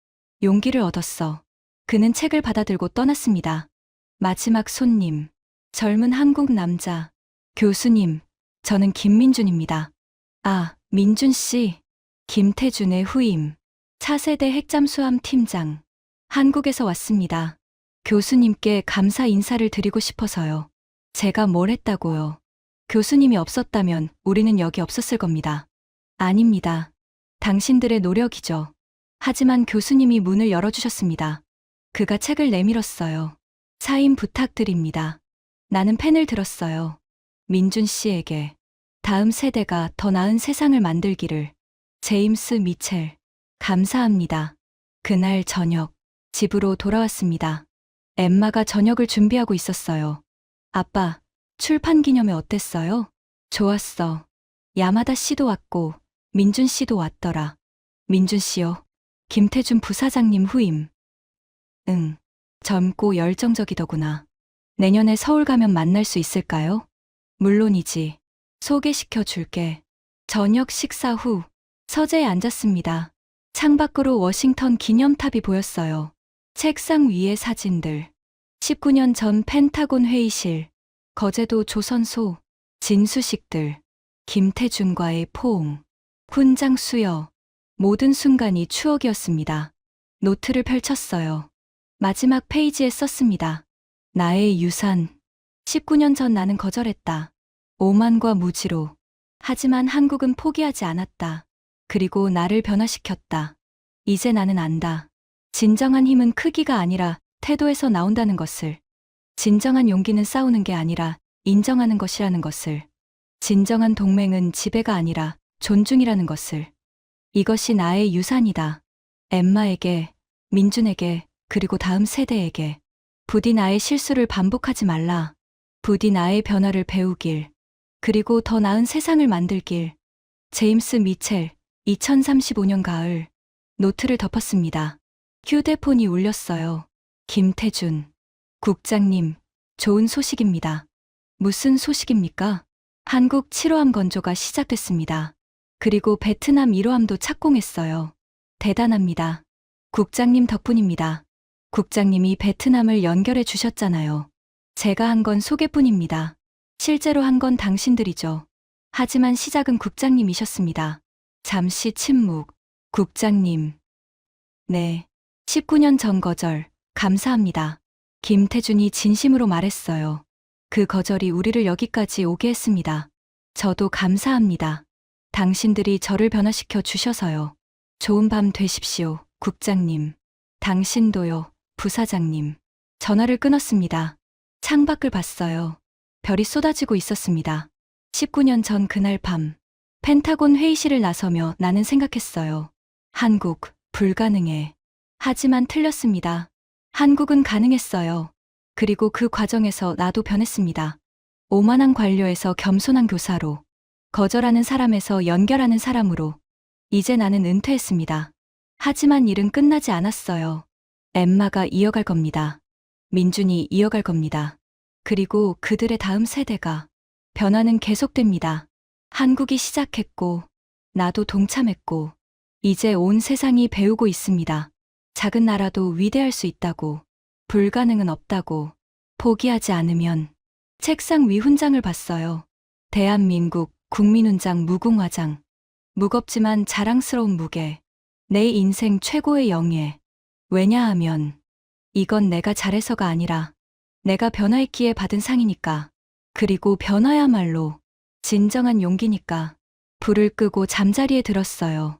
용기를 얻었어. 그는 책을 받아들고 떠났습니다. 마지막 손님. 젊은 한국 남자. 교수님, 저는 김민준입니다. 아, 민준 씨. 김태준의 후임. 차세대 핵잠수함 팀장. 한국에서 왔습니다. 교수님께 감사 인사를 드리고 싶어서요. 제가 뭘 했다고요? 교수님이 없었다면 우리는 여기 없었을 겁니다. 아닙니다. 당신들의 노력이죠. 하지만 교수님이 문을 열어주셨습니다. 그가 책을 내밀었어요. 사인 부탁드립니다. 나는 펜을 들었어요. 민준 씨에게. 다음 세대가 더 나은 세상을 만들기를. 제임스 미첼. 감사합니다. 그날 저녁, 집으로 돌아왔습니다. 엠마가 저녁을 준비하고 있었어요. 아빠, 출판 기념회 어땠어요? 좋았어. 야마다 씨도 왔고, 민준 씨도 왔더라. 민준 씨요. 김태준 부사장님 후임. 응, 젊고 열정적이더구나. 내년에 서울 가면 만날 수 있을까요? 물론이지. 소개시켜 줄게. 저녁 식사 후 서재에 앉았습니다. 창밖으로 워싱턴 기념탑이 보였어요. 책상 위에 사진들. 19년 전 펜타곤 회의실. 거제도 조선소. 진수식들. 김태준과의 포옹. 훈장 수여. 모든 순간이 추억이었습니다. 노트를 펼쳤어요. 마지막 페이지에 썼습니다. 나의 유산. 19년 전 나는 거절했다. 오만과 무지로. 하지만 한국은 포기하지 않았다. 그리고 나를 변화시켰다. 이제 나는 안다. 진정한 힘은 크기가 아니라 태도에서 나온다는 것을. 진정한 용기는 싸우는 게 아니라 인정하는 것이라는 것을. 진정한 동맹은 지배가 아니라 존중이라는 것을. 이것이 나의 유산이다. 엠마에게, 민준에게, 그리고 다음 세대에게. 부디 나의 실수를 반복하지 말라. 부디 나의 변화를 배우길. 그리고 더 나은 세상을 만들길. 제임스 미첼, 2035년 가을. 노트를 덮었습니다. 휴대폰이 울렸어요. 김태준. 국장님, 좋은 소식입니다. 무슨 소식입니까? 한국 7호함 건조가 시작됐습니다. 그리고 베트남 1호함도 착공했어요. 대단합니다. 국장님 덕분입니다. 국장님이 베트남을 연결해 주셨잖아요. 제가 한 건 소개뿐입니다. 실제로 한 건 당신들이죠. 하지만 시작은 국장님이셨습니다. 잠시 침묵. 국장님. 네. 19년 전 거절, 감사합니다. 김태준이 진심으로 말했어요. 그 거절이 우리를 여기까지 오게 했습니다. 저도 감사합니다. 당신들이 저를 변화시켜 주셔서요. 좋은 밤 되십시오, 국장님. 당신도요, 부사장님. 전화를 끊었습니다. 창밖을 봤어요. 별이 쏟아지고 있었습니다. 19년 전 그날 밤, 펜타곤 회의실을 나서며 나는 생각했어요. 한국, 불가능해. 하지만 틀렸습니다. 한국은 가능했어요. 그리고 그 과정에서 나도 변했습니다. 오만한 관료에서 겸손한 교사로, 거절하는 사람에서 연결하는 사람으로, 이제 나는 은퇴했습니다. 하지만 일은 끝나지 않았어요. 엠마가 이어갈 겁니다. 민준이 이어갈 겁니다. 그리고 그들의 다음 세대가. 변화는 계속됩니다. 한국이 시작했고, 나도 동참했고, 이제 온 세상이 배우고 있습니다. 작은 나라도 위대할 수 있다고, 불가능은 없다고, 포기하지 않으면. 책상 위 훈장을 봤어요. 대한민국 국민훈장 무궁화장. 무겁지만 자랑스러운 무게. 내 인생 최고의 영예. 왜냐하면 이건 내가 잘해서가 아니라 내가 변화했기에 받은 상이니까. 그리고 변화야말로 진정한 용기니까. 불을 끄고 잠자리에 들었어요.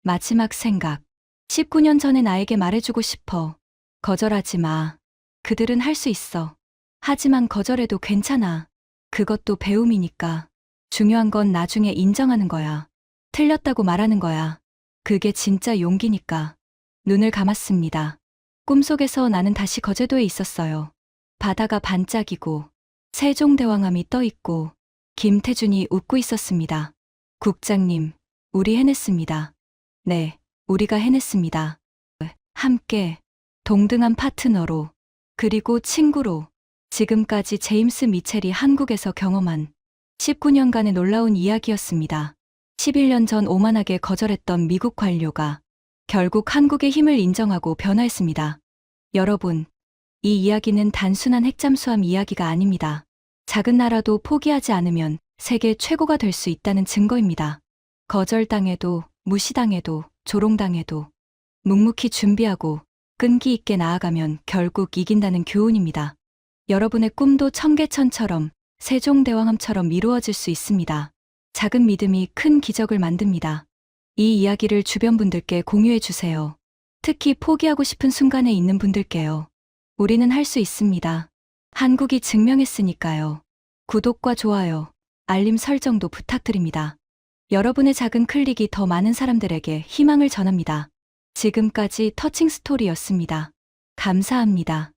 마지막 생각. 19년 전에 나에게 말해주고 싶어. 거절하지 마. 그들은 할 수 있어. 하지만 거절해도 괜찮아. 그것도 배움이니까. 중요한 건 나중에 인정하는 거야. 틀렸다고 말하는 거야. 그게 진짜 용기니까. 눈을 감았습니다. 꿈속에서 나는 다시 거제도에 있었어요. 바다가 반짝이고 세종대왕함이 떠있고 김태준이 웃고 있었습니다. 국장님, 우리 해냈습니다. 네, 우리가 해냈습니다. 함께, 동등한 파트너로, 그리고 친구로, 지금까지 제임스 미첼이 한국에서 경험한 19년간의 놀라운 이야기였습니다. 11년 전 오만하게 거절했던 미국 관료가 결국 한국의 힘을 인정하고 변화했습니다. 여러분, 이 이야기는 단순한 핵잠수함 이야기가 아닙니다. 작은 나라도 포기하지 않으면 세계 최고가 될 수 있다는 증거입니다. 거절당해도, 무시당해도, 조롱당해도 묵묵히 준비하고 끈기 있게 나아가면 결국 이긴다는 교훈입니다. 여러분의 꿈도 청계천처럼, 세종대왕함처럼 이루어질 수 있습니다. 작은 믿음이 큰 기적을 만듭니다. 이 이야기를 주변 분들께 공유해 주세요. 특히 포기하고 싶은 순간에 있는 분들께요. 우리는 할 수 있습니다. 한국이 증명했으니까요. 구독과 좋아요, 알림 설정도 부탁드립니다. 여러분의 작은 클릭이 더 많은 사람들에게 희망을 전합니다. 지금까지 터칭 스토리였습니다. 감사합니다.